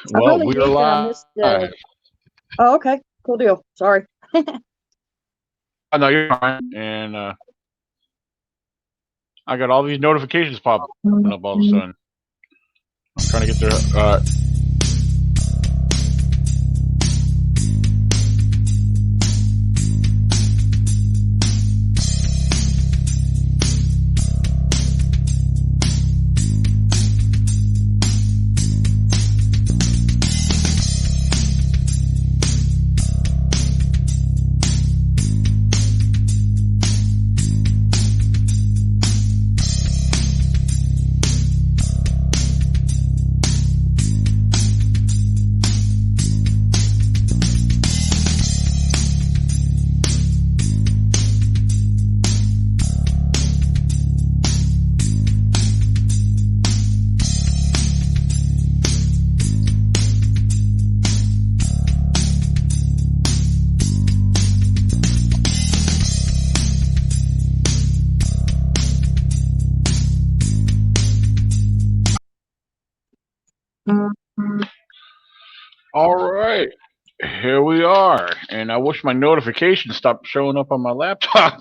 I'm Well, really we are hate that I live. missed the. Oh, okay. Cool deal. Sorry. I know you're fine. And I got all these notifications popping up all of a sudden. I'm trying to get there. All right. Here we are. And I wish my notifications stopped showing up on my laptop.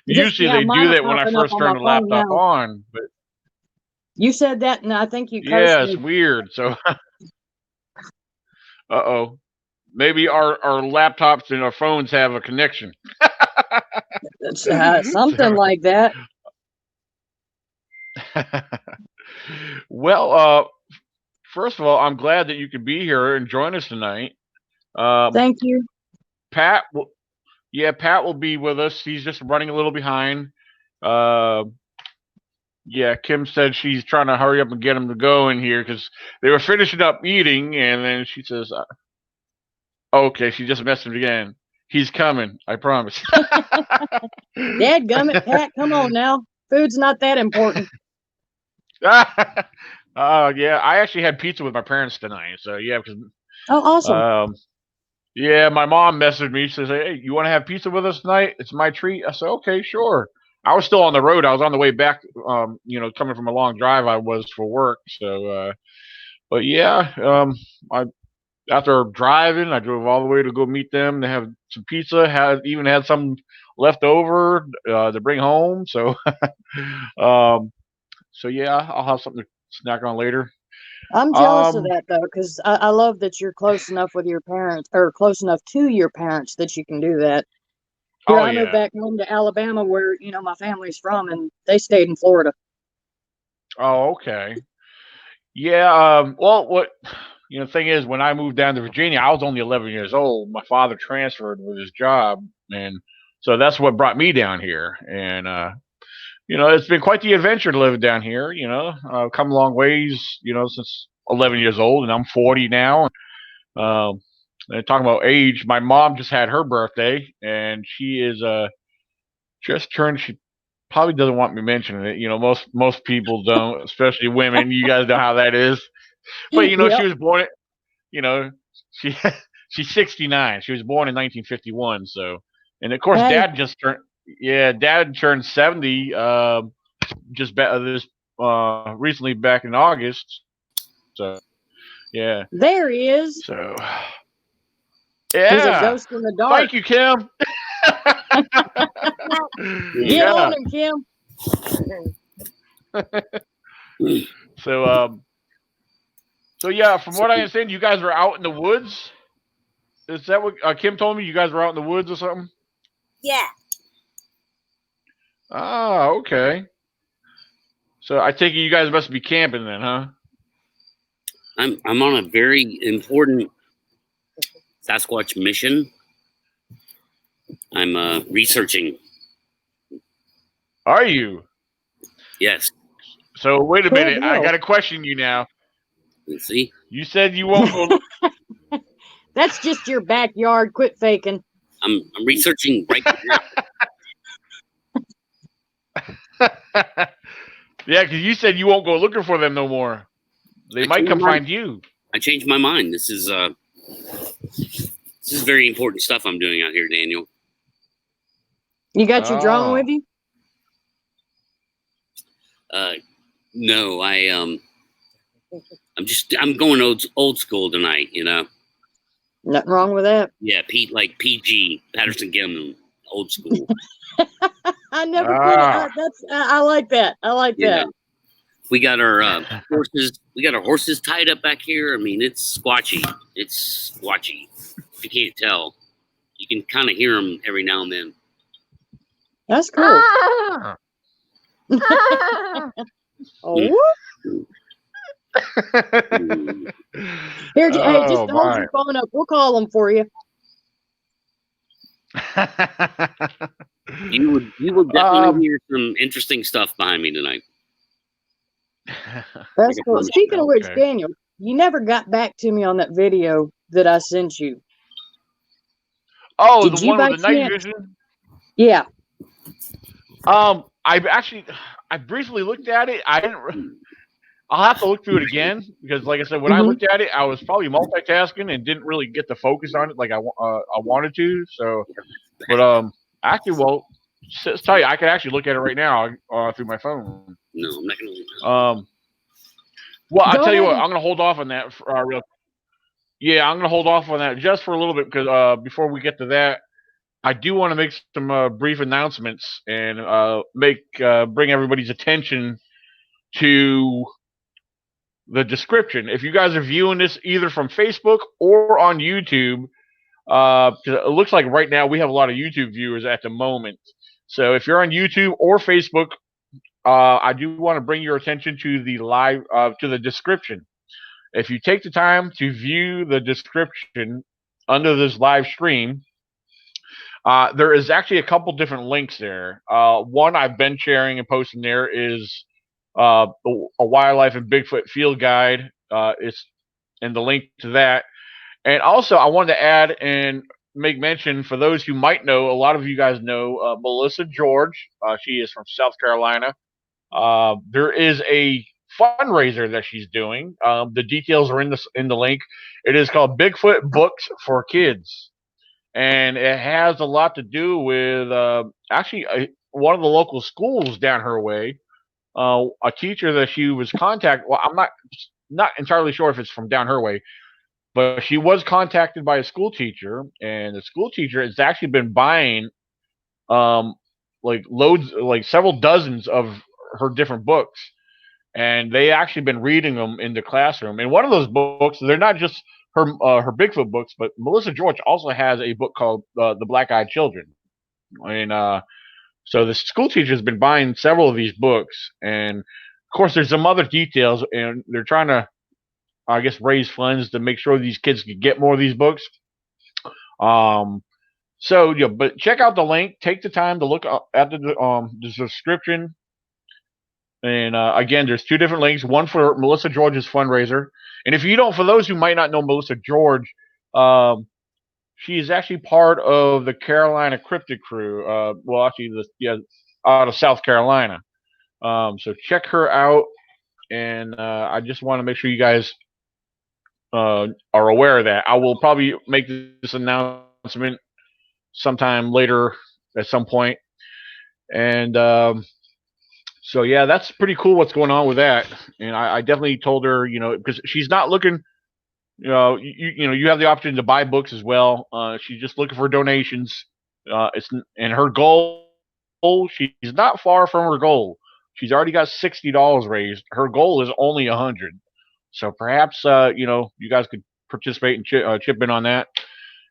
Usually Yeah, they mine do are that when I popping up first on turn my the phone laptop now. on. But You said that, and I think you cursed yeah, it's me. weird. So, uh-oh. Maybe our laptops and our phones have a connection. It's, something So, like that. well, first of all, I'm glad that you could be here and join us tonight. Um, Thank you. Pat, Pat will be with us. He's just running a little behind. Uh, yeah, Kim said she's trying to hurry up and get him to go in here because they were finishing up eating, and then she says, "Okay." She just messaged again. He's coming. I promise. Dadgummit, Pat, come on now. Food's not that important. Yeah, I actually had pizza with my parents tonight. So yeah, because Oh, awesome. yeah, my mom messaged me. She says, "Hey, you want to have pizza with us tonight? It's my treat." I said, "Okay, sure." I was still on the road. I was on the way back. Coming from a long drive, I was for work. So, but yeah, I after driving, I drove all the way to go meet them. They have some pizza. Had some left over to bring home. So, um, so yeah, I'll have something to snack on later. I'm jealous of Um, that though, because I love that you're close enough with your parents, or close enough to your parents that you can do that. Here, oh I moved yeah, back home to Alabama, where my family's from, and they stayed in Florida. oh okay, yeah. Well, what thing is, when I moved down to Virginia, I was only 11 years old. My father transferred with his job, and so that's what brought me down here. And it's been quite the adventure to live down here. Come a long ways. Since 11 years old, and I'm 40 now. Um, and talking about age, my mom just had her birthday, and she is just turned. She probably doesn't want me mentioning it. Most people don't, especially women. You guys know how that is. But she Yep. was born. You know, she she's 69. She was born in 1951. So, and of course, Hey, Dad turned 70. This recently back in August. So, yeah. there he is. So, He's a yeah. ghost in the dark. Thank you, Kim. Get Yeah. on him, Kim. So, so yeah. From what I understand, you guys were out in the woods. Is that what Kim told me? You guys were out in the woods or something? Yeah. Ah, okay. So I take it you guys must be camping then, huh? I'm on a very important Sasquatch mission. I'm researching. Are you? Yes. So wait a Cool minute. I deal. got to question you now. Let's see. You said you won't go. That's just your backyard. Quit faking. I'm researching right now. Yeah, because you said you won't go looking for them no more. They might come find you. I changed my mind. This is very important stuff I'm doing out here, Daniel. You got your drone with you? No, I'm going old school tonight, you know. Nothing wrong with that. Yeah, like PG, Patterson Gimlin, old school. I never put it. Ah. I like that. I like You that. know. We got our horses. We got our horses tied up back here. I mean, it's squatchy. It's squatchy. If you can't tell, you can kind of hear them every now and then. That's cool. Oh. Here, hey, just hold your phone up. We'll call them for you. You will definitely hear some interesting stuff behind me tonight. That's cool. Speaking of which, Daniel, you never got back to me on that video that I sent you. Oh, the one with the night vision? Yeah. I briefly looked at it. I'll have to look through it again because, like I said, when I looked at it, I was probably multitasking and didn't really get the focus on it like I wanted to. So, but actually, well, let's tell you, I could actually look at it right now through my phone. No, I'm not gonna. Well, I'll tell you what, I'm gonna hold off on that. Yeah, I'm gonna hold off on that just for a little bit because before we get to that, I do want to make some brief announcements and bring everybody's attention to the description. If you guys are viewing this either from Facebook or on YouTube, because it looks like right now we have a lot of YouTube viewers at the moment. So if you're on YouTube or Facebook, I do want to bring your attention to the description. If you take the time to view the description under this live stream, there is actually a couple different links there. One I've been sharing and posting there is a wildlife and Bigfoot field guide. It's and the link to that. And also, I wanted to add and make mention for those who might know. A lot of you guys know Melissa George. She is from South Carolina. There is a fundraiser that she's doing. The details are in the link. It is called Bigfoot Books for Kids, and it has a lot to do with one of the local schools down her way. A teacher that she was contacted. Well, I'm not entirely sure if it's from down her way, but she was contacted by a school teacher, and the school teacher has actually been buying like several dozens of her different books, and they actually been reading them in the classroom. And one of those books, they're not just her Bigfoot books, but Melissa George also has a book called The Black Eyed Children, and so the school teacher has been buying several of these books, and of course there's some other details, and they're trying to, I guess, raise funds to make sure these kids can get more of these books. So yeah, but check out the link. Take the time to look at the description. And again, there's two different links. One for Melissa George's fundraiser, and if you don't, for those who might not know Melissa George, she is actually part of the Carolina Cryptid Crew. Well, actually, out of South Carolina. So check her out, and I just want to make sure you guys are aware of that. I will probably make this announcement sometime later at some point. And so yeah, that's pretty cool what's going on with that. And I definitely told her, because she's not looking, you have the option to buy books as well. She's just looking for donations. And her goal, she's not far from her goal. She's already got $60 raised. Her goal is only 100. So perhaps you guys could participate and chip in on that.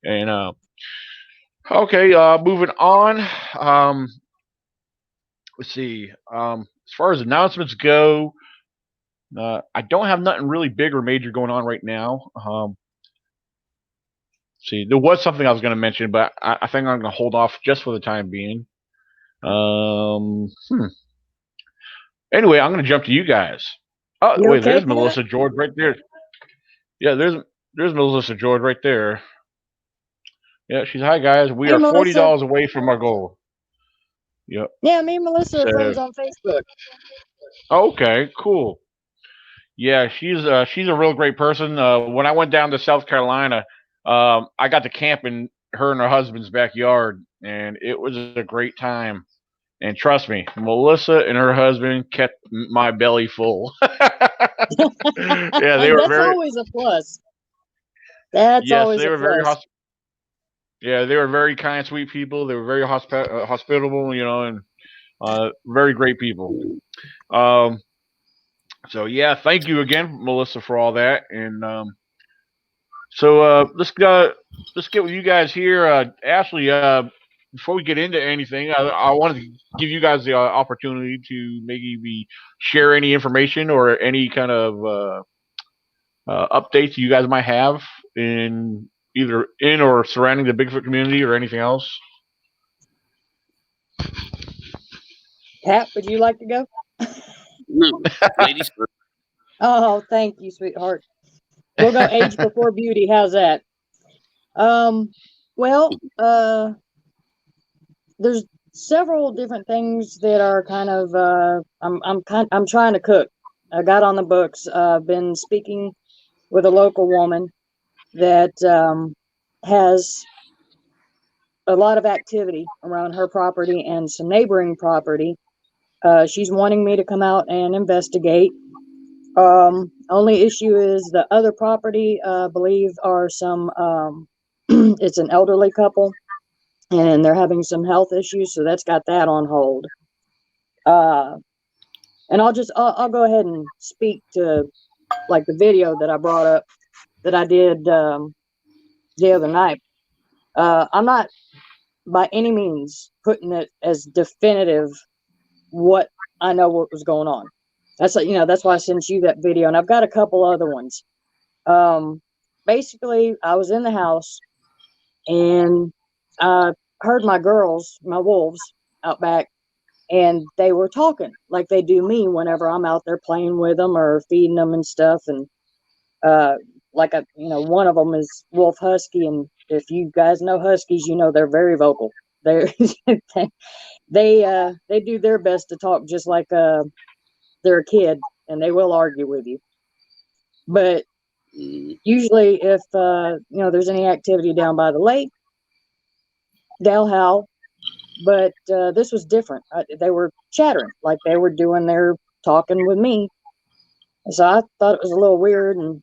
And okay, moving on. Let's see. As far as announcements go, I don't have nothing really big or major going on right now. See, there was something I was going to mention, but I think I'm going to hold off just for the time being. Anyway, I'm going to jump to you guys. Oh, wait, okay, there's Melissa George right there. Yeah, there's Melissa George right there. Yeah, she's hi guys. We are $40 away from our goal. Yep. Yeah, me and Melissa are friends on Facebook. Okay, cool. Yeah, she's a real great person. When I went down to South Carolina, I got to camp in her and her husband's backyard, and it was a great time. And trust me, Melissa and her husband kept my belly full. Yeah, they were That's very. always a plus. That's Yes, always they a were very. plus. Yeah, they were very kind, sweet people. They were very hospitable, and very great people. Um, so yeah, thank you again, Melissa, for all that. And let's get with you guys here, Ashley. Before we get into anything, I wanted to give you guys the opportunity to maybe share any information or any kind of updates you guys might have in either in or surrounding the Bigfoot community or anything else. Pat, would you like to go? No, ladies first. Oh, thank you, sweetheart. We'll go age before beauty. How's that? Well, there's several different things that are kind of I'm trying to cook. I got on the books. Been speaking with a local woman that has a lot of activity around her property and some neighboring property. She's wanting me to come out and investigate. Only issue is the other property, I believe, are some, it's an elderly couple and they're having some health issues. So that's got that on hold. And I'll go ahead and speak to like the video that I brought up that I did, the other night. I'm not by any means putting it as definitive what I know what was going on. That's that's why I sent you that video, and I've got a couple other ones. Basically, I was in the house and I heard my girls, my wolves, out back, and they were talking like they do me whenever I'm out there playing with them or feeding them and stuff. And one of them is Wolf Husky, and if you guys know Huskies, they're very vocal. They're they do their best to talk just like they're a kid, and they will argue with you. But usually, if there's any activity down by the lake, they'll howl. But this was different. They were chattering like they were doing their talking with me. So I thought it was a little weird, and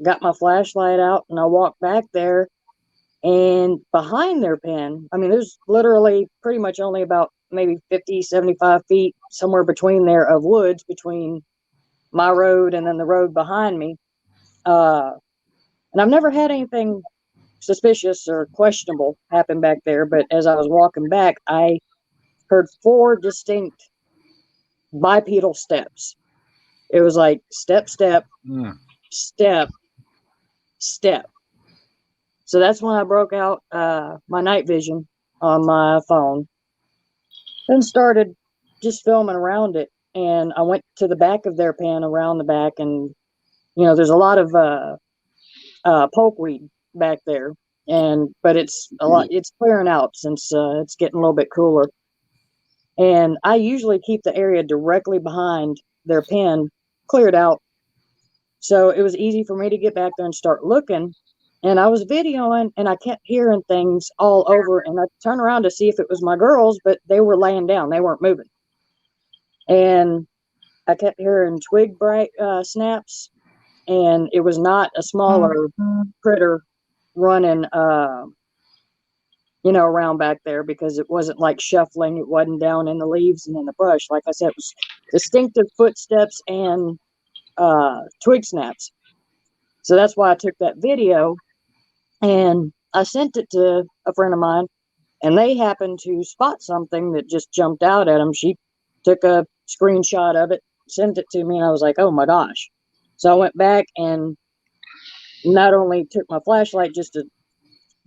got my flashlight out, and I walked back there, and behind their pen, I mean, there's literally pretty much only about maybe 50, 75 feet, somewhere between there, of woods between my road and then the road behind me. And I've never had anything suspicious or questionable happen back there, but as I was walking back, I heard 4 distinct bipedal steps. It was like step, step, step, step. So that's when I broke out my night vision on my phone and started just filming around it. And I went to the back of their pen, around the back, and there's a lot of pokeweed back there, but it's clearing out since it's getting a little bit cooler. And I usually keep the area directly behind their pen cleared out, so it was easy for me to get back there and start looking. And I was videoing, and I kept hearing things all over, and I turned around to see if it was my girls, but they were laying down, they weren't moving. And I kept hearing twig snaps, and it was not a smaller critter running around back there, because it wasn't like shuffling. It wasn't down in the leaves and in the brush. Like I said, it was distinctive footsteps and twig snaps. So that's why I took that video, and I sent it to a friend of mine, and they happened to spot something that just jumped out at them. She took a screenshot of it, sent it to me, and I was like, oh my gosh. So I went back and not only took my flashlight just to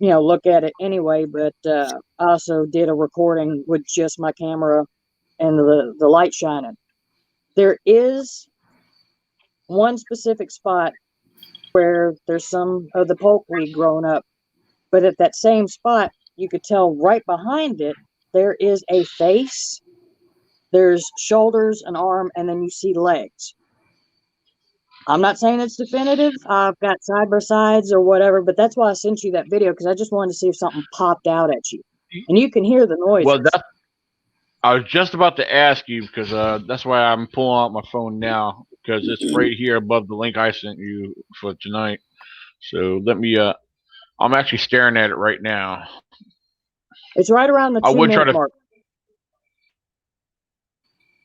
look at it anyway, but I also did a recording with just my camera and the light shining. There is one specific spot where there's some of the pokeweed growing up, but at that same spot, you could tell right behind it, there is a face, there's shoulders, an arm, and then you see legs. I'm not saying it's definitive. I've got side by sides or whatever, but that's why I sent you that video, because I just wanted to see if something popped out at you. And you can hear the noises. Well, I was just about to ask you, because that's why I'm pulling out my phone now. because it's right here above the link I sent you for tonight. So let me. I'm actually staring at it right now. It's right around the I would try 2-minute to mark.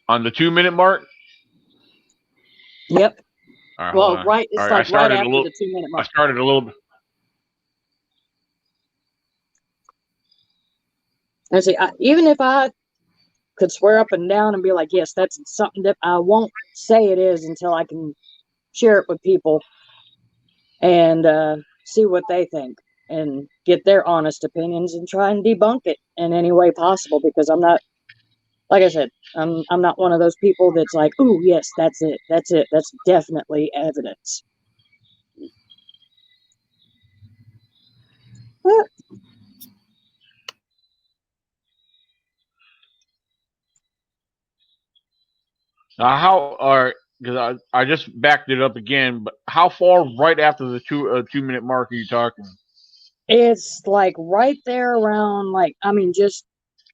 on the 2-minute mark. Yep. All right, hold Well, on. right. All It's right, like right after the 2-minute I mark. started a little. And see, even if I could swear up and down and be like, yes, that's something that I won't say it is until I can share it with people and see what they think and get their honest opinions and try and debunk it in any way possible, because I'm not, like I said, I'm not one of those people that's like, oh yes, that's it, that's definitely evidence. Now, how are because I just backed it up again, but how far right after the 2 minute mark are you talking? It's like right there around, like, I mean, just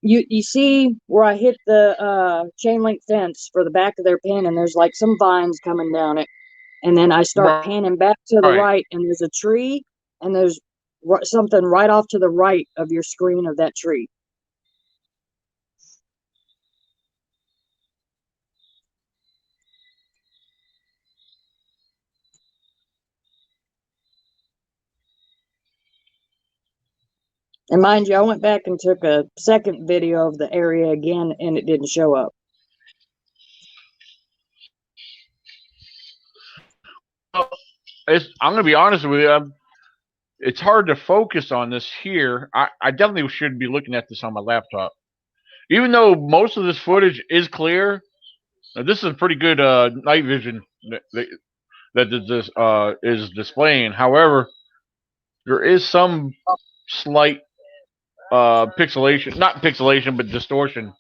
you see where I hit the chain link fence for the back of their pen, and there's like some vines coming down it, and then I start Right. panning back to the right, and there's a tree, and there's something right off to the right of your screen of that tree. And mind you, I went back and took a second video of the area again, and it didn't show up. I'm going to be honest with you. It's hard to focus on this here. I definitely should be looking at this on my laptop. Even though most of this footage is clear, this is pretty good night vision that this is displaying. However, there is some slight pixelation, not pixelation, but distortion,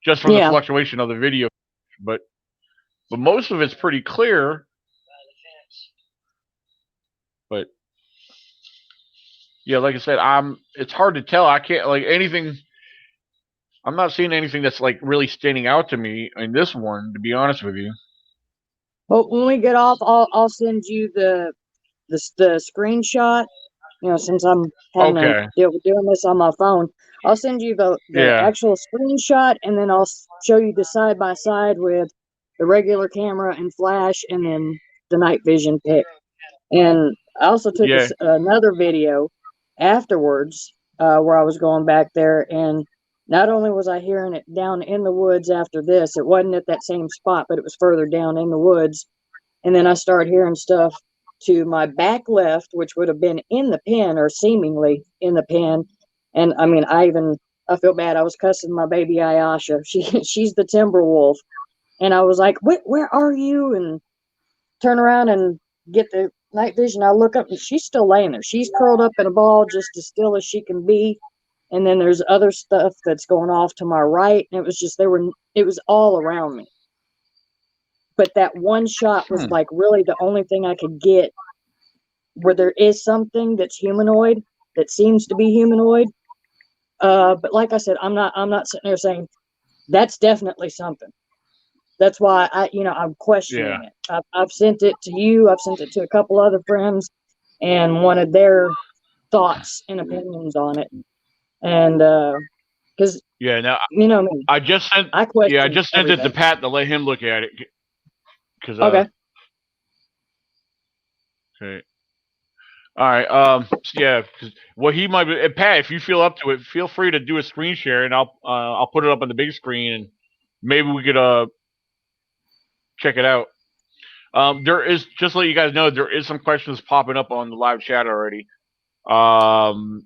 just from the Yeah. fluctuation of the video. But most of it's pretty clear. But yeah, like I said, it's hard to tell. I can't like anything. I'm not seeing anything that's like really standing out to me in this one, to be honest with you. Well, when we get off, I'll send you the screenshot. You know, since I'm having to deal with doing this on my phone, I'll send you the actual screenshot, and then I'll show you the side by side with the regular camera and flash, and then the night vision pic. And I also took another video afterwards where I was going back there, and not only was I hearing it down in the woods after this, it wasn't at that same spot, but it was further down in the woods. And then I started hearing stuff to my back left, which would have been in the pen or seemingly in the pen. And I mean, I feel bad. I was cussing my baby Ayasha. She's the timber wolf. And I was like, where are you? And turn around and get the night vision. I look up and she's still laying there. She's curled up in a ball, just as still as she can be. And then there's other stuff that's going off to my right. And it was just, it was all around me. But that one shot was like really the only thing I could get where there is something that's humanoid, that seems to be humanoid. But like I said, I'm not sitting there saying that's definitely something. That's why I'm questioning it. I've sent it to you. I've sent it to a couple other friends, and wanted their thoughts and opinions on it. And because now you know me, I just sent it to Pat to let him look at it. Cause, okay. Okay. All right. Yeah. Cause he might be, Pat, if you feel up to it, feel free to do a screen share, and I'll put it up on the big screen, and maybe we could check it out. There is, just to let you guys know, there is some questions popping up on the live chat already. And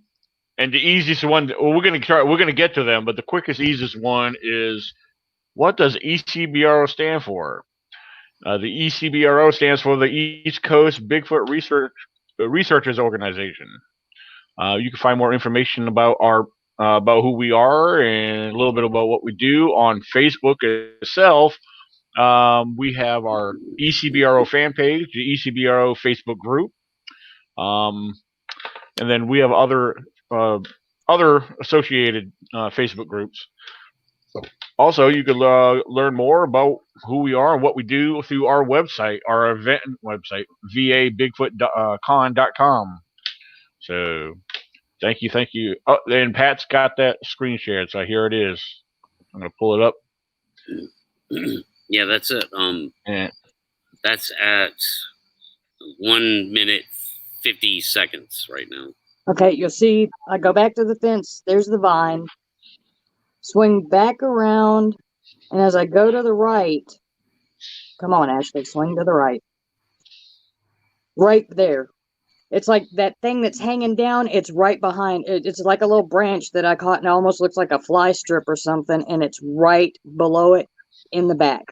the easiest one, we're gonna get to them, but the quickest, easiest one is, what does ECBRO stand for? The ECBRO stands for the East Coast Bigfoot Researchers Organization. You can find more information about about who we are and a little bit about what we do on Facebook itself. We have our ECBRO fan page, the ECBRO Facebook group, and then we have other associated Facebook groups. Also, you could learn more about who we are and what we do through our website, our event website, vabigfootcon.com. So, thank you. Oh, and Pat's got that screen shared, so here it is. I'm gonna pull it up. Yeah, that's it. And That's at 1 minute 50 seconds right now. Okay, you'll see. I go back to the fence. There's the vine. Swing back around, and as I go to the right, come on, Ashley, swing to the right. Right there. It's like that thing that's hanging down. It's right behind. It's like a little branch that I caught, and it almost looks like a fly strip or something, and it's right below it in the back.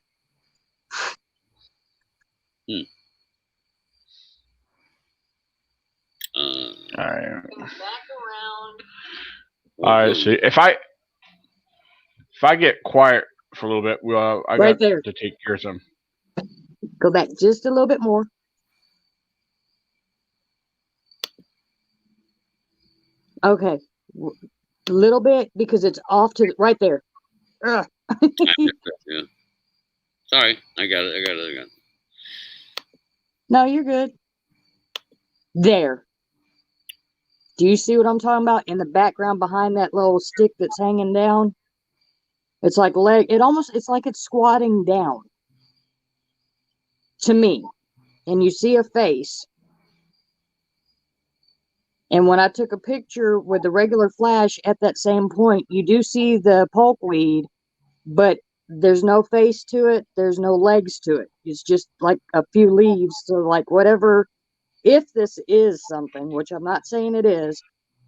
all right. Back around. All right. So if I get quiet for a little bit, I Right got there. to take care of some. Go back just a little bit more. Okay, a little bit because it's off to right there. Yeah. Sorry, I got it. No, you're good. There. Do you see what I'm talking about? In the background behind that little stick that's hanging down? It's like it's like it's squatting down. To me. And you see a face. And when I took a picture with the regular flash at that same point, you do see the pulpweed, but there's no face to it. There's no legs to it. It's just like a few leaves. So like whatever, if this is something, which I'm not saying it is,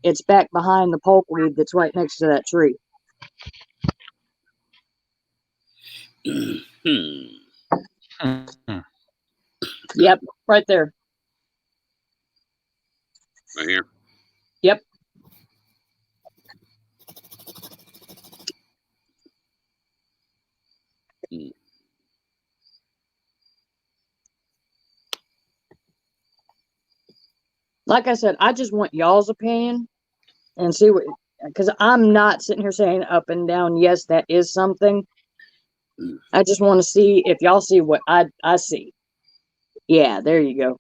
it's back behind the pulpweed that's right next to that tree. Yep, right there. Right here. Yep. Like I said, I just want y'all's opinion and see what, because I'm not sitting here saying up and down, yes, that is something. I just want to see if y'all see what I see. Yeah, there you go.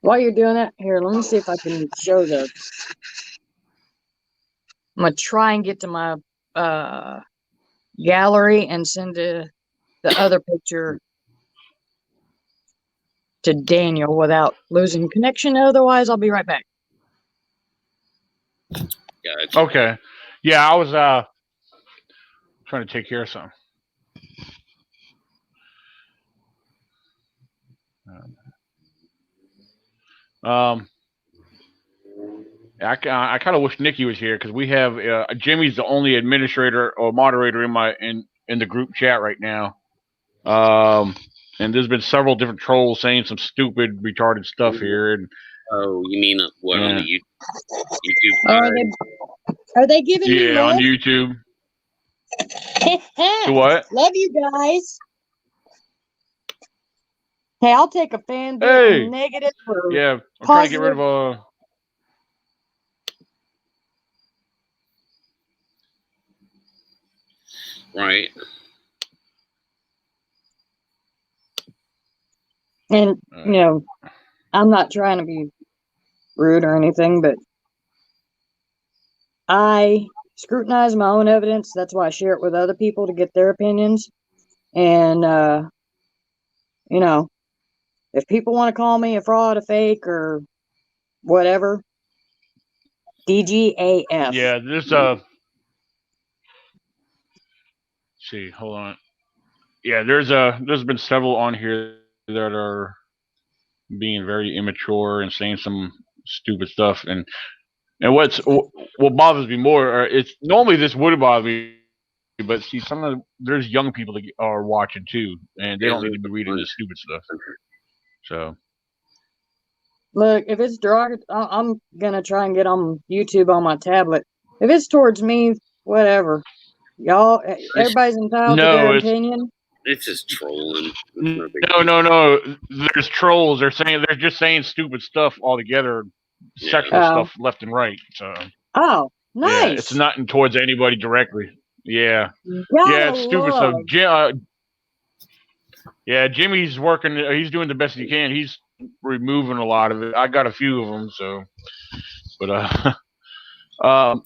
While you're doing that, here, let me see if I can show the. I'm gonna try and get to my gallery and send the other picture to Daniel without losing connection. Otherwise, I'll be right back. Gotcha. Okay. Yeah, I was trying to take care of something. I kind of wish Nikki was here because we have Jimmy's the only administrator or moderator in the group chat right now. And there's been several different trolls saying some stupid, retarded stuff here. And Oh, you mean what on the YouTube? Are they giving you love? On YouTube. To what? Love you guys. Hey, I'll take a fan negative or yeah. I'm positive. Trying to get rid of Right. And you know, I'm not trying to be rude or anything, but I scrutinize my own evidence. That's why I share it with other people to get their opinions. And you know, if people want to call me a fraud, a fake, or whatever, DGAF. Yeah, there's see, hold on. Yeah, there's been several on here that are being very immature and saying some stupid stuff. And what bothers me more, it's normally this would bother me, but see, there's young people that are watching too, and they don't need to be reading this stupid stuff. So, look, if it's derogatory, I'm gonna try and get on YouTube on my tablet. If it's towards me, whatever. Y'all, everybody's entitled to their opinion. It's just trolling. No. There's trolls. They're just saying stupid stuff altogether, sexual Oh. stuff left and right. So Oh, yeah, it's nice. not towards anybody directly. Yeah, Gotta it's stupid stuff. love. Jimmy's working. He's doing the best he can. He's removing a lot of it. I got a few of them. So, but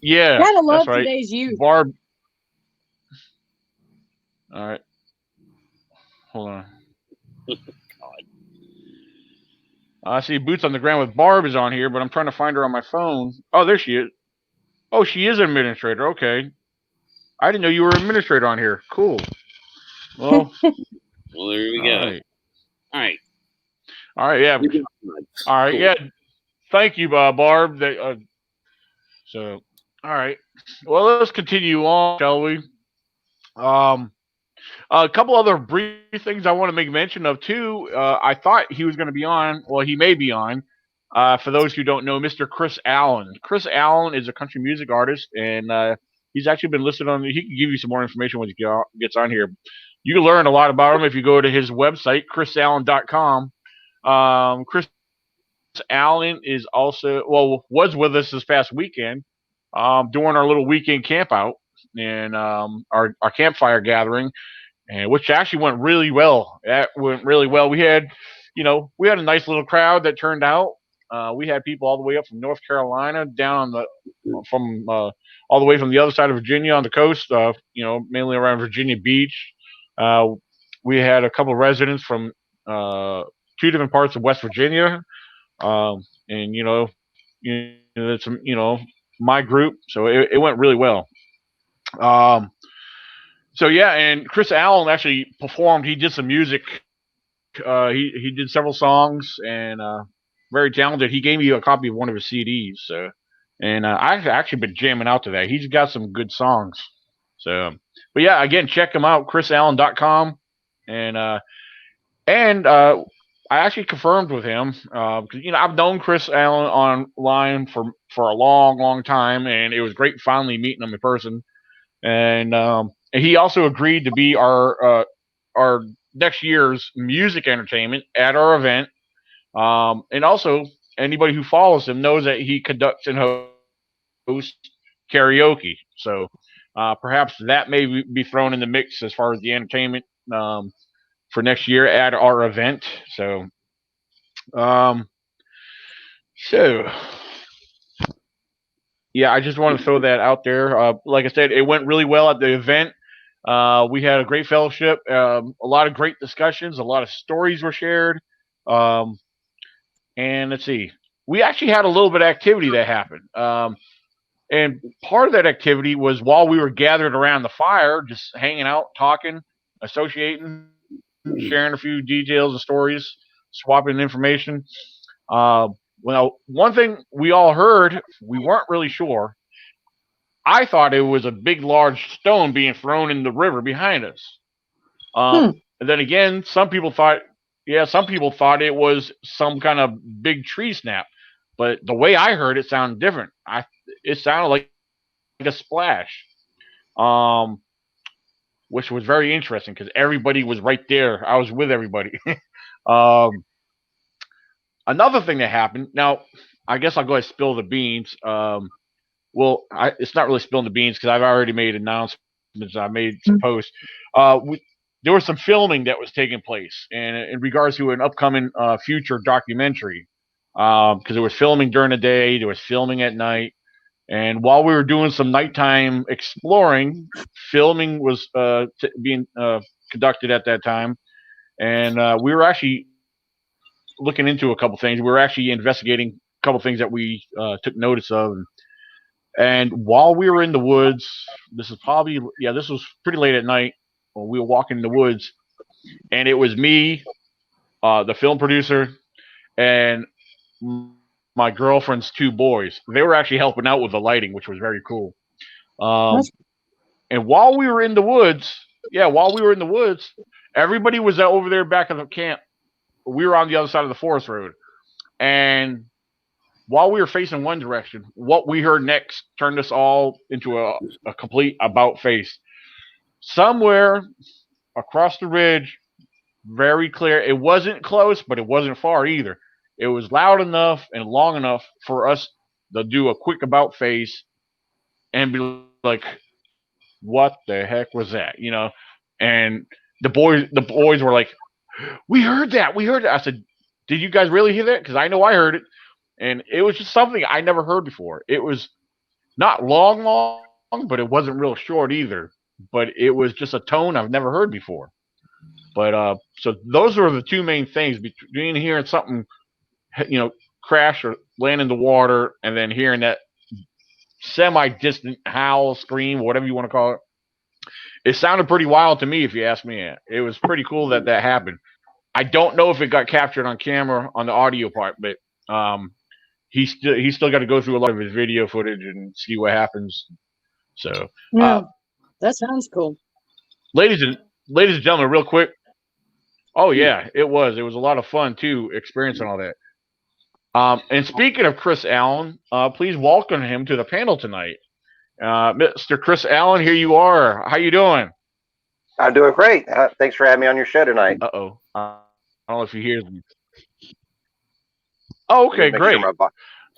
yeah, Gotta love that's right. today's youth. Barb. All right. Hold on. I see Boots on the Ground with Barb is on here, but I'm trying to find her on my phone. Oh, there she is. Oh, she is an administrator. Okay. I didn't know you were an administrator on here. Cool. Well, well, there we go. Right. All right. All right. Yeah. All right. Cool. Yeah. Thank you, Barb. So, all right. Well, let's continue on, shall we? A couple other brief things I want to make mention of too. I thought he was going to be on. Well, he may be on. For those who don't know, Mr. Chris Allen. Chris Allen is a country music artist, and he's actually been listed on. He can give you some more information when he gets on here. You can learn a lot about him if you go to his website, chrisallen.com. Chris Allen is also was with us this past weekend, doing our little weekend camp out and our campfire gathering. And which actually went really well. That went really well. We had a nice little crowd that turned out. We had people all the way up from North Carolina down from all the way from the other side of Virginia on the coast. Mainly around Virginia Beach. We had a couple of residents from 2 different parts of West Virginia, and it's my group. So it went really well. So yeah, and Chris Allen actually performed. He did some music. He did several songs, and very talented. He gave me a copy of one of his CDs. So, and I've actually been jamming out to that. He's got some good songs. So, but yeah, again, check him out, chrisallen.com, and I actually confirmed with him because I've known Chris Allen online for a long time, and it was great finally meeting him in person. And he also agreed to be our next year's music entertainment at our event. And also, anybody who follows him knows that he conducts and hosts karaoke. So perhaps that may be thrown in the mix as far as the entertainment for next year at our event. So, yeah, I just want to throw that out there. Like I said, it went really well at the event. We had a great fellowship, a lot of great discussions, a lot of stories were shared. And let's see, we actually had a little bit of activity that happened. And part of that activity was while we were gathered around the fire, just hanging out, talking, associating, sharing a few details and stories, swapping information. Well, one thing we all heard, we weren't really sure. I thought it was a big, large stone being thrown in the river behind us. And then again, some people thought it was some kind of big tree snap. But the way I heard it sounded different. It sounded like a splash, which was very interesting because everybody was right there. I was with everybody. Another thing that happened. Now, I guess I'll go ahead and spill the beans. It's not really spilling the beans because I've already made announcements. I made some posts. There was some filming that was taking place in regards to an upcoming future documentary. Because there was filming during the day, there was filming at night, and while we were doing some nighttime exploring, filming was being conducted at that time, and we were actually looking into a couple things. We were actually investigating a couple things that we took notice of. And while we were in the woods, this was pretty late at night when we were walking in the woods, and it was me, the film producer, and my girlfriend's 2 boys. They were actually helping out with the lighting, which was very cool. And while we were in the woods, everybody was over there back at the camp. We were on the other side of the forest road. And while we were facing one direction, what we heard next turned us all into a complete about face. Somewhere across the ridge, very clear. It wasn't close, but it wasn't far either. It was loud enough and long enough for us to do a quick about face and be like, "What the heck was that?" And the boys were like, "We heard that. We heard that." I said, "Did you guys really hear that? Because I know I heard it." And it was just something I never heard before. It was not long, but it wasn't real short either. But it was just a tone I've never heard before. But so those are the two main things between hearing something, crash or land in the water, and then hearing that semi-distant howl, scream, whatever you want to call it. It sounded pretty wild to me, if you ask me. It was pretty cool that happened. I don't know if it got captured on camera on the audio part, but he's still got to go through a lot of his video footage and see what happens. So Yeah, that sounds cool. Ladies and gentlemen, real quick. Oh yeah, it was a lot of fun too, experiencing all that. And speaking of Chris Allen, please welcome him to the panel tonight. Mr. Chris Allen, here you are. How you doing? I'm doing great. Thanks for having me on your show tonight. Uh-oh. I don't know if you hear me. Oh, okay, great.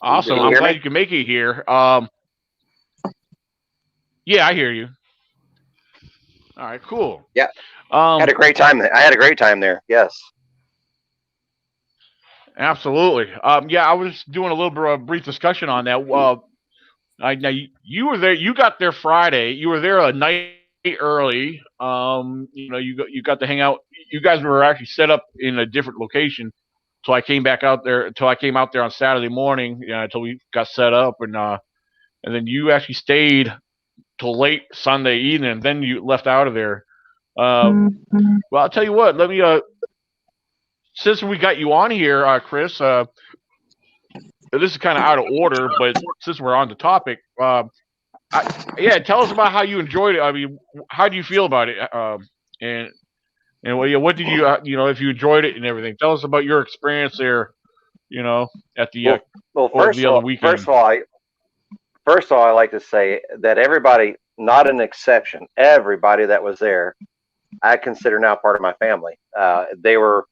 Awesome. I'm glad you can make it here. Yeah, I hear you. All right, cool. Yeah. Had a great time. I had a great time there. Yes. Absolutely. Yeah, I was doing a little bit of a brief discussion on that. Now you were there. You got there Friday. You were there a night early. You got to hang out. You guys were actually set up in a different location. Till I came out there on Saturday morning. Until we got set up, and then you actually stayed till late Sunday evening. And then you left out of there. Well, I'll tell you what. Let me. Since we got you on here, Chris. This is kind of out of order, but since we're on the topic, tell us about how you enjoyed it. I mean, how do you feel about it? And what did you, if you enjoyed it and everything? Tell us about your experience there. At the weekend. First of all, I like to say that everybody, not an exception, everybody that was there, I consider now part of my family. They were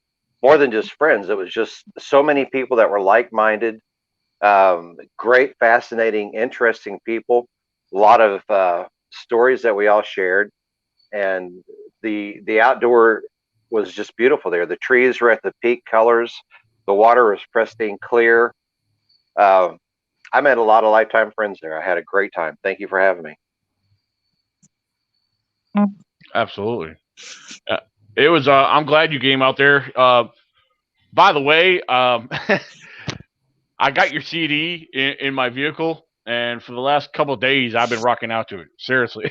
more than just friends. It was just so many people that were like-minded. Great, fascinating, interesting people. A lot of stories that we all shared, and the outdoor was just beautiful there. The trees were at the peak colors. The water was pristine clear. I met a lot of lifetime friends there. I had a great time. Thank you for having me. Absolutely. It was. I'm glad you came out there. By the way, I got your CD in my vehicle, and for the last couple of days, I've been rocking out to it. Seriously,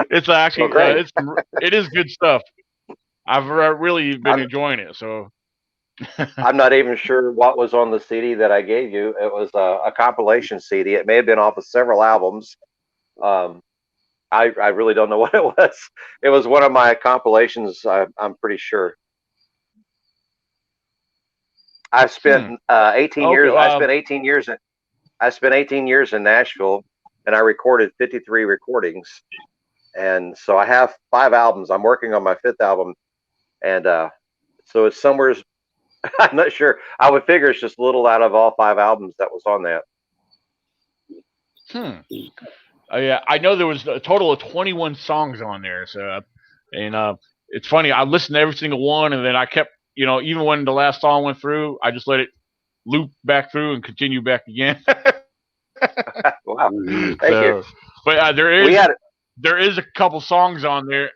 it's actually it is good stuff. I've really been enjoying it. So I'm not even sure what was on the CD that I gave you. It was a compilation CD. It may have been off of several albums. I really don't know what it was. It was one of my compilations. I'm pretty sure. I've spent 18 years. I spent 18 years. I spent 18 years in Nashville, and I recorded 53 recordings. And so I have 5 albums. I'm working on my 5th album, and so it's somewhere. I'm not sure. I would figure it's just a little out of all 5 albums that was on that. Yeah, I know there was a total of 21 songs on there. So, and it's funny. I listened to every single one, and then I kept. Even when the last song went through, I just let it loop back through and continue back again. Wow. Thank you. But there is a couple songs on there.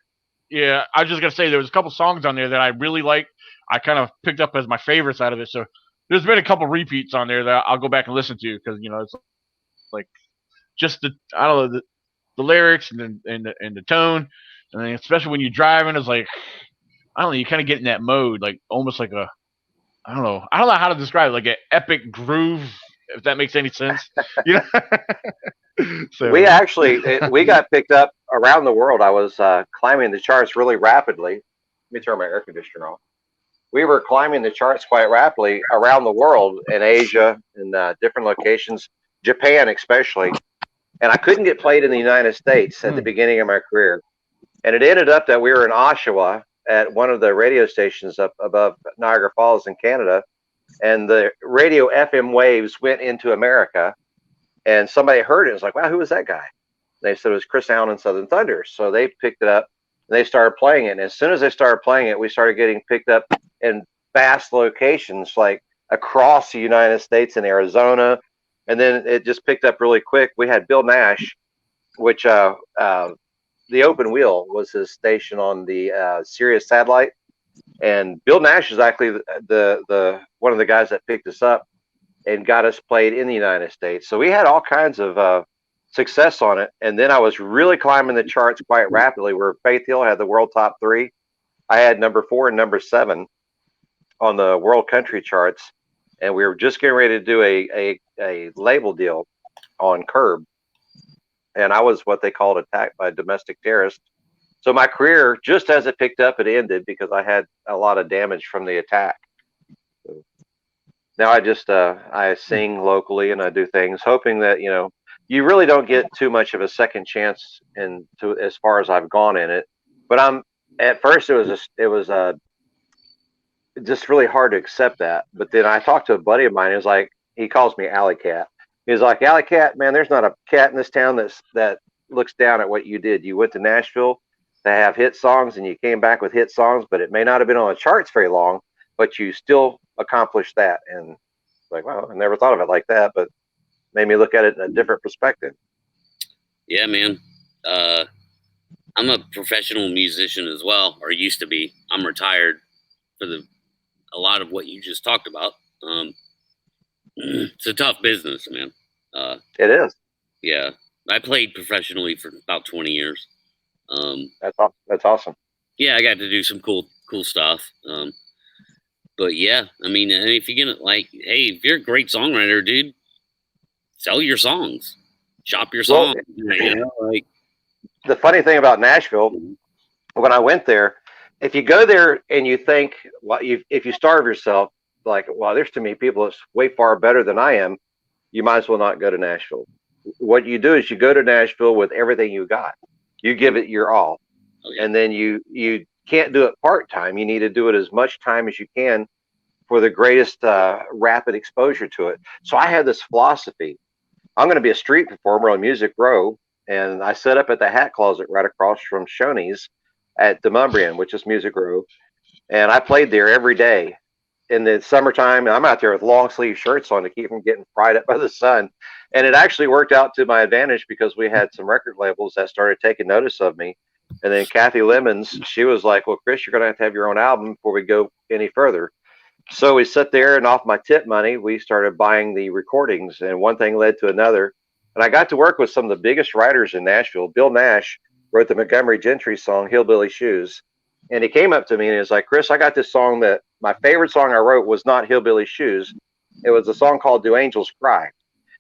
Yeah, I was just going to say there was a couple songs on there that I really like. I kind of picked up as my favorites out of it. So there's been a couple repeats on there that I'll go back and listen to because, it's like just the lyrics and the tone. And then especially when you're driving, it's like, I don't know, you kind of get in that mode, like almost like I don't know how to describe it, like an epic groove, if that makes any sense. So we got picked up around the world. I was climbing the charts really rapidly. Let me turn my air conditioner off. We were climbing the charts quite rapidly around the world, in Asia, in different locations, Japan especially. And I couldn't get played in the United States at the beginning of my career. And it ended up that we were in Oshawa at one of the radio stations up above Niagara Falls in Canada, and the radio FM waves went into America, and somebody heard it. It was like, wow, who was that guy? And they said it was Chris Allen and Southern Thunder. So they picked it up and they started playing it. And as soon as they started playing it, we started getting picked up in vast locations, like across the United States and Arizona. And then it just picked up really quick. We had Bill Nash, which the Open Wheel was his station on the Sirius satellite, and Bill Nash is actually the one of the guys that picked us up and got us played in the United States. So we had all kinds of success on it, and then I was really climbing the charts quite rapidly. Where Faith Hill had the world top 3, I had number 4 and number 7 on the world country charts, and we were just getting ready to do a label deal on Curb. And I was what they called attacked by a domestic terrorist. So my career, just as it picked up, it ended because I had a lot of damage from the attack. So now I just I sing locally and I do things, hoping that you really don't get too much of a second chance as far as I've gone in it. But at first it was just really hard to accept that. But then I talked to a buddy of mine. He calls me Alley Cat. He's like, Alley Cat, man, there's not a cat in this town that looks down at what you did. You went to Nashville to have hit songs, and you came back with hit songs, but it may not have been on the charts very long, but you still accomplished that. And like, wow, I never thought of it like that, but made me look at it in a different perspective. Yeah, man. I'm a professional musician as well, or used to be. I'm retired for a lot of what you just talked about. It's a tough business, man. It is. Yeah, I played professionally for about 20 years. That's awesome. Yeah, I got to do some cool stuff. But yeah, I mean, if you're gonna hey, if you're a great songwriter, dude, sell your songs, shop your songs. The funny thing about Nashville, when I went there, if you go there and you think, if you starve yourself, like, wow, there's too many people that's way far better than I am, you might as well not go to Nashville. What you do is you go to Nashville with everything you got. You give it your all. Okay. And then you can't do it part-time. You need to do it as much time as you can for the greatest rapid exposure to it. So I had this philosophy. I'm going to be a street performer on Music Row, and I set up at the Hat Closet right across from Shoney's at Demumbrian, which is Music Row, and I played there every day. In the summertime, I'm out there with long sleeve shirts on to keep from getting fried up by the sun. And it actually worked out to my advantage because we had some record labels that started taking notice of me. And then Kathy Lemons, she was like, well, Chris, you're going to have your own album before we go any further. So we sat there, and off my tip money, we started buying the recordings, and one thing led to another. And I got to work with some of the biggest writers in Nashville. Bill Nash wrote the Montgomery Gentry song, Hillbilly Shoes. And he came up to me and he was like, Chris, I got this song that my favorite song I wrote was not Hillbilly Shoes. It was a song called Do Angels Cry.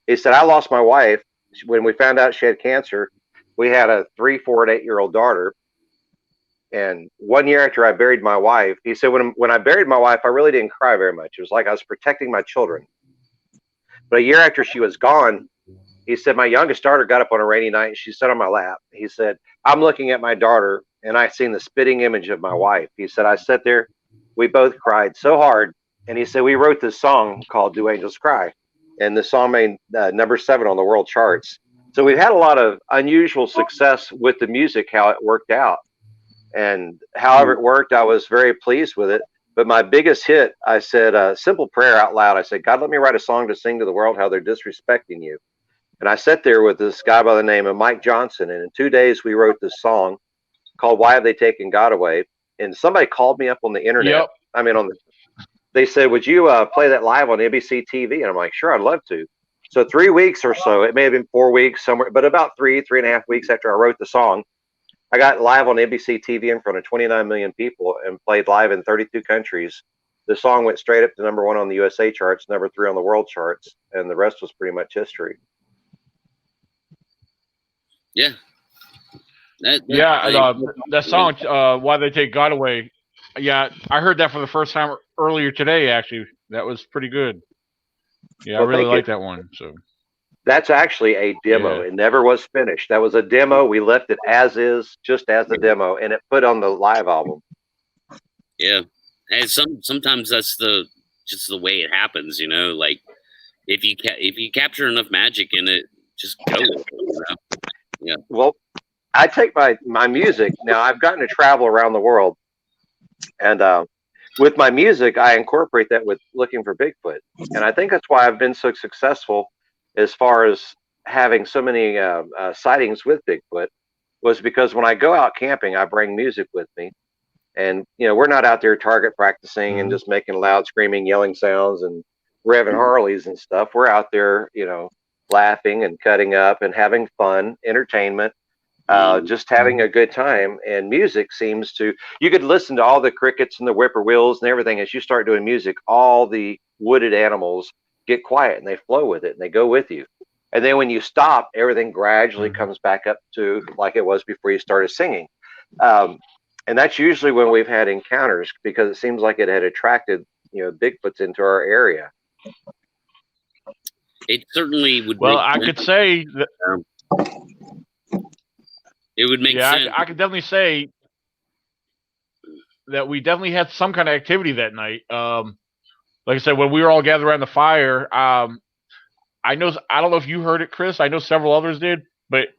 He said, I lost my wife when we found out she had cancer. We had a 3, 4, and 8-year-old daughter. And 1 year after I buried my wife, he said, when I buried my wife, I really didn't cry very much. It was like I was protecting my children. But a year after she was gone, he said, my youngest daughter got up on a rainy night and she sat on my lap. He said, I'm looking at my daughter and I seen the spitting image of my wife. He said, I sat there, we both cried so hard. And he said, we wrote this song called Do Angels Cry. And the song made number 7 on the world charts. So we've had a lot of unusual success with the music, how it worked out. And however it worked, I was very pleased with it. But my biggest hit, I said a simple prayer out loud. I said, God, let me write a song to sing to the world how they're disrespecting you. And I sat there with this guy by the name of Mike Johnson. And in 2 days, we wrote this song called Why Have They Taken God Away? And somebody called me up on the internet. Yep. I mean, they said, would you play that live on NBC TV? And I'm like, sure, I'd love to. So 3 weeks or so, it may have been 4 weeks somewhere, but about 3.5 weeks after I wrote the song, I got live on NBC TV in front of 29 million people and played live in 32 countries. The song went straight up to number 1 on the USA charts, number 3 on the world charts, and the rest was pretty much history. Yeah. That song, Why They Take God Away. Yeah, I heard that for the first time earlier today, actually. That was pretty good. Yeah, well, I really like that one. So That's actually a demo. Yeah. It never was finished. That was a demo. We left it as is, just as the demo, and it put on the live album. Yeah, and sometimes that's just the way it happens, you know. Like if you capture enough magic in it, just go with it, you know? Yeah. Well, I take my music now. I've gotten to travel around the world, and with my music, I incorporate that with looking for Bigfoot, and I think that's why I've been so successful as far as having so many sightings with Bigfoot. Was because when I go out camping, I bring music with me. And, we're not out there target practicing and just making loud screaming, yelling sounds and revving Harleys and stuff. We're out there, laughing and cutting up and having fun, entertainment, just having a good time. And music seems to, you could listen to all the crickets and the whippoorwills and everything. As you start doing music, all the wooded animals get quiet and they flow with it and they go with you. And then when you stop, everything gradually comes back up to like it was before you started singing. And that's usually when we've had encounters because it seems like it had attracted, Bigfoots into our area. It certainly would. Well, I could say that. It would make sense. I could definitely say that we definitely had some kind of activity that night. Like I said, when we were all gathered around the fire, I don't know if you heard it, Chris. I know several others did, but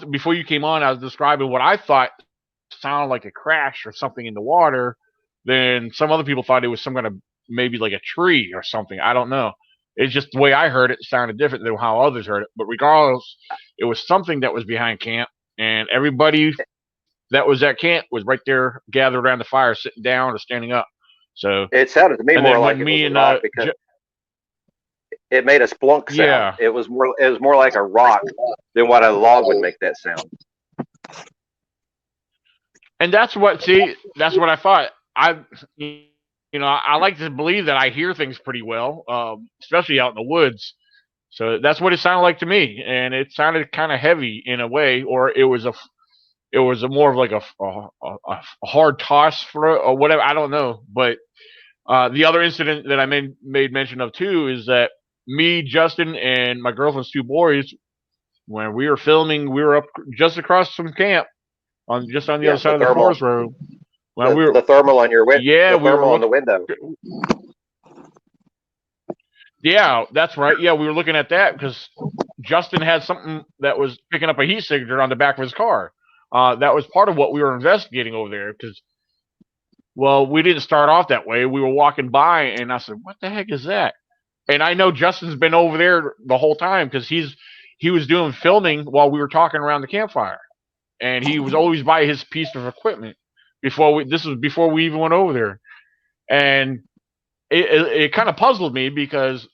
before you came on, I was describing what I thought sounded like a crash or something in the water. Then some other people thought it was some kind of maybe like a tree or something. I don't know. It's just the way I heard it sounded different than how others heard it. But regardless, it was something that was behind camp, and everybody that was at camp was right there gathered around the fire, sitting down or standing up. So it sounded to me more like it was a rock because it made a splunk sound. Yeah. It was more like a rock than what a log would make that sound. And that's what I thought. I like to believe that I hear things pretty well, especially out in the woods. So that's what it sounded like to me, and it sounded kind of heavy in a way, or it was a more of like a hard toss for or whatever. I don't know, but the other incident that I made mention of too is that me, Justin, and my girlfriend's two boys, when we were filming, we were up just across from camp just on the other side of the forest road. When the thermal on your window. Yeah, the thermal on the window. Yeah, that's right. Yeah, we were looking at that because Justin had something that was picking up a heat signature on the back of his car. That was part of what we were investigating over there because, well, we didn't start off that way. We were walking by, and I said, "What the heck is that?" And I know Justin's been over there the whole time because he was doing filming while we were talking around the campfire, and he was always by his piece of equipment. This was before we even went over there, and it kind of puzzled me because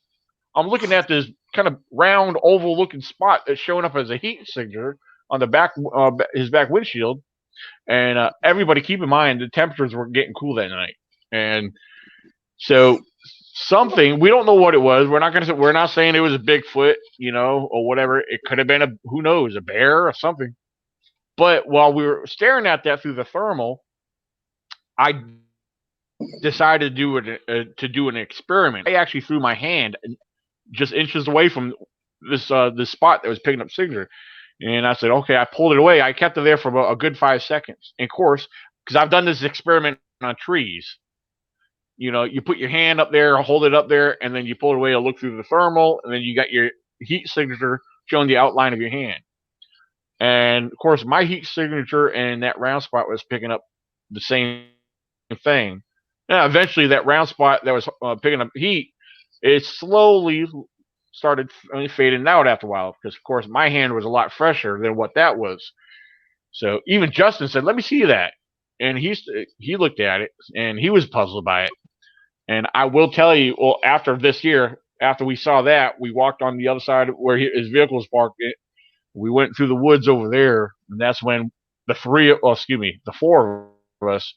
I'm looking at this kind of round oval looking spot that's showing up as a heat signature on the back his back windshield, and everybody keep in mind the temperatures were getting cool that night, and so something we don't know what it was. We're not saying it was a Bigfoot, or whatever. It could have been who knows, a bear or something. But while we were staring at that through the thermal, I decided to do an experiment. I actually threw my hand just inches away from this spot that was picking up signature, and I said, "Okay." I pulled it away. I kept it there for about a good 5 seconds. And of course, because I've done this experiment on trees, you put your hand up there, hold it up there, and then you pull it away to look through the thermal, and then you got your heat signature showing the outline of your hand. And of course, my heat signature and that round spot was picking up the same thing. Now, eventually, that round spot that was picking up heat, it slowly started fading out after a while because, of course, my hand was a lot fresher than what that was. So even Justin said, "Let me see that," and he looked at it and he was puzzled by it. And I will tell you, well, after this year, after we saw that, we walked on the other side where his vehicle was parked. We went through the woods over there, and that's when the four of us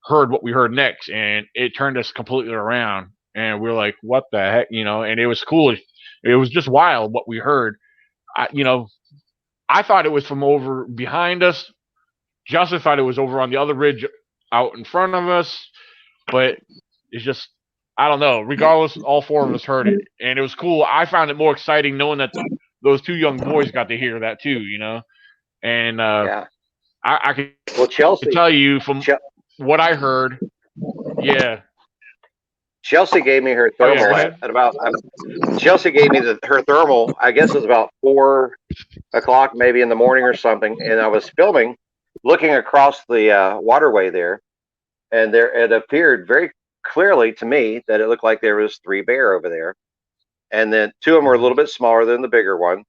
heard what we heard next, and it turned us completely around. And we were like, "What the heck?" And it was cool. It was just wild what we heard. I thought it was from over behind us. Justin thought it was over on the other ridge out in front of us, but it's just I don't know. Regardless, all four of us heard it, and it was cool. I found it more exciting knowing that those two young boys got to hear that too. And Yeah. I can Well, Chelsea, tell you from what I heard. Yeah. Chelsea gave me her Oh, yeah, thermal go ahead. at about. Chelsea gave me her thermal. I guess it was about 4 o'clock, maybe in the morning or something. And I was filming, looking across the waterway there, and there it appeared very clearly to me that it looked like there was 3 bear over there, and then 2 of them were a little bit smaller than the bigger one,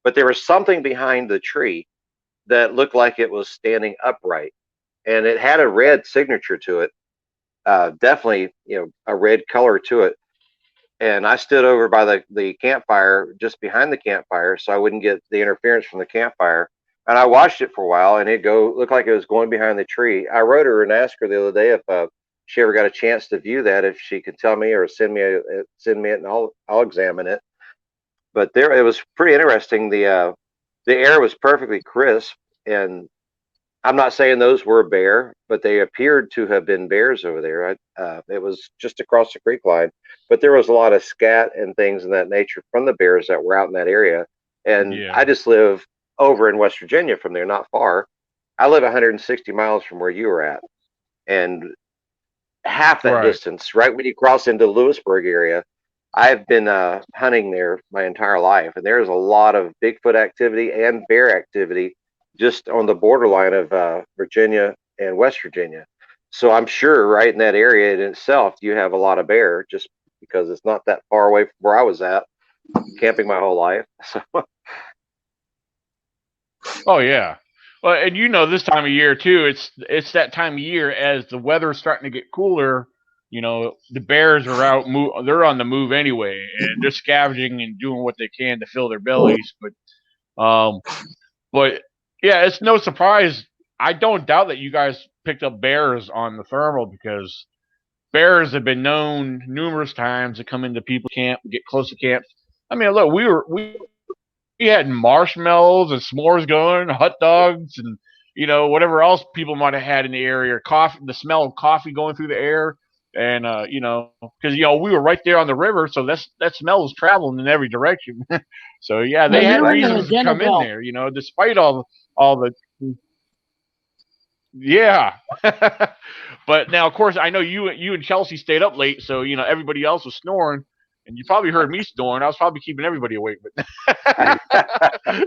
but there was something behind the tree that looked like it was standing upright, and it had a red signature to it. Definitely, a red color to it. And I stood over by the campfire, just behind the campfire, so I wouldn't get the interference from the campfire. And I watched it for a while, and it looked like it was going behind the tree. I wrote her and asked her the other day if she ever got a chance to view that, if she could tell me or send me it, and I'll examine it. But it was pretty interesting. The air was perfectly crisp, and I'm not saying those were a bear, but they appeared to have been bears over there. It was just across the creek line, but there was a lot of scat and things in that nature from the bears that were out in that area. And I just live over in West Virginia from there, not far. I live 160 miles from where you were at, and half that distance, right when you cross into the Lewisburg area. I've been hunting there my entire life, and there's a lot of Bigfoot activity and bear activity just on the borderline of Virginia and West Virginia. So I'm sure right in that area in itself, you have a lot of bear, just because it's not that far away from where I was at, camping my whole life. So. Oh yeah. Well, and this time of year too, it's that time of year as the weather's starting to get cooler. The bears are out. They're on the move anyway, and they're scavenging and doing what they can to fill their bellies. But yeah, it's no surprise. I don't doubt that you guys picked up bears on the thermal, because bears have been known numerous times to come into people camp, get close to camps. I mean, look, we had marshmallows and s'mores going, hot dogs, and whatever else people might have had in the area. Coffee, the smell of coffee going through the air, and because we were right there on the river, so that smell was traveling in every direction. So yeah, they had reasons to come in there, despite all the. Yeah. But now, of course, I know you and Chelsea stayed up late, so everybody else was snoring. And you probably heard me snoring. I was probably keeping everybody awake, but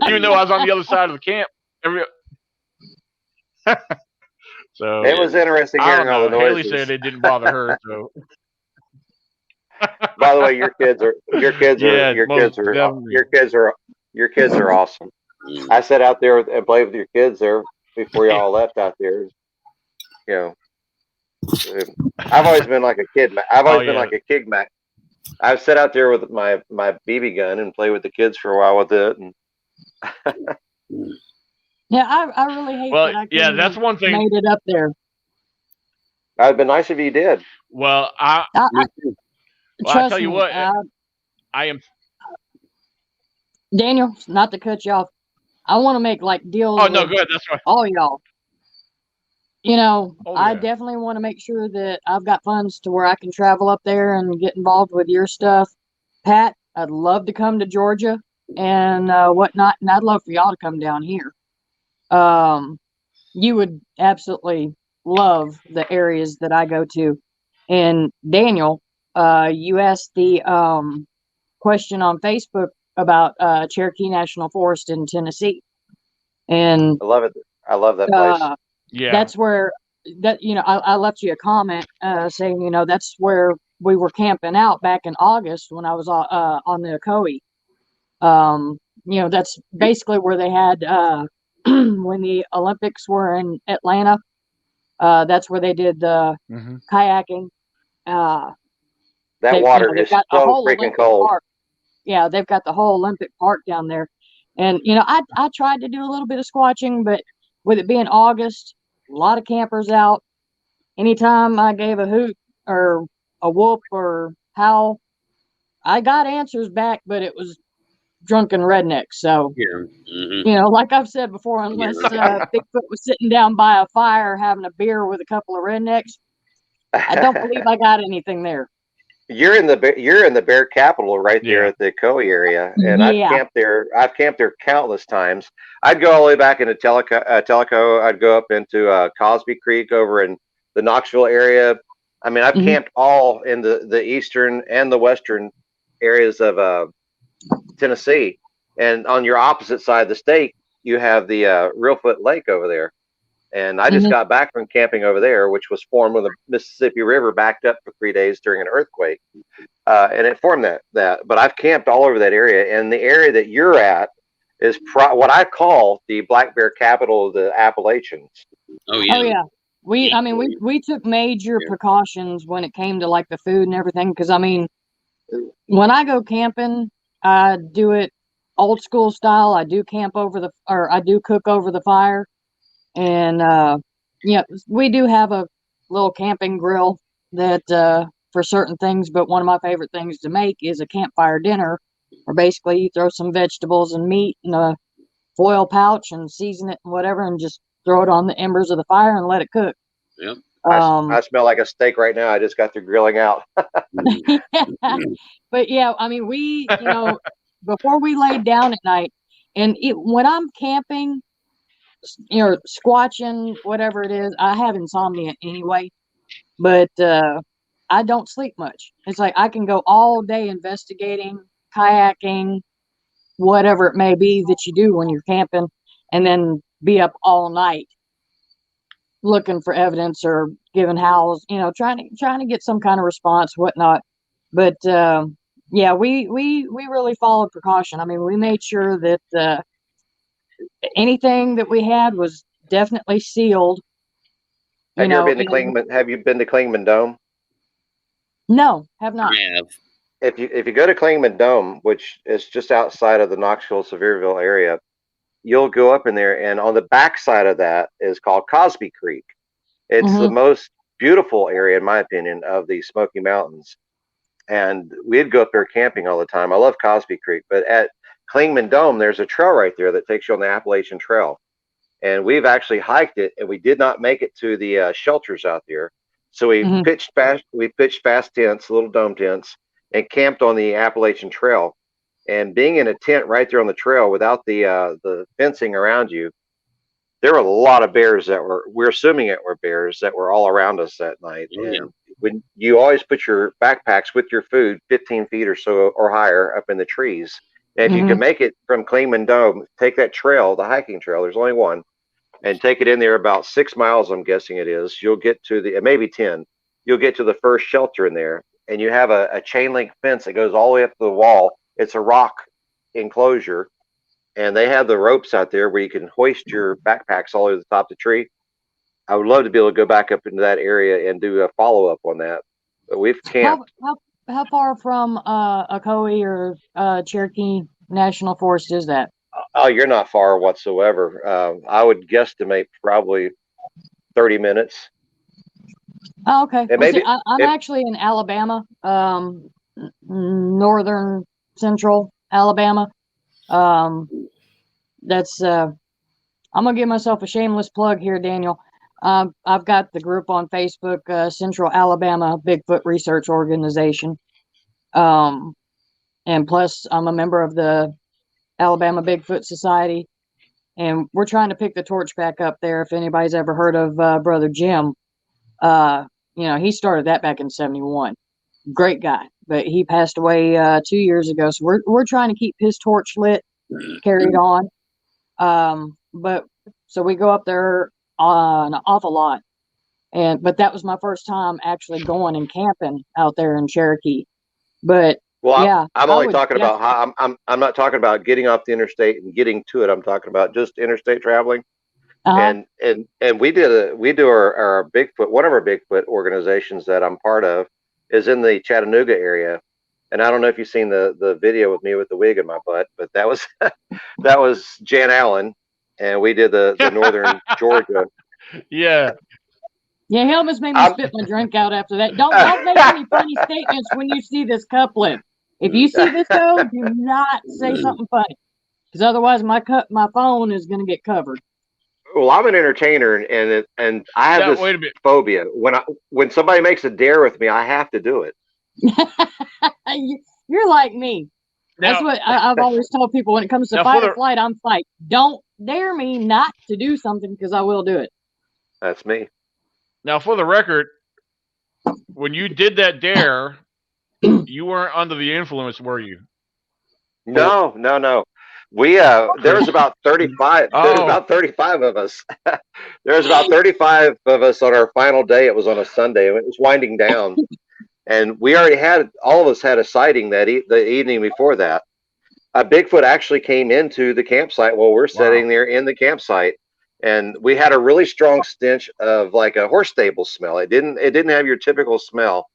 even though I was on the other side of the camp. So it was interesting hearing all the noises. Haley said it didn't bother her. So. By the way, your kids are awesome. I sat out there and played with your kids there before y'all left out there. I've always been like a kid. Like a kid. I've sat out there with my BB gun and played with the kids for a while with it. And yeah, I really hate that. I that's one thing. Made it up there. It'd been nice if you did. Well, I tell you what, I am. Daniel, not to cut you off, I want to make deals. Oh no, good. That's right. All y'all. I definitely want to make sure that I've got funds to where I can travel up there and get involved with your stuff. Pat, I'd love to come to Georgia and whatnot, and I'd love for y'all to come down here. You would absolutely love the areas that I go to. And Daniel, you asked the question on Facebook about Cherokee National Forest in Tennessee. And I love it. I love that place. Yeah, that's where I left you a comment saying that's where we were camping out back in August when I was on the Ocoee. That's basically where they had when the Olympics were in Atlanta. That's where they did the kayaking. That water is so freaking cold. Park. Yeah, they've got the whole Olympic Park down there. And, I tried to do a little bit of squatching, but with it being August, a lot of campers out. Anytime I gave a hoot or a whoop or howl, I got answers back, but it was drunken rednecks. So, like I've said before, unless Bigfoot was sitting down by a fire having a beer with a couple of rednecks, I don't believe I got anything there. You're in the bear capital right there Yeah. at the Coe area, and Yeah. I've camped there countless times. I'd go all the way back into Tellico. I'd go up into Cosby Creek over in the Knoxville area. I mean, I've Mhm. camped all in the eastern and the western areas of Tennessee, and on your opposite side of the state, you have the Reelfoot Lake over there. And I just Mhm. got back from camping over there, which was formed when the Mississippi River backed up for 3 days during an earthquake, and it formed that. But I've camped all over that area, and the area that you're at is what I call the black bear capital of the Appalachians. Oh yeah. Oh yeah. We took major Yeah. precautions when it came to like the food and everything, because I mean, when I go camping, I do it old school style. I do I do cook over the fire, and yeah, we do have a little camping grill that for certain things. But one of my favorite things to make is a campfire dinner, where basically you throw some vegetables and meat in a foil pouch and season it and whatever, and just throw it on the embers of the fire and let it cook. Yep. I smell like a steak right now. I just got through grilling out. But yeah, I mean, before we laid down at night, and when I'm camping, squatching, whatever it is, I have insomnia anyway, but I don't sleep much. It's like I can go all day investigating, kayaking, whatever it may be that you do when you're camping, and then be up all night looking for evidence or giving howls, trying to get some kind of response, whatnot. But yeah, we really followed precaution. I mean, we made sure that anything that we had was definitely sealed. Have you ever been to Klingman? Have you been to Klingman Dome? No, have not. I have. If you go to Klingman Dome, which is just outside of the Knoxville Sevierville area, you'll go up in there, and on the back side of that is called Cosby Creek. It's the most beautiful area, in my opinion, of the Smoky Mountains. And we'd go up there camping all the time. I love Cosby Creek, but at Klingman Dome, there's a trail right there that takes you on the Appalachian Trail. And we've actually hiked it, and we did not make it to the shelters out there. So we pitched fast tents, little dome tents, and camped on the Appalachian Trail. And being in a tent right there on the trail without the fencing around you, there were a lot of bears we're assuming it were bears that were all around us that night. Oh, yeah. And when you always put your backpacks with your food 15 feet or so or higher up in the trees. And if you can make it from Klingman Dome, take that trail, the hiking trail, there's only one, and take it in there about 6 miles, I'm guessing it is. You'll get to maybe 10. You'll get to the first shelter in there, and you have a chain link fence that goes all the way up to the wall. It's a rock enclosure, and they have the ropes out there where you can hoist your backpacks all the way to the top of the tree. I would love to be able to go back up into that area and do a follow up on that. But we've camped. How far from Ocoee or Cherokee National Forest is that? Oh, you're not far whatsoever. I would guesstimate probably 30 minutes. Oh, okay. I'm it- actually in Alabama, northern central Alabama. That's I'm gonna give myself a shameless plug here, Daniel. I've got the group on Facebook, Central Alabama Bigfoot Research Organization. And plus I'm a member of the Alabama Bigfoot Society, and we're trying to pick the torch back up there. If anybody's ever heard of Brother Jim, he started that back in '71. Great guy, but he passed away 2 years ago. So we're trying to keep his torch lit, carried on. But so we go up there an awful lot, but that was my first time actually going and camping out there in Cherokee. But yeah, I'm only talking about how I'm not talking about getting off the interstate and getting to it. I'm talking about just interstate traveling. And we do our Bigfoot, one of our Bigfoot organizations that I'm part of is in the Chattanooga area. And I don't know if you've seen the video with me with the wig in my butt, but that was Jan Allen, and we did the northern Georgia. Yeah. Yeah, he almost made me spit my drink out after that. Don't make any funny statements when you see this couplet. If you see this go, do not say something funny, because otherwise my phone is going to get covered. Well, I'm an entertainer, and I have this phobia. When somebody makes a dare with me, I have to do it. You're like me. That's Now, what I've always told people when it comes to Now, fight for or the- flight. I'm fight. Don't dare me not to do something because I will do it. That's me. now, for the record, when you did that dare, you weren't under the influence, were you? No, no, no. We there was about 35. There was Oh. about 35 of us. There was about 35 of us on our final day. It was on a Sunday. It was winding down, and we already had all of us had a sighting that the evening before that. A Bigfoot actually came into the campsite while we're sitting there in the campsite, and we had a really strong stench of like a horse stable smell. It didn't have your typical smell.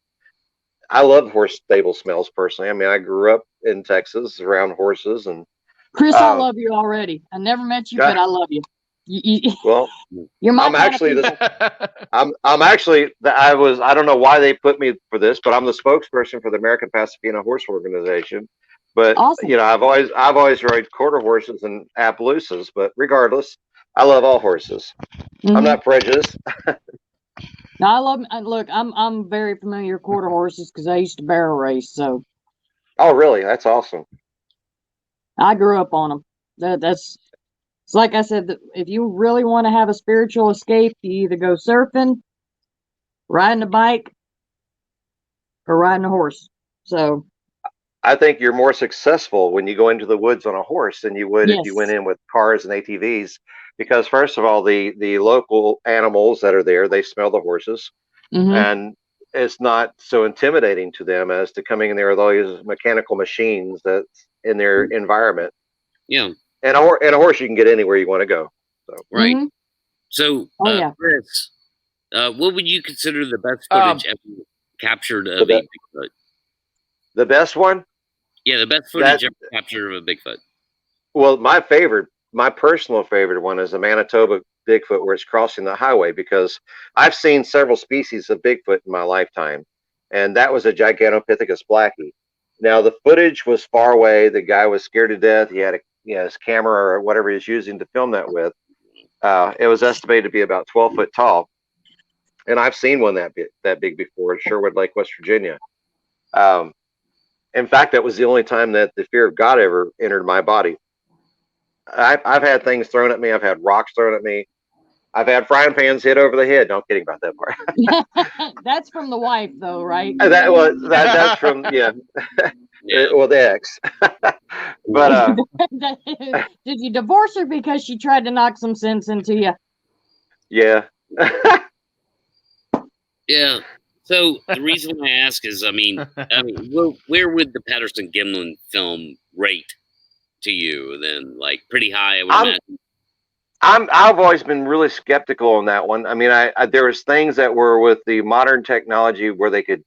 I love horse stable smells personally. I mean, I grew up in Texas around horses, and Chris, I love you already. I never met you, but I love you. well, You're my I'm kind actually of people. I'm actually I don't know why they put me for this, but I'm the spokesperson for the American Pasadena Horse Organization. But Awesome. I've always rode quarter horses and Appaloosas. But regardless, I love all horses. I'm not prejudiced. No, I love. Look, I'm very familiar with quarter horses because I used to barrel race, so Oh, really? That's awesome. I grew up on them. That's it's like I said. If you really want to have a spiritual escape, you either go surfing, riding a bike, or riding a horse. So I think you're more successful when you go into the woods on a horse than you would if you went yes, in with cars and ATVs, because first of all, the local animals that are there, they smell the horses, hmm and it's not so intimidating to them as to coming in there with all these mechanical machines that's in their environment. Yeah. And a horse you can get anywhere you want to go. So Right. hmm So, Oh yeah. Chris, what would you consider the best Um, footage ever captured of a Bigfoot? the best one, Yeah, the best that footage ever captured of a Bigfoot. well, my personal favorite one is the Manitoba Bigfoot where it's crossing the highway, because I've seen several species of Bigfoot in my lifetime, and that was a Gigantopithecus blackie. Now the footage was far away. The guy was scared to death. He had his camera or whatever he was using to film that with. It was estimated to be about 12 foot tall, and I've seen one that big before at Sherwood Lake, West Virginia. Um, in fact, that was the only time that the fear of God ever entered my body. I've had things thrown at me. I've had rocks thrown at me. I've had frying pans hit over the head. No, I'm kidding about that part. That's from the wife, though, right? That's from Yeah. well, the ex. But Did you divorce her because she tried to knock some sense into you? yeah. Yeah. So the reason I ask is, I mean, where would the Patterson Gimlin film rate to you? Then, like, pretty high, I would imagine. I've always been really skeptical on that one. I mean, there was things that were with the modern technology where they could,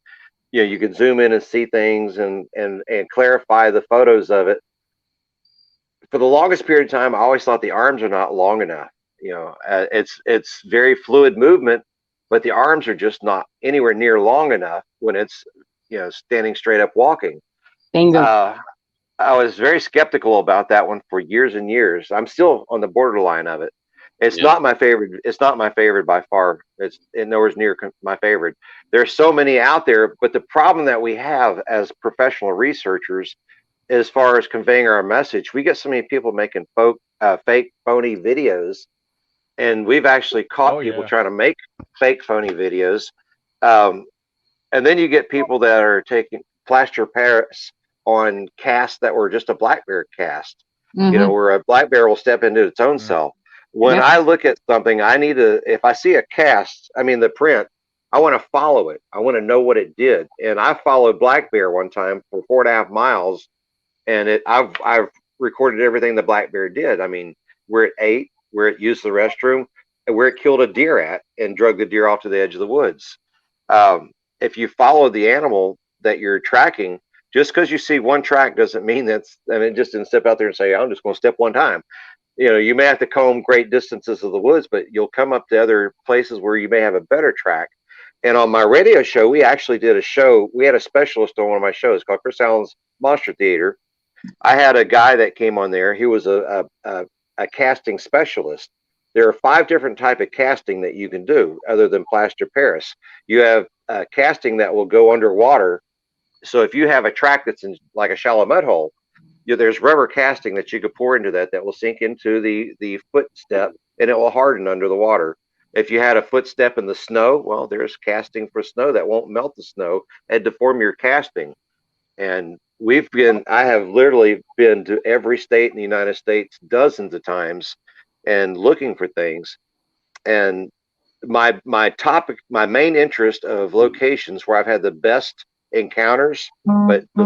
you could zoom in and see things and clarify the photos of it. For the longest period of time, I always thought the arms are not long enough. It's very fluid movement, but the arms are just not anywhere near long enough when it's standing straight up walking. Bingo. I was very skeptical about that one for years and years. I'm still on the borderline of it. It's not my favorite. It's not my favorite by far. It's nowhere near my favorite. There's so many out there, but the problem that we have as professional researchers, as far as conveying our message, we get so many people making fake, phony videos, and we've actually caught people trying to make fake, phony videos. And then you get people that are taking plaster Paris on casts that were just a black bear cast, where a black bear will step into its own self. When I look at something, I need to, if I see a cast, I mean the print, I want to follow it. I want to know what it did. And I followed black bear one time for 4.5 miles, and I've recorded everything the black bear did. I mean, where it ate, where it used the restroom, and where it killed a deer at and drug the deer off to the edge of the woods. If you follow the animal that you're tracking, just because you see one track doesn't mean just didn't step out there and say, I'm just going to step one time. You may have to comb great distances of the woods, but you'll come up to other places where you may have a better track. And on my radio show, we actually did a show. We had a specialist on one of my shows called Chris Allen's Monster Theater. I had a guy that came on there. He was a casting specialist. There are 5 different types of casting that you can do other than plaster Paris. You have casting that will go underwater So if you have a track that's in like a shallow mud hole, there's rubber casting that you could pour into that will sink into the footstep, and it will harden under the water. If you had a footstep in the snow, well, there's casting for snow that won't melt the snow and deform your casting. And I have literally been to every state in the United States dozens of times and looking for things. And my main interest of locations where I've had the best encounters, but the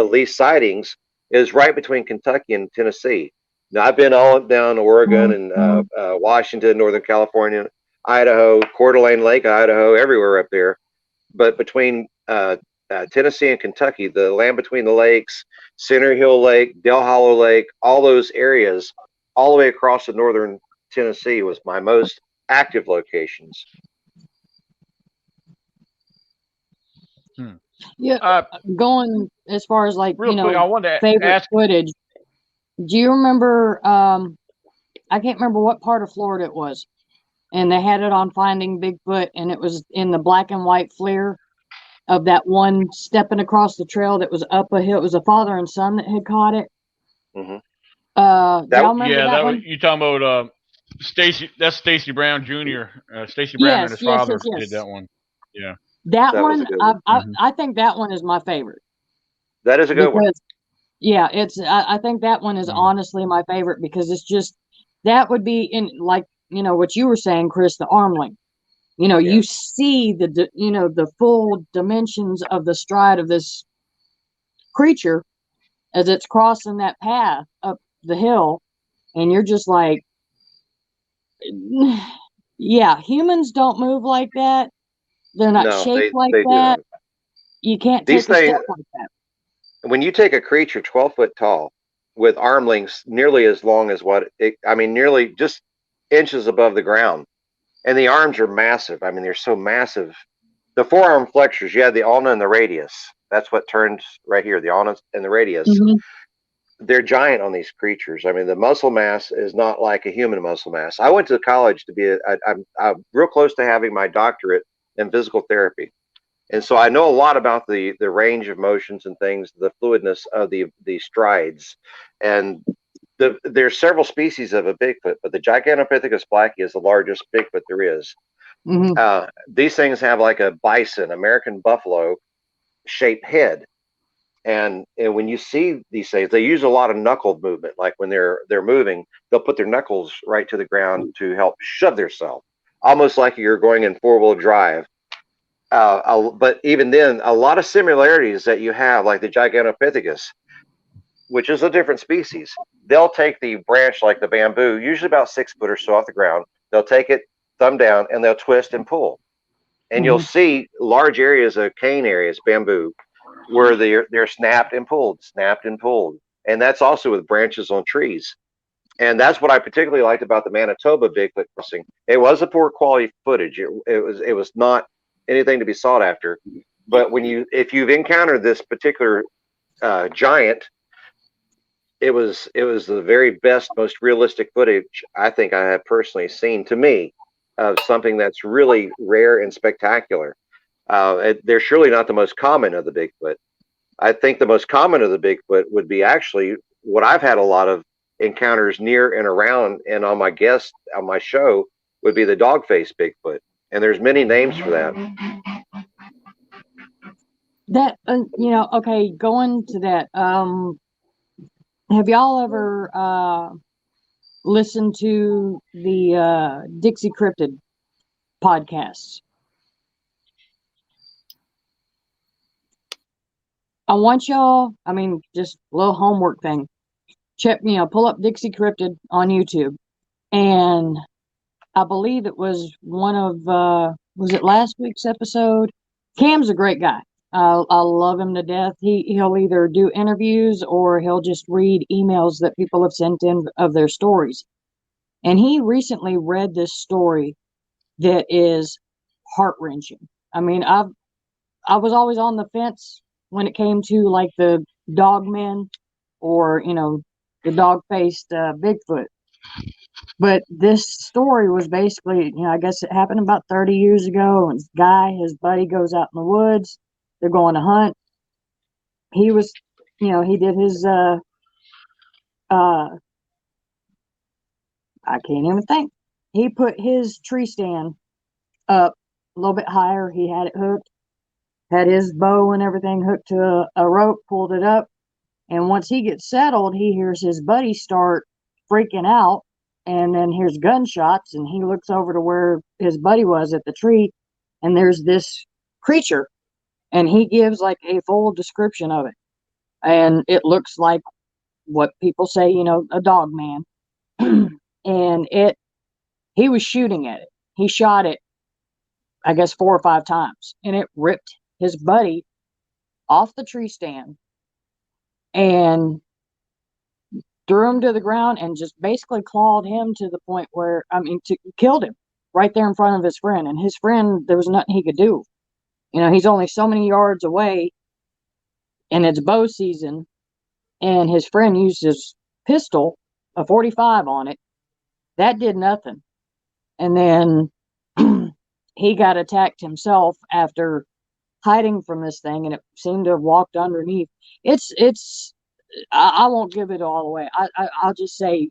least sightings, is right between Kentucky and Tennessee. Now I've been all up down Oregon and Washington, Northern California, Idaho, Coeur d'Alene Lake, Idaho, everywhere up there. But between Tennessee and Kentucky, the land between the lakes, Center Hill Lake, Del Hollow Lake, all those areas, all the way across the northern Tennessee was my most active locations. Yeah, going as far as like, Real quick, I wanted to favorite ask footage. Do you remember? I can't remember what part of Florida it was, and they had it on Finding Bigfoot, and it was in the black and white flare of that one stepping across the trail that was up a hill. It was a father and son that had caught it. Mm-hmm. Y'all remember that one? You talking about Stacy? That's Stacy Brown Jr. Stacy Brown and his father did that one. Yeah, that one. I think that one is my favorite. That is a good one. Yeah, I think that one is honestly my favorite because it's just that would be in like what you were saying, Chris, the arm length. You see the full dimensions of the stride of this creature as it's crossing that path up the hill, and you're just like, yeah, humans don't move like that. They're not shaped like that. You can't take a step like that. When you take a creature 12 foot tall with arm lengths nearly as long as nearly just inches above the ground, and the arms are massive. I mean, they're so massive. The forearm flexors, you have the ulna and the radius. That's what turns right here, the ulna and the radius. Mm-hmm. They're giant on these creatures. I mean, the muscle mass is not like a human muscle mass. I went to college to be I'm real close to having my doctorate in physical therapy. And so I know a lot about the range of motions and things, the fluidness of the strides. And there's several species of a Bigfoot, but the Gigantopithecus blackie is the largest Bigfoot there is. Mm-hmm. These things have like a bison, American buffalo shaped head. And when you see these things, they use a lot of knuckle movement. Like when they're moving, they'll put their knuckles right to the ground to help shove themselves, almost like you're going in 4-wheel drive. But even then, a lot of similarities that you have, like the Gigantopithecus, which is a different species. They'll take the branch like the bamboo, usually about 6 foot or so off the ground. They'll take it, thumb down, and they'll twist and pull. And you'll see large areas of cane areas, bamboo, where they're snapped and pulled. And that's also with branches on trees. And that's what I particularly liked about the Manitoba Bigfoot crossing. It was a poor quality footage. It was not anything to be sought after. But if you've encountered this particular giant, it was the very best, most realistic footage I think I have personally seen, to me, of something that's really rare and spectacular. They're surely not the most common of the Bigfoot. I think the most common of the Bigfoot would be actually what I've had a lot of encounters near and around, and on my show would be the dog-faced Bigfoot. And there's many names for that. That okay, going to that. Have y'all ever listened to the Dixie Cryptid podcasts? I want y'all, just a little homework thing. Pull up Dixie Cryptid on YouTube. And I believe it was one of, was it last week's episode? Cam's a great guy. I love him to death. He'll either do interviews or he'll just read emails that people have sent in of their stories. And he recently read this story that is heart-wrenching. I was always on the fence when it came to like the Dogman or, the dog-faced Bigfoot. But this story was basically, I guess it happened about 30 years ago. And his buddy goes out in the woods. They're going to hunt. he was, he did his I can't even think. He put his tree stand up a little bit higher. He had it hooked, had his bow and everything hooked to a rope, pulled it up. And once he gets settled, he hears his buddy start freaking out. And then hears gunshots. And he looks over to where his buddy was at the tree. And there's this creature. And he gives like a full description of it. And it looks like what people say, a dog man. And he was shooting at it. He shot it, I guess, 4 or 5 times, and it ripped his buddy off the tree stand and threw him to the ground and just basically clawed him to the point where, killed him right there in front of his friend. And his friend, there was nothing he could do. He's only so many yards away, and it's bow season, and his friend used his pistol, a 45 on it. That did nothing. And then he got attacked himself after hiding from this thing, and it seemed to have walked underneath. I won't give it all away. I'll just say,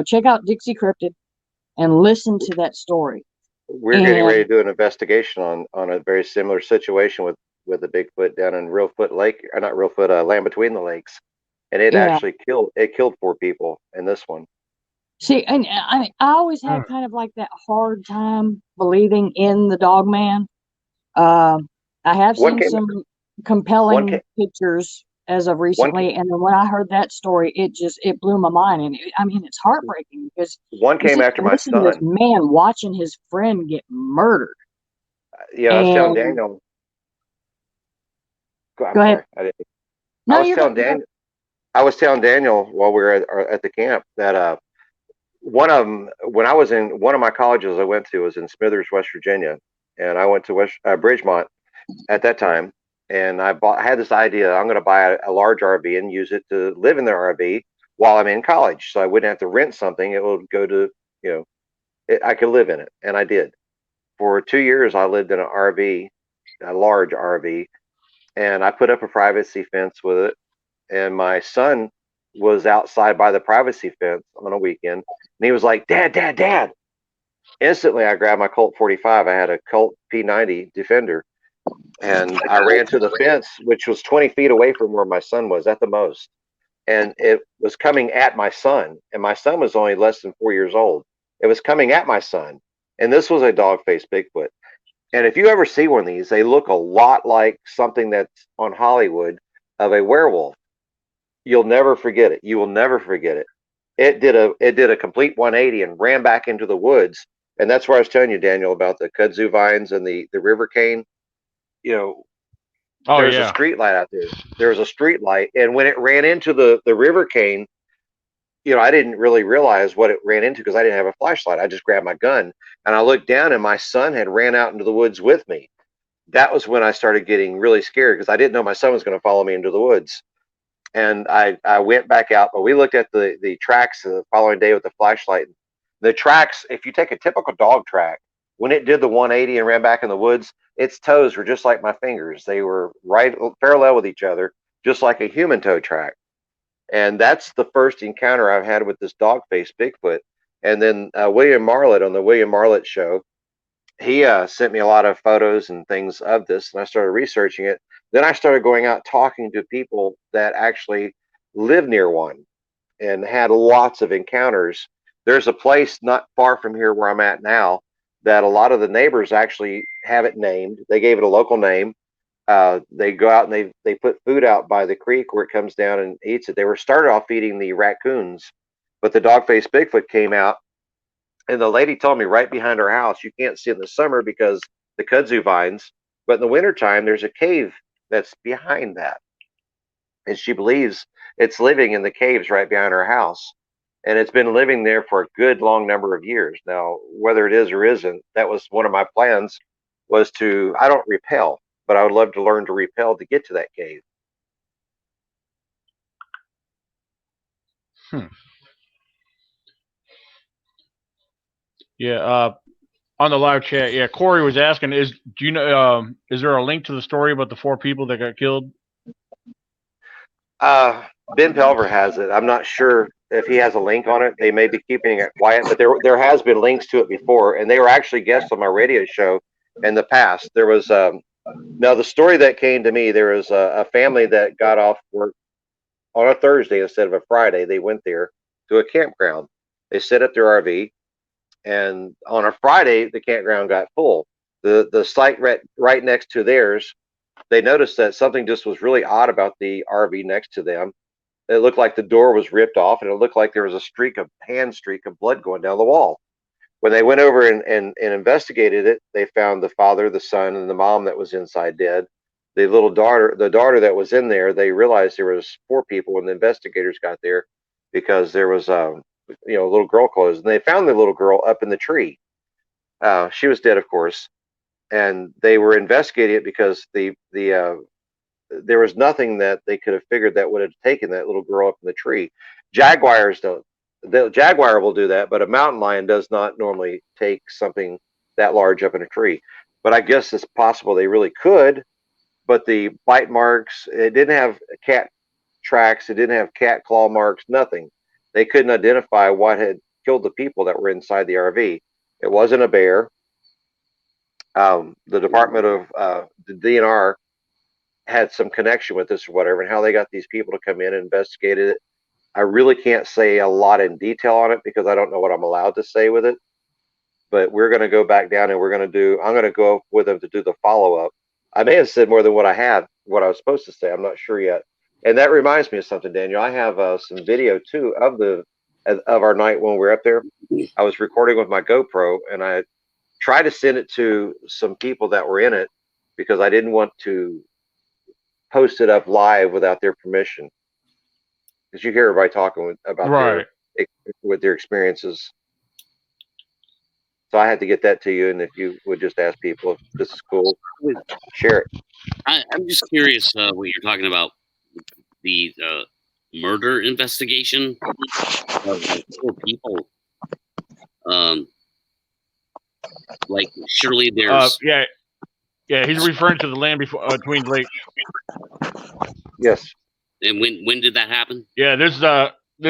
check out Dixie Cryptid and listen to that story. We're getting ready to do an investigation on a very similar situation with the Bigfoot down in Reelfoot Lake, or not Reelfoot, Land Between the Lakes, and it actually killed 4 people in this one. See, and I always had kind of like that hard time believing in the Dogman. I have seen some compelling pictures as of recently, and then when I heard that story, it blew my mind. And it's heartbreaking because one came after my son. This man watching his friend get murdered. Yeah, I was telling Daniel. Go ahead. I was telling Daniel while we were at the camp that one of them, when I was in one of my colleges I went to was in Smithers, West Virginia, and I went to Bridgemont at that time, and I had this idea: I'm going to buy a large RV and use it to live in the RV while I'm in college, so I wouldn't have to rent something. It would go to, I could live in it, and I did. For 2 years, I lived in an RV, a large RV, and I put up a privacy fence with it, and my son was outside by the privacy fence on a weekend, and he was like, Dad. Instantly, I grabbed my Colt 45. I had a Colt P90 Defender, and I ran to the fence, which was 20 feet away from where my son was at the most. And it was coming at my son, and my son was only less than 4 years old. It was coming at my son, and this was a dog-faced Bigfoot. And if you ever see one of these, they look a lot like something that's on Hollywood of a werewolf. You'll never forget it. You will never forget it. It did a complete 180 and ran back into the woods. And that's where I was telling you, Daniel, about the kudzu vines and the river cane. There's a street light out there. There was a street light, and when it ran into the river cane, I didn't really realize what it ran into because I didn't have a flashlight. I just grabbed my gun, and I looked down, and my son had ran out into the woods with me. That was when I started getting really scared because I didn't know my son was going to follow me into the woods. And I went back out, but we looked at the tracks the following day with the flashlight. The tracks, if you take a typical dog track, when it did the 180 and ran back in the woods, its toes were just like my fingers. They were right parallel with each other, just like a human toe track. And that's the first encounter I've had with this dog-faced Bigfoot. And then William Marlett on the William Marlett show, he sent me a lot of photos and things of this, and I started researching it. Then I started going out talking to people that actually live near one and had lots of encounters. There's a place not far from here where I'm at now that a lot of the neighbors actually have it named. They gave it a local name. They go out and they put food out by the creek where it comes down and eats it. They were started off feeding the raccoons, but the dog-faced Bigfoot came out, and the lady told me right behind her house, you can't see in the summer because the kudzu vines, but in the wintertime, there's a cave that's behind that. And she believes it's living in the caves right behind her house. And it's been living there for a good long number of years. Now, whether it is or isn't, that was one of my plans, was to, I don't repel, but I would love to learn to repel to get to that cave. Yeah, on the live chat, yeah, Corey was asking, is there a link to the story about the 4 people that got killed? Ben Pelver has it. I'm not sure if he has a link on it. They may be keeping it quiet, but there has been links to it before, and they were actually guests on my radio show in the past. There was now the story that came to me. There was a family that got off work on a Thursday instead of a Friday. They went there to a campground. They set up their RV, and on a Friday the campground got full. The site right next to theirs, they noticed that something just was really odd about the RV next to them. It looked like the door was ripped off, and it looked like there was a hand streak of blood going down the wall. When they went over and investigated it, they found the father, the son, and the mom that was inside dead. The daughter that was in there, they realized there was 4 people when the investigators got there, because there was a little girl clothes, and they found the little girl up in the tree. She was dead, of course, and they were investigating it because there was nothing that they could have figured that would have taken that little girl up in the tree. Jaguars don't. The jaguar will do that, but a mountain lion does not normally take something that large up in a tree. But I guess it's possible they really could. But the bite marks, it didn't have cat tracks, it didn't have cat claw marks, nothing. They couldn't identify what had killed the people that were inside the RV. It wasn't a bear. The Department of the DNR had some connection with this or whatever, and how they got these people to come in and investigate it. I really can't say a lot in detail on it because I don't know what I'm allowed to say with it. But we're going to go back down and I'm going to go with them to do the follow-up. I may have said more than what I was supposed to say. I'm not sure yet. And that reminds me of something, Daniel. I have some video too of our night when we were up there. I was recording with my GoPro, and I tried to send it to some people that were in it because I didn't want to post it up live without their permission. Because you hear everybody talking about their experiences. So I had to get that to you, and if you would just ask people if this is cool, share it. I'm just curious what you're talking about, the murder investigation of 4 people. Like, surely there's... Yeah, he's referring to the land between lakes. Yes. And when did that happen? Yeah, there's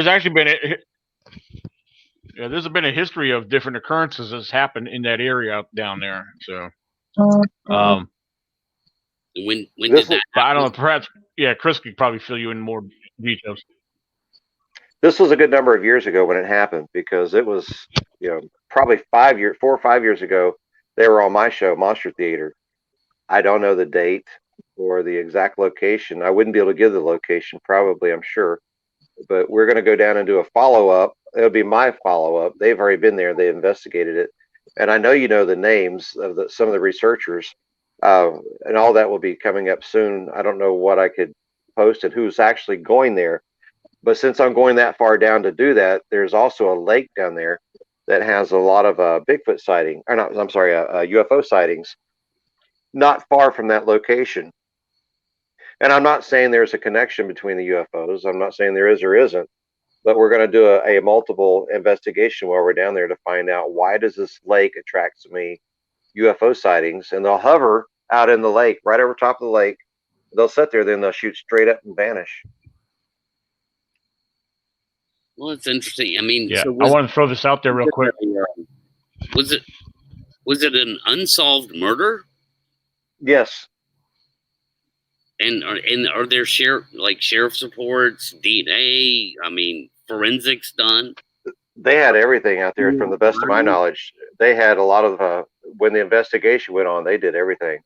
actually been there's been a history of different occurrences that's happened in that area up down there. So, when did that happen? I don't know. Perhaps, Chris could probably fill you in more details. This was a good number of years ago when it happened, because it was, probably 4 or 5 years ago. They were on my show, Monster Theater. I don't know the date or the exact location. I wouldn't be able to give the location, probably, I'm sure. But we're going to go down and do a follow-up. It'll be my follow-up. They've already been there. They investigated it. And I know you know the names of some of the researchers, and all that will be coming up soon. I don't know what I could post and who's actually going there. But since I'm going that far down to do that, there's also a lake down there that has a lot of Bigfoot sighting. Or not, I'm sorry, UFO sightings not far from that location. And I'm not saying there's a connection between the UFOs. I'm not saying there is or isn't. But we're going to do a multiple investigation while we're down there to find out, why does this lake attract so many UFO sightings? And they'll hover out in the lake, right over top of the lake. They'll sit there, then they'll shoot straight up and vanish. Well, it's interesting. I mean, I want to throw this out there real quick. Was it an unsolved murder? Yes. And are there sheriff's reports, DNA? I mean, forensics done? They had everything out there, from the best of my knowledge. They had a lot of when the investigation went on, they did everything,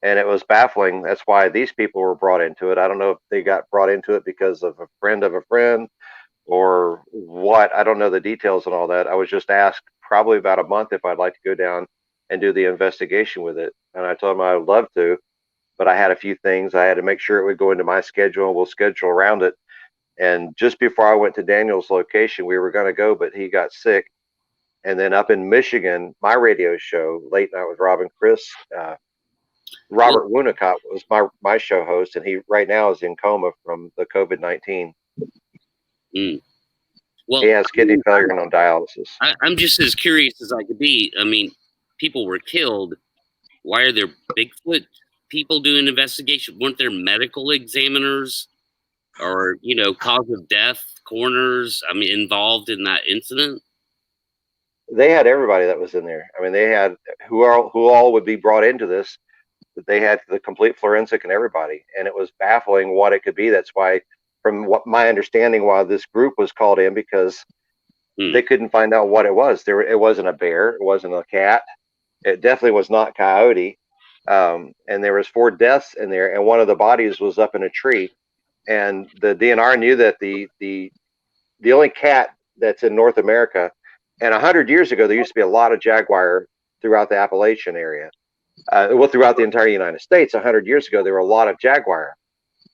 and it was baffling. That's why these people were brought into it. I don't know if they got brought into it because of a friend of a friend or what. I don't know the details and all that. I was just asked probably about a month if I'd like to go down and do the investigation with it, and I told them I would love to. But I had a few things I had to make sure it would go into my schedule. We'll schedule around it. And just before I went to Daniel's location, we were going to go, but he got sick. And then up in Michigan, my radio show, Late Night with Rob and Chris, Robert Winnicott was my show host, and he right now is in coma from the COVID-19. Well, he has kidney failure and on dialysis. I'm just as curious as I could be. I mean, people were killed. Why are there Bigfoot people doing investigation? Weren't there medical examiners or cause of death, coroners, I mean, involved in that incident? They had everybody that was in there. I mean, they had who all would be brought into this. They had the complete forensic and everybody, and it was baffling what it could be. That's why, from what my understanding, why this group was called in, because they couldn't find out what it was. It wasn't a bear, it wasn't a cat, it definitely was not coyote. And there was 4 deaths in there, and one of the bodies was up in a tree. And the DNR knew that the only cat that's in North America, and 100 years ago there used to be a lot of jaguar throughout the Appalachian area. Well, throughout the entire United States, 100 years ago there were a lot of jaguar.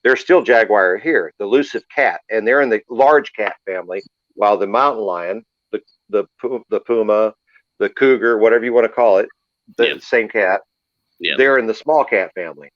There's still jaguar here, the elusive cat, and they're in the large cat family, while the mountain lion, the puma, the cougar, whatever you want to call it, the same cat, they're in the small cat family.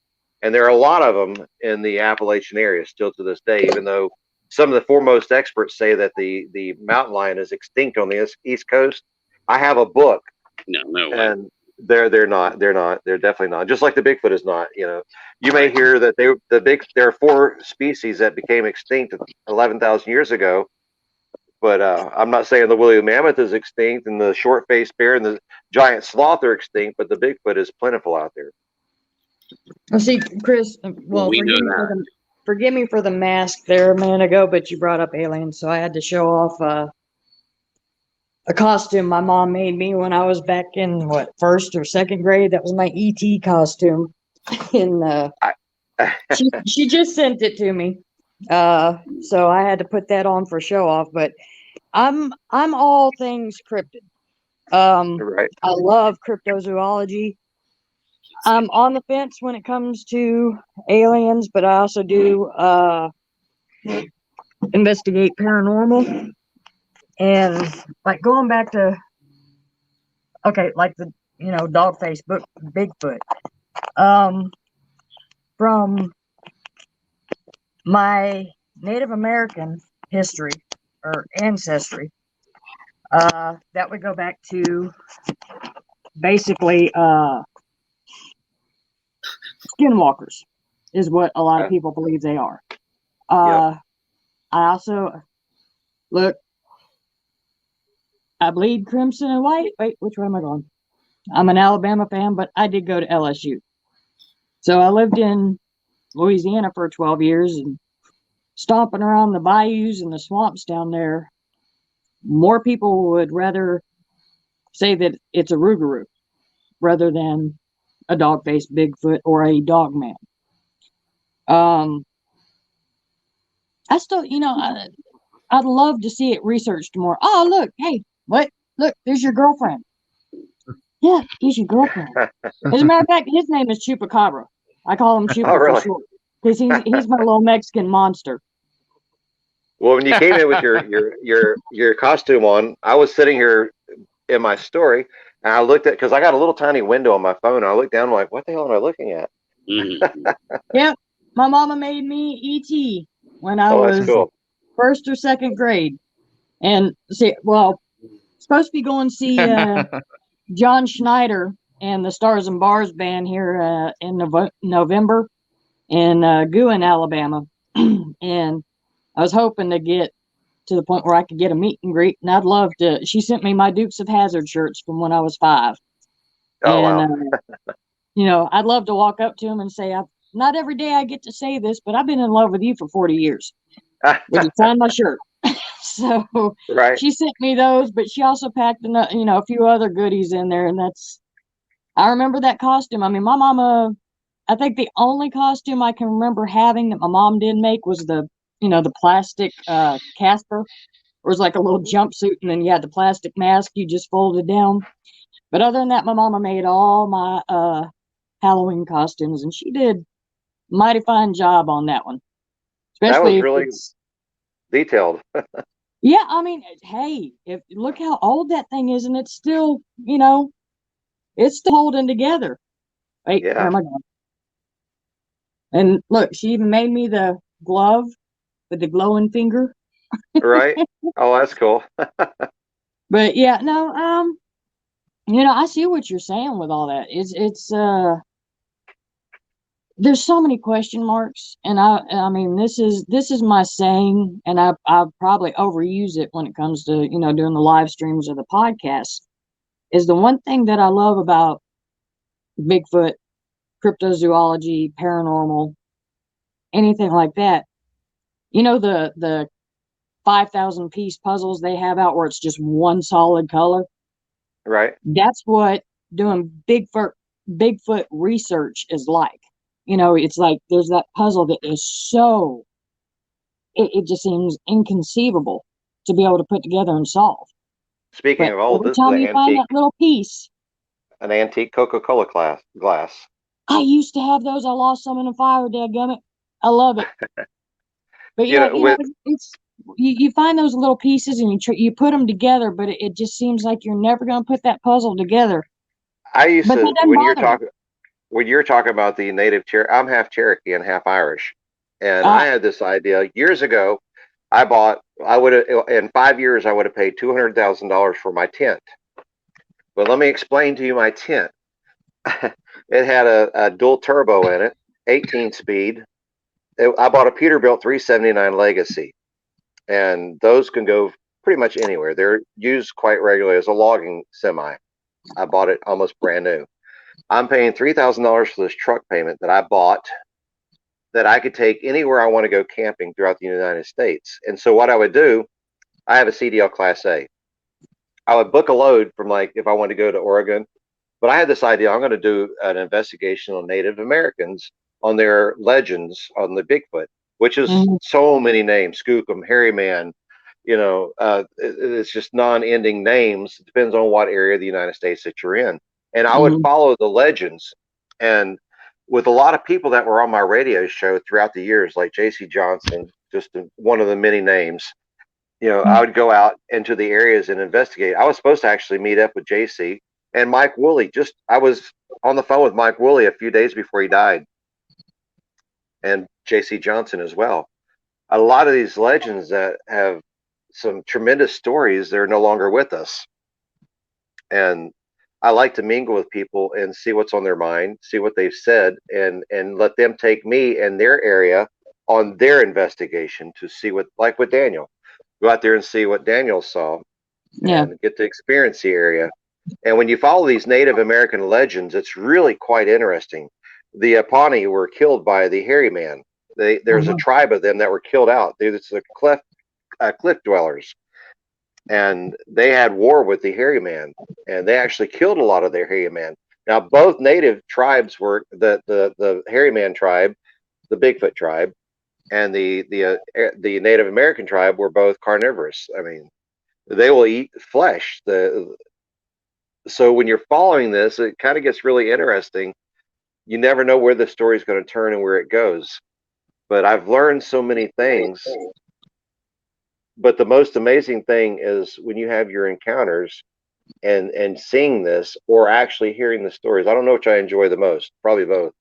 And there are a lot of them in the Appalachian area still to this day, even though some of the foremost experts say that the mountain lion is extinct on the East Coast. I have a book. No way. And they're definitely not. Just like the Bigfoot is not. You may hear that there are 4 species that became extinct 11,000 years ago, but I'm not saying the woolly mammoth is extinct and the short-faced bear and the giant sloth are extinct, but the Bigfoot is plentiful out there. Well, see, Chris, forgive me for the mask there a minute ago, but you brought up aliens, so I had to show off a costume my mom made me when I was back in first or second grade. That was my ET costume, and she just sent it to me, so I had to put that on for show off. But I'm all things cryptid. Right. I love cryptozoology. I'm on the fence when it comes to aliens, but I also do investigate paranormal. And like going back to, like the dog face Bigfoot. From my Native American history or ancestry, that would go back to basically skinwalkers is what a lot of people believe they are. I also I bleed crimson and white. Wait, which way am I going? I'm an Alabama fan, but I did go to LSU. So I lived in Louisiana for 12 years and stomping around the bayous and the swamps down there. More people would rather say that it's a rougarou rather than a dog-faced Bigfoot or a Dogman. I still, I'd love to see it researched more. Oh, look, hey, what? Look, there's your girlfriend. Yeah, he's your girlfriend. As a matter of fact, his name is Chupacabra. I call him Chupa for short because he's my little Mexican monster. Well, when you came in with your costume on, I was sitting here in my story, and I looked at, because I got a little tiny window on my phone, and I looked down, I'm like, what the hell am I looking at? Yep, my mama made me E.T. when I was first or second grade, and supposed to be going to see John Schneider and the Stars and Bars band here in November in Guin, Alabama, and I was hoping to get to the point where I could get a meet and greet, and I'd love to. She sent me my Dukes of Hazzard shirts from when I was 5. Oh, and, wow. I'd love to walk up to him and say, not every day I get to say this, but I've been in love with you for 40 years. Would you sign my shirt? So she sent me those, but she also packed a few other goodies in there, and I remember that costume. I mean, my mama, I think the only costume I can remember having that my mom didn't make was the plastic Casper. It was like a little jumpsuit, and then you had the plastic mask you just folded down. But other than that, my mama made all my Halloween costumes, and she did a mighty fine job on that one. Especially that was really detailed. Yeah, I mean, hey, look how old that thing is, and it's still, it's still holding together. Wait, where am I going? And look, she even made me the glove with the glowing finger. Right. Oh, that's cool. But yeah, no, I see what you're saying with all that. It's there's so many question marks, and I mean, this is my saying, and I probably overuse it when it comes to, you know, doing the live streams or the podcasts. Is the one thing that I love about Bigfoot, cryptozoology, paranormal, anything like that. You know, the 5,000 piece puzzles they have out where it's just one solid color. Right. That's what doing Bigfoot research is like. You know, it's like there's that puzzle that is so, it just seems inconceivable to be able to put together and solve. Speaking But of old, every this is time you find that little piece, an antique Coca-Cola glass. I used to have those. I lost some in the fire, dadgummit. I love it. But You yeah, know, you know, it's you find those little pieces and you put them together, but it just seems like you're never going to put that puzzle together. I used But to that doesn't bother me. when you're talking about the native Cherokee. I'm half Cherokee and half Irish, and Uh, I had this idea years ago. I would have in 5 years I would have paid $200,000 for my tent. But let me explain to you my tent. It had a dual turbo in it, 18 speed. I bought a Peterbilt 379 Legacy, and those can go pretty much anywhere. They're used quite regularly as a logging semi. I bought it almost brand new. I'm paying $3,000 for this truck payment that I bought that I could take anywhere I want to go camping throughout the United States. And so what I would do, I have a CDL Class A. I would book a load from, like, if I wanted to go to Oregon, but I had this idea. I'm going to do an investigation on Native Americans, on their legends on the Bigfoot, which is mhm, so many names: Skookum, Hairy Man. You know, it's just non-ending names. It depends on what area of the United States that you're in. And I would mhm, follow the legends. And with a lot of people that were on my radio show throughout the years, like J.C. Johnson, just one of the many names, you know, I would go out into the areas and investigate. I was supposed to actually meet up with JC and Mike Woolley. I was on the phone with Mike Woolley a few days before he died, and JC Johnson as well. A lot of these legends that have some tremendous stories, they're no longer with us. And I like to mingle with people and see what's on their mind, see what they've said, and let them take me and their area on their investigation to see what, like with Daniel, go out there and see what Daniel saw yeah, and get to experience the area. And when you follow these Native American legends, it's really quite interesting. The Pawnee were killed by the Hairy Man. There's a mhm, tribe of them that were killed out. It's the cliff dwellers, and they had war with the Hairy Man, and they actually killed a lot of their Hairy Man. Now, both native tribes were the Hairy Man tribe, the Bigfoot tribe, and the Native American tribe were both carnivorous. I mean, they will eat flesh. So when you're following this, it kind of gets really interesting. You never know where the story is going to turn and where it goes. But I've learned so many things. But the most amazing thing is when you have your encounters and seeing this or actually hearing the stories. I don't know which I enjoy the most. Probably both.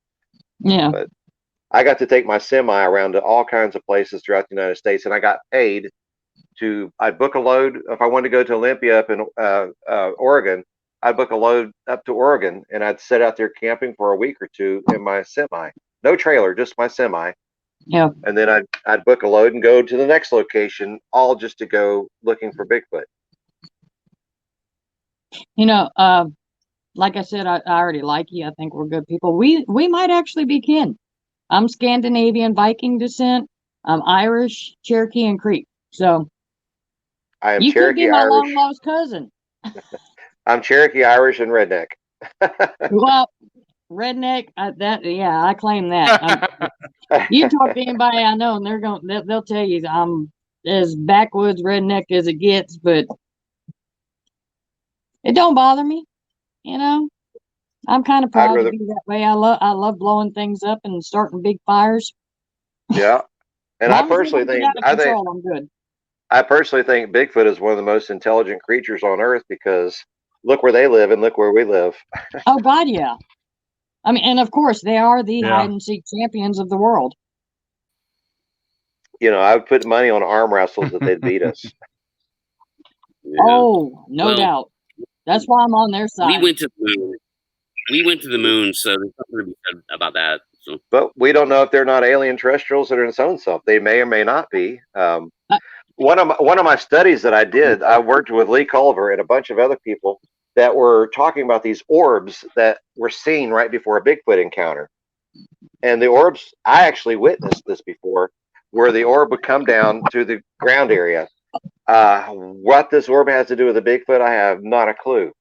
yeah. But I got to take my semi around to all kinds of places throughout the United States, and I got paid I'd book a load. If I wanted to go to Olympia up in Oregon, I'd book a load up to Oregon, and I'd sit out there camping for a week or two in my semi. No trailer, just my semi. Yeah. And then I'd book a load and go to the next location, all just to go looking for Bigfoot. You know, like I said, I already like you. I think we're good people. We might actually be kin. I'm Scandinavian Viking descent. I'm Irish, Cherokee, and Creek. So I am you could be Cherokee my long Irish. lost cousin. I'm Cherokee Irish and redneck. Well, redneck. I claim that. You talk to anybody I know, and they'll tell you I'm as backwoods redneck as it gets. But it don't bother me. You know, I'm kind of I'd proud to rather, be that way. I love blowing things up and starting big fires. yeah. And As long as they don't get out of I think control, I'm good. I personally think Bigfoot is one of the most intelligent creatures on Earth because look where they live and look where we live. Oh God, yeah. I mean, and of course, they are the Yeah. hide and seek champions of the world. You know, I would put money on arm wrestles that they'd beat us. Yeah. Oh, no Well, doubt. That's why I'm on their we side. went to the moon. We went to the moon, so there's something to be said about that. So But we don't know if they're not alien terrestrials that are in its own self. They may or may not be. One of my studies that I did, I worked with Lee Culver and a bunch of other people that were talking about these orbs that were seen right before a Bigfoot encounter. And the orbs, I actually witnessed this before, where the orb would come down to the ground area. What this orb has to do with the Bigfoot, I have not a clue.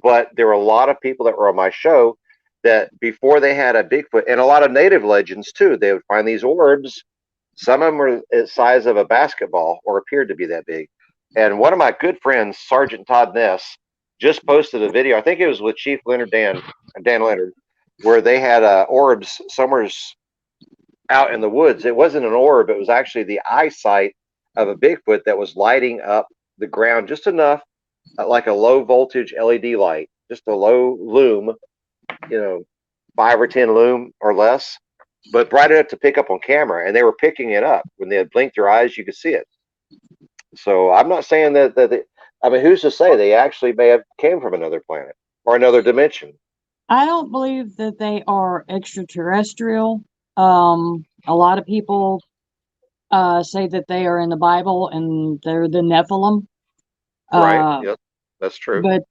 But there were a lot of people that were on my show that before they had a Bigfoot, and a lot of native legends too, they would find these orbs. Some of them were the size of a basketball or appeared to be that big. And one of my good friends, Sergeant Todd Ness, just posted a video. I think it was with Chief Leonard Dan Leonard, where they had orbs somewhere out in the woods. It wasn't an orb. It was actually the eyesight of a Bigfoot that was lighting up the ground just enough, like a low voltage LED light, just a low lume, 5 or 10 lume or less, but bright enough to pick up on camera. And they were picking it up. When they had blinked their eyes, you could see it. So I'm not saying that I mean, who's to say they actually may have came from another planet or another dimension? I don't believe that they are extraterrestrial. A lot of people say that they are in the Bible and they're the Nephilim. Right. Yep. That's true. But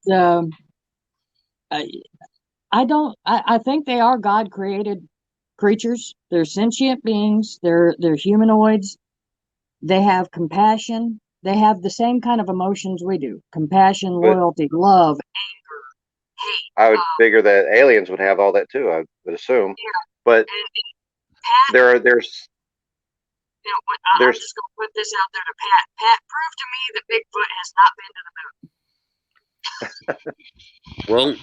I don't. I think they are God created creatures. They're sentient beings. They're humanoids. They have compassion. They have the same kind of emotions we do: compassion, loyalty, love, anger, hate. I would figure that aliens would have all that too. I would assume. Yeah. But there's. I'm just going to put this out there to Pat. Pat, prove to me that Bigfoot has not been to the moon. well,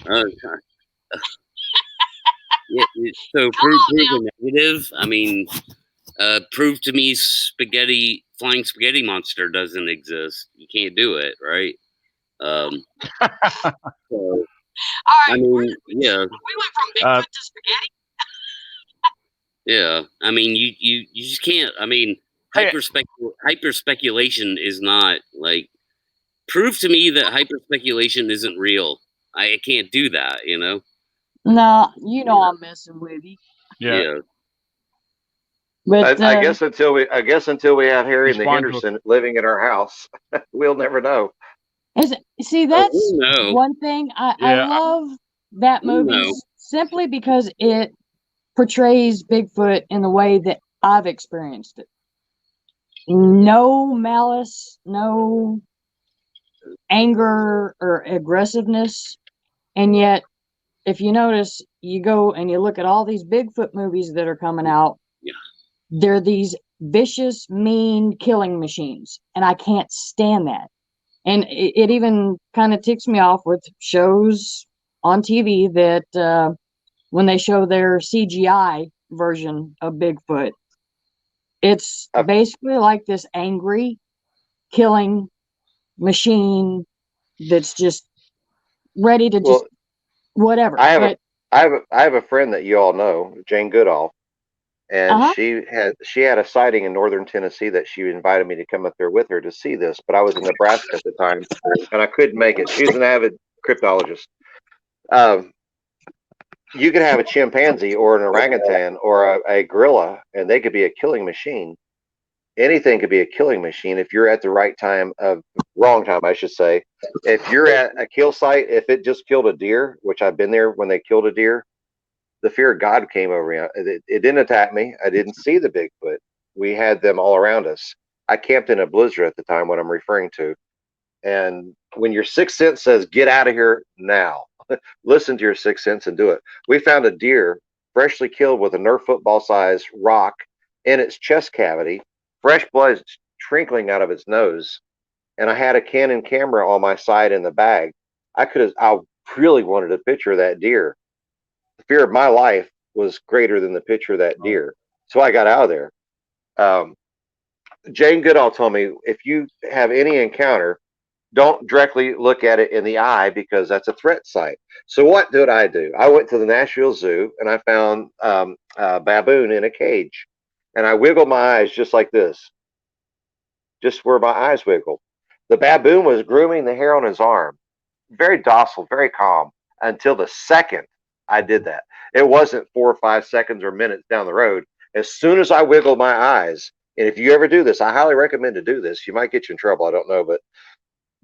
yeah, so prove the negative. I mean, prove to me flying spaghetti monster doesn't exist. You can't do it, right? So, all right, I mean, yeah. We went from Bigfoot to spaghetti. Yeah, I mean, you just can't. I mean, hyper speculation is not like prove to me that hyper speculation isn't real. I can't do that, No, I'm messing with you. Yeah. But I guess until we have Harry and the Henderson living in our house, we'll never know. See, that's one thing I love that movie simply because it portrays Bigfoot in the way that I've experienced it. No malice, no anger or aggressiveness, and yet, if you notice, you go and you look at all these Bigfoot movies that are coming out. Yeah. They're these vicious, mean killing machines, and I can't stand that. And it even kind of ticks me off with shows on TV that when they show their CGI version of Bigfoot, it's basically like this angry killing machine that's just ready to just whatever. I have a friend that you all know, Jane Goodall, and she had a sighting in northern Tennessee that she invited me to come up there with her to see this, but I was in Nebraska at the time and I couldn't make it. She's an avid cryptologist. You could have a chimpanzee or an orangutan or a gorilla, and they could be a killing machine. Anything could be a killing machine if you're at the wrong time, I should say. If you're at a kill site, if it just killed a deer, which I've been there when they killed a deer, the fear of God came over me. It didn't attack me. I didn't see the Bigfoot. We had them all around us. I camped in a blizzard at the time, what I'm referring to. And when your sixth sense says, get out of here now, listen to your sixth sense and do it. We found a deer freshly killed with a Nerf football size rock in its chest cavity, fresh blood trickling out of its nose. And I had a Canon camera on my side in the bag. I really wanted a picture of that deer. The fear of my life was greater than the picture of that deer. So I got out of there. Jane Goodall told me, if you have any encounter, don't directly look at it in the eye because that's a threat site. So what did I do? I went to the Nashville Zoo and I found a baboon in a cage. And I wiggled my eyes just like this, just where my eyes wiggled. The baboon was grooming the hair on his arm. Very docile, very calm, until the second I did that. It wasn't 4 or 5 seconds or minutes down the road. As soon as I wiggled my eyes, and if you ever do this, I highly recommend to do this. You might get you in trouble. I don't know, but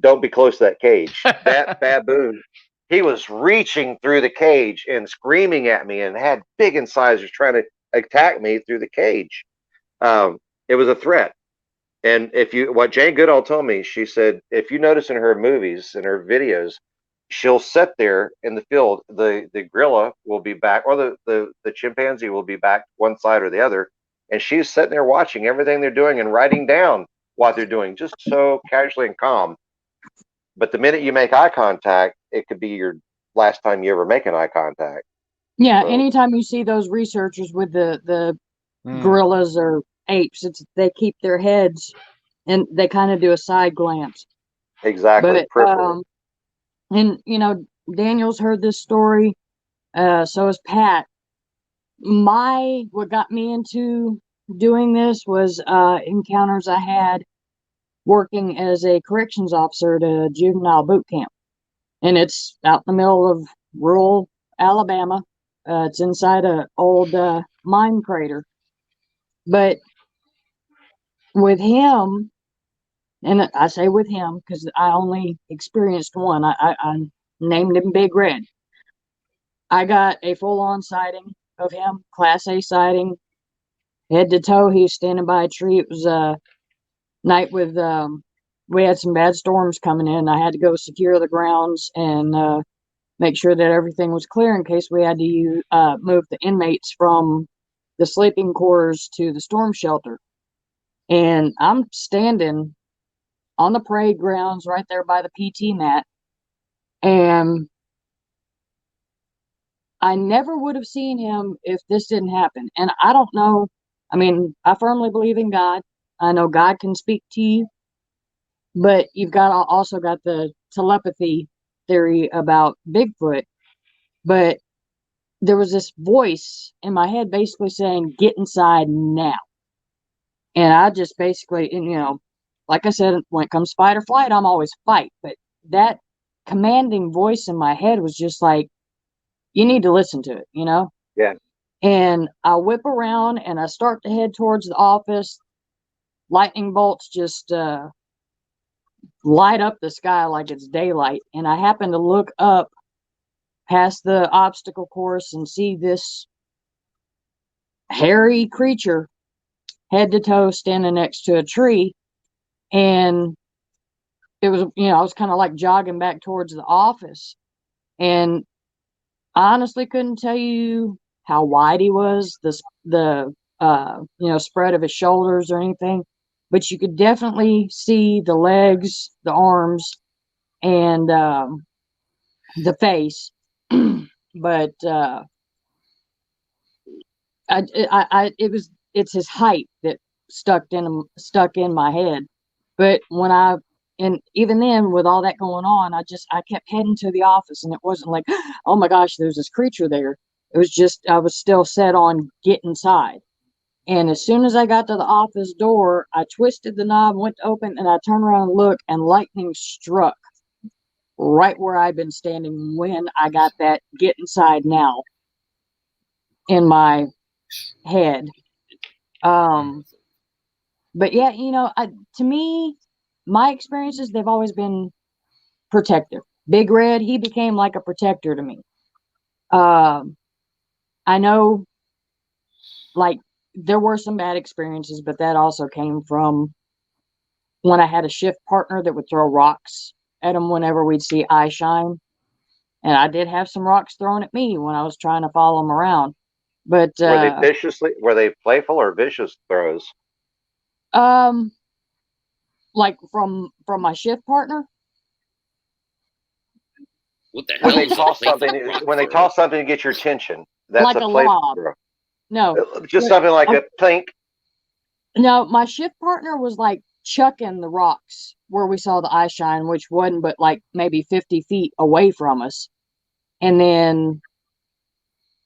don't be close to that cage. That baboon, he was reaching through the cage and screaming at me and had big incisors trying to attack me through the cage. It was a threat. And what Jane Goodall told me, she said, if you notice in her movies and her videos, she'll sit there in the field. The gorilla will be back, or the chimpanzee will be back one side or the other, and she's sitting there watching everything they're doing and writing down what they're doing, just so casually and calm. But the minute you make eye contact, it could be your last time you ever make an eye contact. Yeah, So, anytime you see those researchers with the gorillas or apes, they keep their heads and they kind of do a side glance. exactly. But and Daniel's heard this story, so has Pat. What got me into doing this was encounters I had working as a corrections officer at a juvenile boot camp, and it's out in the middle of rural Alabama. It's inside an old mine crater. But with him, and I say with him because I only experienced one. I named him Big Red. I got a full-on sighting of him, Class A sighting, head to toe. He was standing by a tree. It was a night with we had some bad storms coming in. I had to go secure the grounds and make sure that everything was clear in case we had to move the inmates from the sleeping quarters to the storm shelter. And I'm standing on the parade grounds right there by the PT mat, and I never would have seen him if this didn't happen. And I don't know. I mean, I firmly believe in God. I know God can speak to you, but you've also got the telepathy theory about Bigfoot. But there was this voice in my head basically saying, "Get inside now." And I just basically, like I said, when it comes to fight or flight, I'm always fight. But that commanding voice in my head was just like, you need to listen to it, Yeah. And I whip around and I start to head towards the office. Lightning bolts just light up the sky like it's daylight. And I happen to look up past the obstacle course and see this hairy creature head to toe standing next to a tree. And it was, I was kind of like jogging back towards the office. And I honestly couldn't tell you how wide he was, the spread of his shoulders or anything, but you could definitely see the legs, the arms, and the face. But it's his height that stuck in my head. But and even then, with all that going on, I kept heading to the office, and it wasn't like, oh my gosh, there's this creature there. It was just, I was still set on get inside. And as soon as I got to the office door, I twisted the knob, went to open, and I turned around and looked, and lightning struck right where I'd been standing when I got that get inside now in my head. But yeah, to me, my experiences, they've always been protective. Big Red, he became like a protector to me. I know, like, there were some bad experiences, but that also came from when I had a shift partner that would throw rocks at him whenever we'd see eye shine. And I did have some rocks thrown at me when I was trying to follow him around. But were they playful or vicious throws? Like from my shift partner. What the hell? When they toss something to get your attention, that's like a playful lob. throw. No, just something like a plink. No, my shift partner was like chucking the rocks where we saw the eye shine, which wasn't but like maybe 50 feet away from us. And then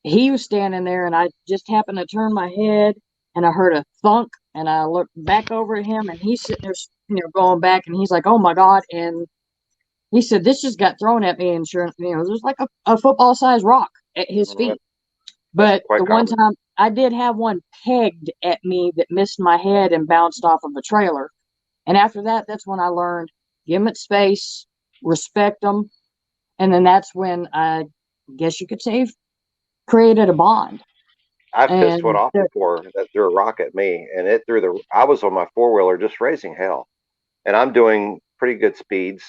he was standing there, and I just happened to turn my head, and I heard a thunk, and I looked back over at him, and he's sitting there, going back, and he's like, "Oh my God!" And he said, "This just got thrown at me," and sure, there's like a football-sized rock at his feet. But the one time I did have one pegged at me that missed my head and bounced off of a trailer. And after that, that's when I learned, give them its space, respect them. And then that's when I guess you could say created a bond. I've pissed one off before that threw a rock at me, and it threw I was on my 4-wheeler just raising hell, and I'm doing pretty good speeds.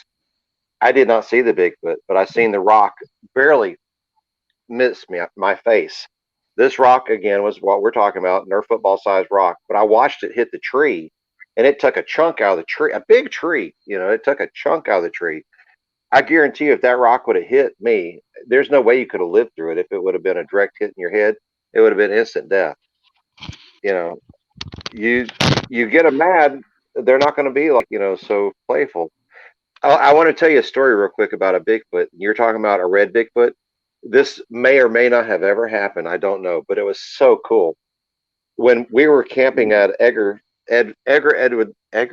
I did not see the Bigfoot, but I seen the rock barely miss my face. This rock again was what we're talking about, Nerf football sized rock, but I watched it hit the tree, and it took a chunk out of the tree, a big tree. It took a chunk out of the tree. I guarantee you, if that rock would have hit me, there's no way you could have lived through it. If it would have been a direct hit in your head, it would have been instant death. You get them mad, they're not going to be like, so playful. I want to tell you a story real quick about a Bigfoot. You're talking about a red Bigfoot. This may or may not have ever happened. I don't know, but it was so cool. When we were camping at Edgar Edwards, I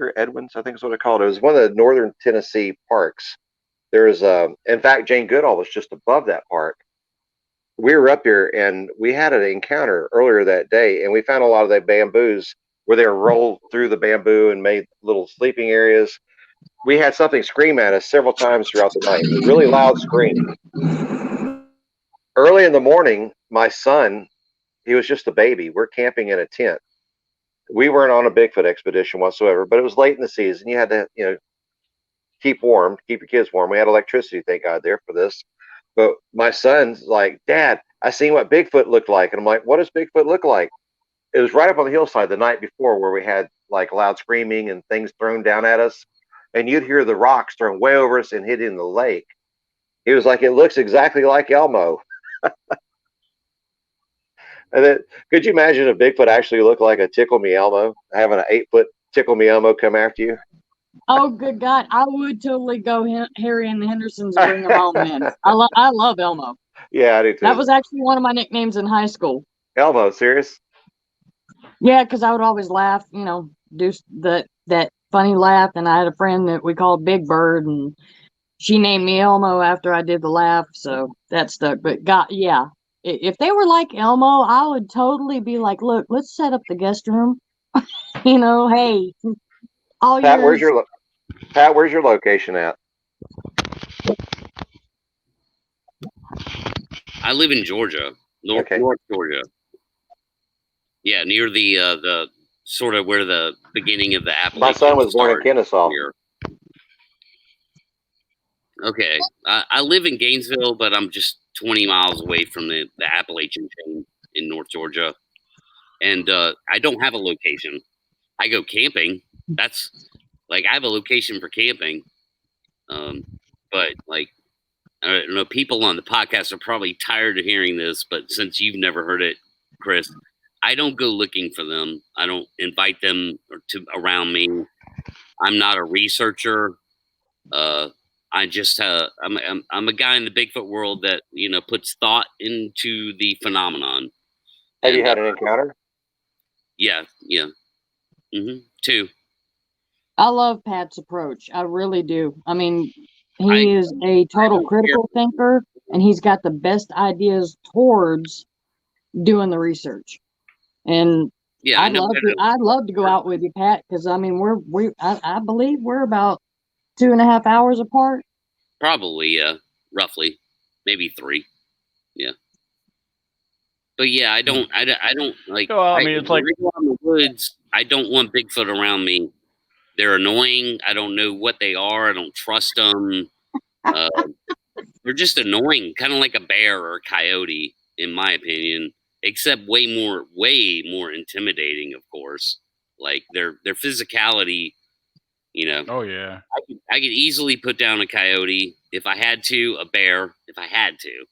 think is what I called it. It was one of the northern Tennessee parks. There's in fact, Jane Goodall was just above that park. We were up here and we had an encounter earlier that day, and we found a lot of the bamboos where they were rolled through the bamboo and made little sleeping areas. We had something scream at us several times throughout the night. A really loud scream. Early in the morning, my son, he was just a baby. We're camping in a tent. We weren't on a Bigfoot expedition whatsoever, but it was late in the season. You had to, keep warm, keep your kids warm. We had electricity, thank God, there for this. But my son's like, Dad, I seen what Bigfoot looked like. And I'm like, what does Bigfoot look like? It was right up on the hillside the night before where we had like loud screaming and things thrown down at us. And you'd hear the rocks thrown way over us and hit in the lake. He was like, it looks exactly like Elmo. And then, could you imagine if Bigfoot actually looked like a Tickle Me Elmo, having an 8-foot Tickle Me Elmo come after you? Oh, good God. I would totally go Harry and the Hendersons and bring them home, man. I love Elmo. Yeah, I do too. That was actually one of my nicknames in high school. Elmo, serious? Yeah, because I would always laugh, do that funny laugh. And I had a friend that we called Big Bird, and she named me Elmo after I did the laugh. So that stuck. But yeah, if they were like Elmo, I would totally be like, look, let's set up the guest room. Hey, all Pat, yours. where's your location at? I live in Georgia, North Georgia. Yeah, near the sort of where the beginning of the Appalachian. My son was born in Kennesaw. Here. Okay, I live in Gainesville, but I'm just 20 miles away from the Appalachian chain in North Georgia, and I don't have a location. I go camping. That's like I have a location for camping, but like I don't know, people on the podcast are probably tired of hearing this, but since you've never heard it, Chris, I don't go looking for them. I don't invite them around me. I'm not a researcher. I just I'm a guy in the Bigfoot world that puts thought into the phenomenon. Have you had an encounter? Yeah. Two. I love Pat's approach. I really do. I mean, he is a total critical thinker, and he's got the best ideas towards doing the research. And yeah, I'd love to go out with you, Pat, because I mean I believe we're about 2.5 hours apart. Probably, yeah, roughly, maybe 3. Yeah. But yeah, I don't like. Well, I mean, it's like in the woods. I don't want Bigfoot around me. They're annoying. I don't know what they are. I don't trust them. They're just annoying, kind of like a bear or a coyote, in my opinion. Except way more intimidating, of course. Like their physicality, Oh yeah. I could easily put down a coyote if I had to, a bear if I had to.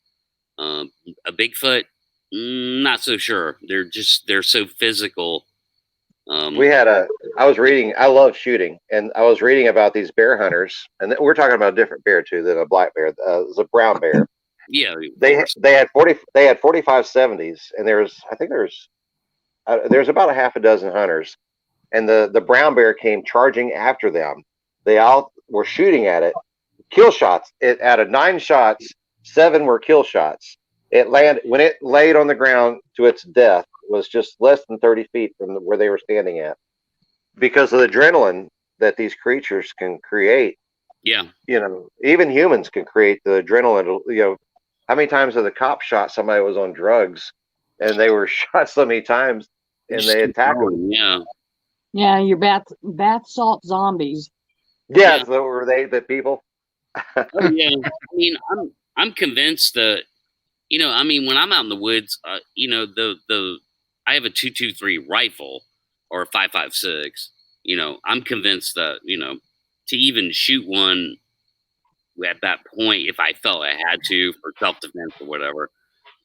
A Bigfoot, not so sure. They're so physical. I love shooting, and I was reading about these bear hunters, and we're talking about a different bear too than a black bear. It was a brown bear. Yeah, they had 45 70s, and there's about a half a dozen hunters, and the brown bear came charging after them. They all were shooting at it, kill shots. Out of 9 shots, 7 were kill shots. It landed when it laid on the ground to its death was just less than 30 feet from where they were standing at, because of the adrenaline that these creatures can create. Yeah. Even humans can create the adrenaline. How many times have the cops shot somebody who was on drugs, and they were shot so many times, and they attack them? Yeah. Yeah, your bath salt zombies. Yeah, so were they the people? Oh, yeah. I mean, I'm convinced that, I mean, when I'm out in the woods, I have a 223 rifle or a 5.56. I'm convinced that, to even shoot one at that point, if I felt I had to for self-defense or whatever,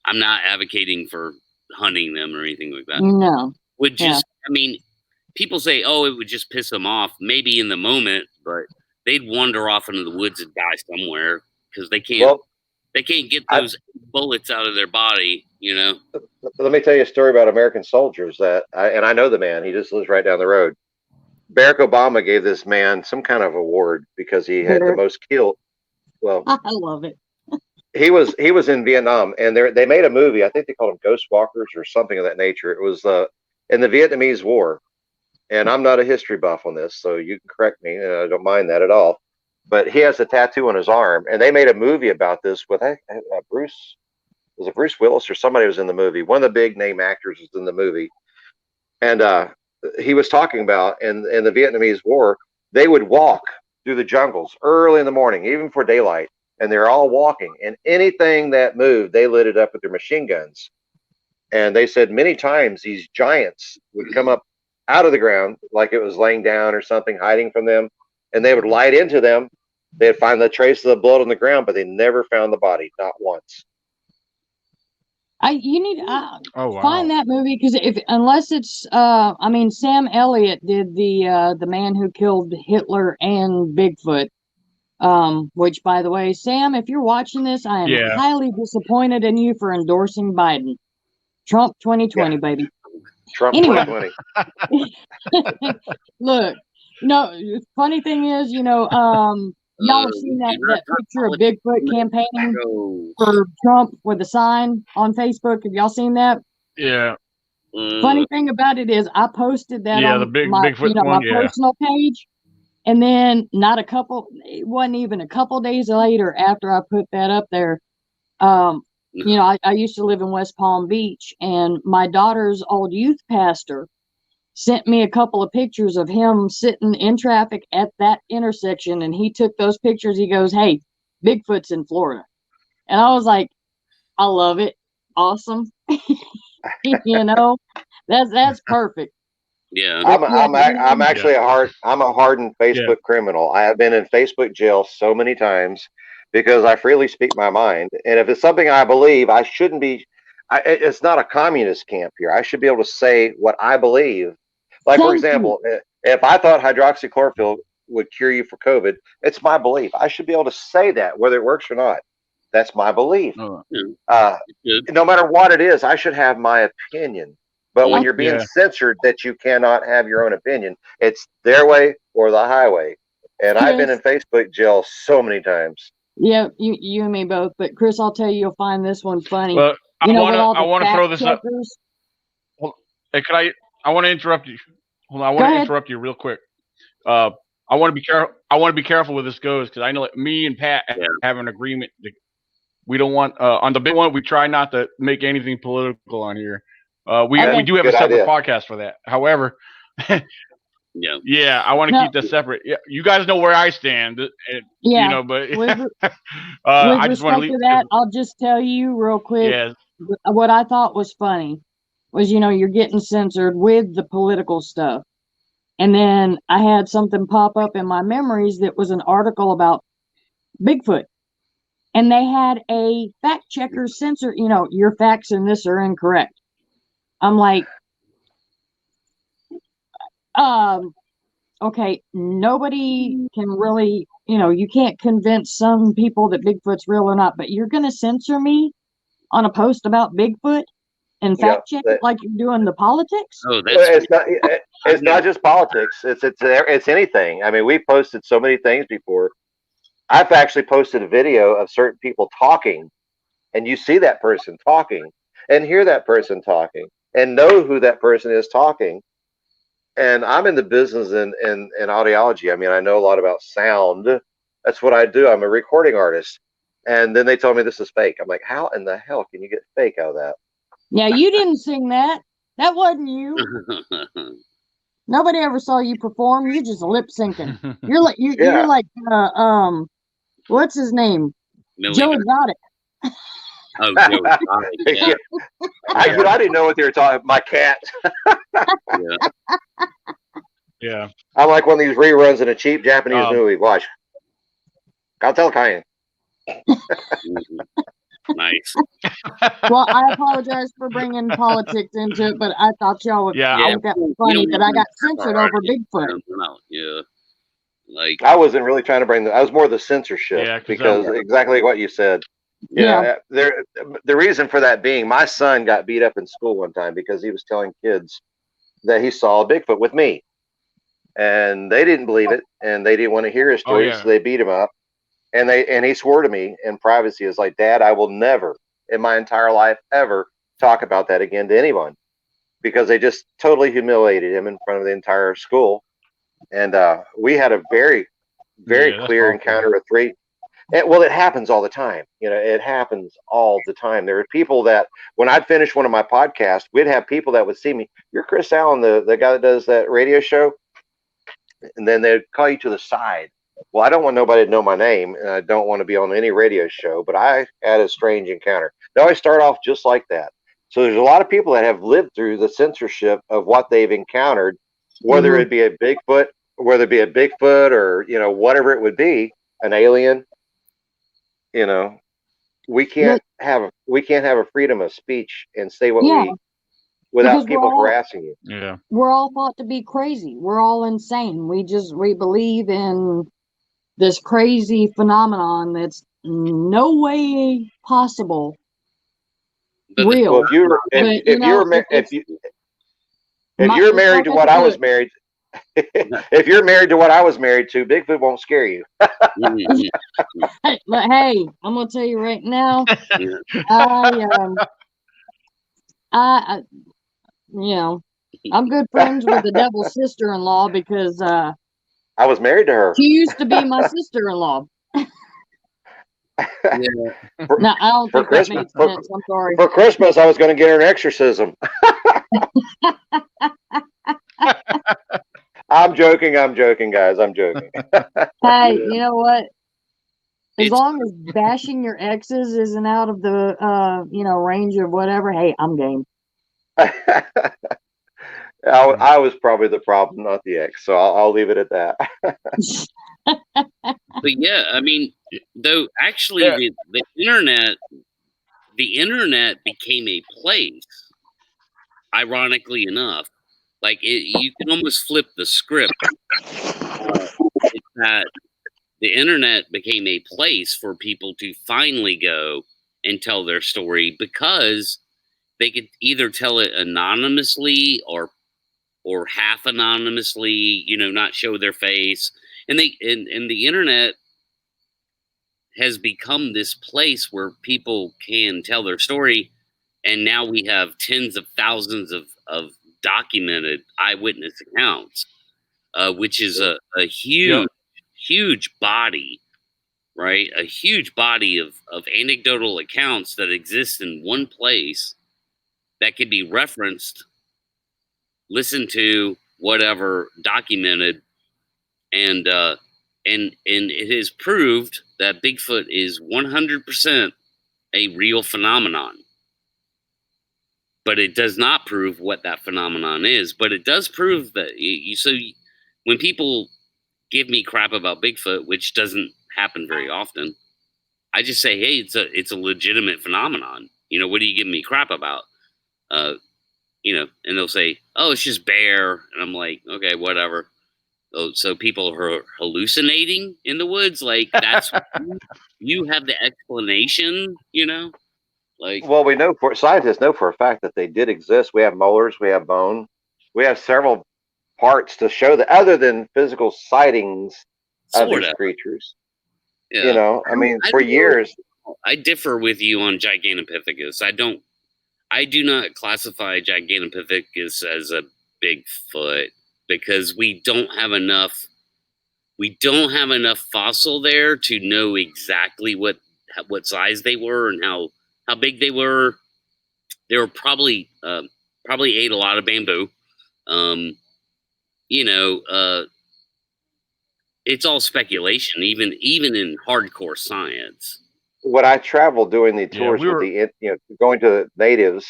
I'm not advocating for hunting them or anything like that. No. Would just, I mean, people say, oh, it would just piss them off, maybe in the moment, but they'd wander off into the woods and die somewhere because they can't get those bullets out of their body, Let me tell you a story about American soldiers I know the man. He just lives right down the road. Barack Obama gave this man some kind of award because he had the most killed. Well, I love it. He was in Vietnam, and they made a movie. I think they called them Ghost Walkers or something of that nature. It was in the Vietnamese War, and I'm not a history buff on this, so you can correct me. I don't mind that at all. But he has a tattoo on his arm, and they made a movie about this with Bruce. Was it Bruce Willis or somebody was in the movie? One of the big name actors was in the movie, and he was talking about in the Vietnamese War, they would walk through the jungles early in the morning, even before daylight, and they're all walking, and anything that moved, they lit it up with their machine guns. And they said many times these giants would come up out of the ground like it was laying down or something, hiding from them, and they would light into them. They'd find the trace of the blood on the ground, but they never found the body, not once. You need to find that movie, because unless it's I mean, Sam Elliott did the man who killed Hitler and Bigfoot. Which, by the way, Sam, if you're watching this, I am highly disappointed in you for endorsing Biden. Trump 2020, baby. Trump 2020. Look, no, funny thing is, y'all have seen that picture of Bigfoot campaigning for Trump with a sign on Facebook. Have y'all seen that? Yeah. Funny thing about it is, I posted that on the my, Bigfoot my personal page. And then it wasn't even a couple days later after I put that up there. I used to live in West Palm Beach, and my daughter's old youth pastor sent me a couple of pictures of him sitting in traffic at that intersection. And he took those pictures. He goes, "Hey, Bigfoot's in Florida." And I was like, I love it. Awesome. That's perfect. Yeah, I'm actually I'm a hardened Facebook criminal. I have been in Facebook jail so many times because I freely speak my mind, and if it's something I believe, I shouldn't be. It's not a communist camp here. I should be able to say what I believe. Like, for example, if I thought hydroxychloroquine would cure you for COVID, it's my belief. I should be able to say that whether it works or not. That's my belief. No matter what it is, I should have my opinion. But when you're being censored that you cannot have your own opinion, it's their way or the highway. And I've been in Facebook jail so many times. Yeah, you and me both. But Chris, I'll tell you, you'll find this one funny. Well, I want to throw this up. Well, hey, I want to interrupt you. Hold on, I want to interrupt you real quick. I want to be careful. I want to be careful where this goes, because I know me and Pat have an agreement. We don't want on the big one. We try not to make anything political on here. We do have a separate podcast for that. However, I want to keep that separate. Yeah, you guys know where I stand. But I just want to leave that. I'll just tell you real quick. Yeah. What I thought was funny was, you're getting censored with the political stuff, and then I had something pop up in my memories that was an article about Bigfoot. And they had a fact checker censor, your facts in this are incorrect. I'm like, okay, nobody can really, you can't convince some people that Bigfoot's real or not, but you're going to censor me on a post about Bigfoot and fact check it like you're doing the politics? Oh, that's it's not just politics. It's anything. I mean, we've posted so many things before. I've actually posted a video of certain people talking and you see that person talking and hear that person talking and know who that person is talking. And I'm in the business in audiology. I mean, I know a lot about sound. That's what I do. I'm a recording artist. And then they told me this is fake. I'm like, how in the hell can you get fake out of that? Yeah, you didn't sing that. That wasn't you. Nobody ever saw you perform. You just lip syncing. You're like you're like what's his name? Joe Exotic. Oh, Joe Exotic. Yeah. I didn't know what they were talking. My cat. Yeah. I'm like one of these reruns in a cheap Japanese movie. Watch. Gattel Kain. Nice. Well, I apologize for bringing politics into it, but I thought y'all would think that was funny that I got censored over Bigfoot. Yeah. Like, I wasn't really trying to bring I was more the censorship because exactly what you said. Yeah. The reason for that being my son got beat up in school one time because he was telling kids that he saw a Bigfoot with me. And they didn't believe it and they didn't want to hear his story, so they beat him up. And he swore to me in privacy, is like, Dad, I will never in my entire life ever talk about that again to anyone, because they just totally humiliated him in front of the entire school. And we had a very, very clear encounter with three. Well, it happens all the time. It happens all the time. There are people that when I'd finish one of my podcasts, we'd have people that would see me. You're Chris Allen, the guy that does that radio show. And then they'd call you to the side. Well, I don't want nobody to know my name, and I don't want to be on any radio show, but I had a strange encounter. They always start off just like that. So there's a lot of people that have lived through the censorship of what they've encountered, whether it be a Bigfoot, or, whatever it would be, an alien. We can't have a freedom of speech and say what we without people harassing you. Yeah. We're all thought to be crazy. We're all insane. We believe in this crazy phenomenon that's no way possible real. Well, if you're married to what I was married, if you're married to what I was married to, Bigfoot won't scare you. Hey, I'm gonna tell you right now, I'm good friends with the devil's sister-in-law because I was married to her. She used to be my sister-in-law. No, I don't think that makes sense. I'm sorry. For Christmas, I was going to get her an exorcism. I'm joking, guys. I'm joking. Hey, you know what? As long as bashing your exes isn't out of the range of whatever, hey, I'm game. I was probably the problem, not the ex, so I'll leave it at that. But yeah, I mean, though, actually, the internet became a place. Ironically enough, like you can almost flip the script. It's that the internet became a place for people to finally go and tell their story, because they could either tell it anonymously or half anonymously, not show their face. And the internet has become this place where people can tell their story. And now we have tens of thousands of documented eyewitness accounts, which is a huge body, right? A huge body of anecdotal accounts that exist in one place that can be referenced, listened to, whatever, documented, and it has proved that Bigfoot is 100% a real phenomenon. But it does not prove what that phenomenon is. But it does prove that when people give me crap about Bigfoot, which doesn't happen very often, I just say, hey, it's a legitimate phenomenon. What are you giving me crap about? And they'll say, oh, it's just bear. And I'm like, okay, whatever. Oh, so people are hallucinating in the woods? Like, that's you have the explanation, Like, well, scientists know for a fact that they did exist. We have molars, we have bone, we have several parts to show that, other than physical sightings of these creatures. Yeah. I mean, for years, I differ with you on Gigantopithecus. I do not classify Gigantopithecus as a Bigfoot because we don't have enough fossil there to know exactly what size they were and how big they were. They were probably ate a lot of bamboo. It's all speculation, even in hardcore science. When I traveled doing the tours with going to the natives,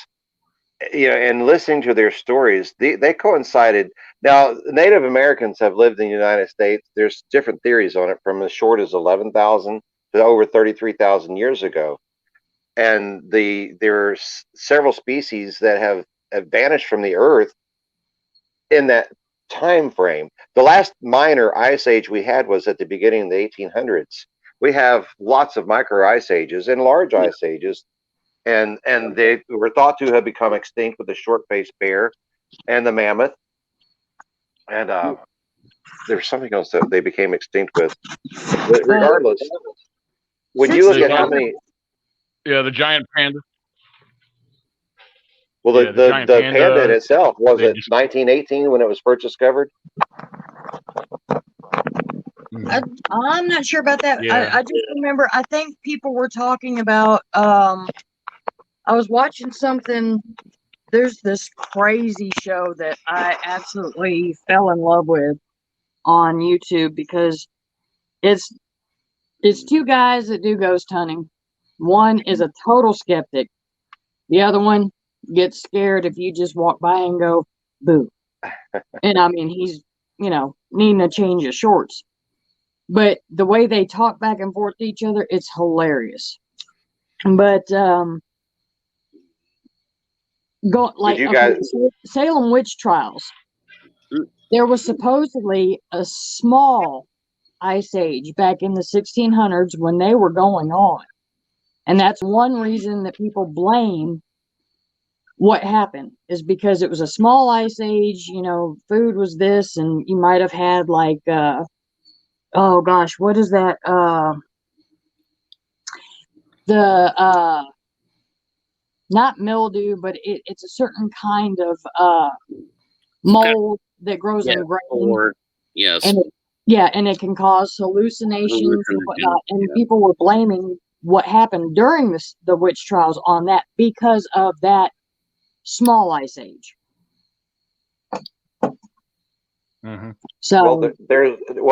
and listening to their stories, they coincided. Now, Native Americans have lived in the United States. There's different theories on it, from as short as 11,000 to over 33,000 years ago. And there are several species that have vanished from the earth in that time frame. The last minor ice age we had was at the beginning of the 1800s. We have lots of micro ice ages and large ice ages, and they were thought to have become extinct with the short-faced bear and the mammoth. And there's something else that they became extinct with. But regardless, when you look at how many... Yeah, the giant panda. Well, the panda in itself, was it 1918 when it was first discovered? I'm not sure about that. Yeah. I just remember, I think people were talking about, I was watching something, there's this crazy show that I absolutely fell in love with on YouTube because it's two guys that do ghost hunting. One is a total skeptic. The other one gets scared if you just walk by and go, boo. And I mean, he's, needing a change of shorts. But the way they talk back and forth to each other, it's hilarious. But Salem witch trials. There was supposedly a small ice age back in the 1600s when they were going on. And that's one reason that people blame what happened, is because it was a small ice age, food was this, and you might have had like, oh gosh, what is that? Not mildew, but it's a certain kind of mold that grows in grain. Yes. And it can cause hallucinations and whatnot. And people were blaming what happened during the witch trials on that because of that small ice age. Mm-hmm. So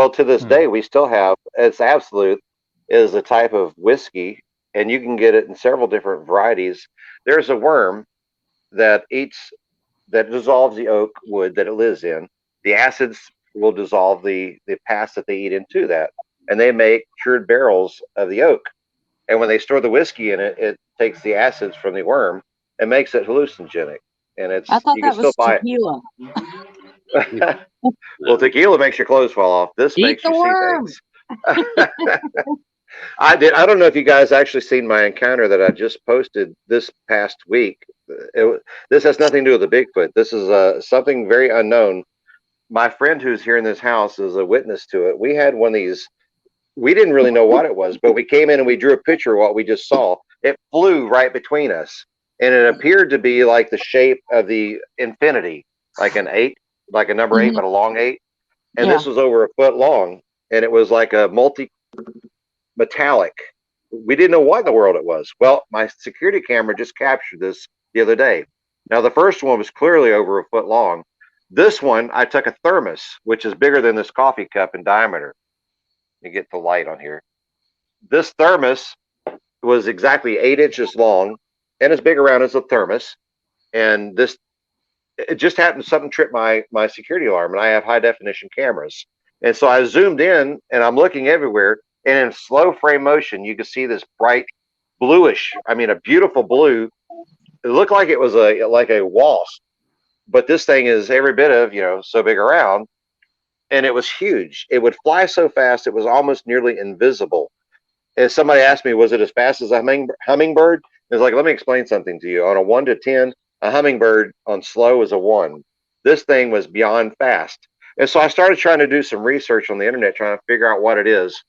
to this day we still have, it's absolute, is a type of whiskey, and you can get it in several different varieties. There's a worm that dissolves the oak wood that it lives in. The acids will dissolve the past that they eat into that, and they make cured barrels of the oak. And when they store the whiskey in it, it takes the acids from the worm and makes it hallucinogenic. And I thought that was tequila. Well, tequila makes your clothes fall off. This makes you see things. I don't know if you guys actually seen my encounter that I just posted this past week. This has nothing to do with the Bigfoot. This is something very unknown. My friend who's here in this house is a witness to it. We had one of these. We didn't really know what it was, but we came in and we drew a picture of what we just saw. It flew right between us, and it appeared to be like the shape of the infinity, like an 8, like a number 8, but a long 8. And this was over a foot long, and it was like a metallic. We didn't know what in the world it was. Well, my security camera just captured this the other day. Now, the first one was clearly over a foot long. This one, I took a thermos, which is bigger than this coffee cup in diameter. Let me get the light on here. This thermos was exactly 8 inches long and as big around as a thermos. And it just happened, something tripped my security alarm, and I have high definition cameras. And so I zoomed in and I'm looking everywhere, and in slow frame motion, you can see this bright bluish, a beautiful blue. It looked like it was like a wasp, but this thing is every bit of, so big around. And it was huge. It would fly so fast, it was almost nearly invisible. And somebody asked me, was it as fast as a hummingbird? It's like, let me explain something to you. On a 1 to 10, a hummingbird on slow is a 1. This thing was beyond fast. And so I started trying to do some research on the internet, trying to figure out what it is.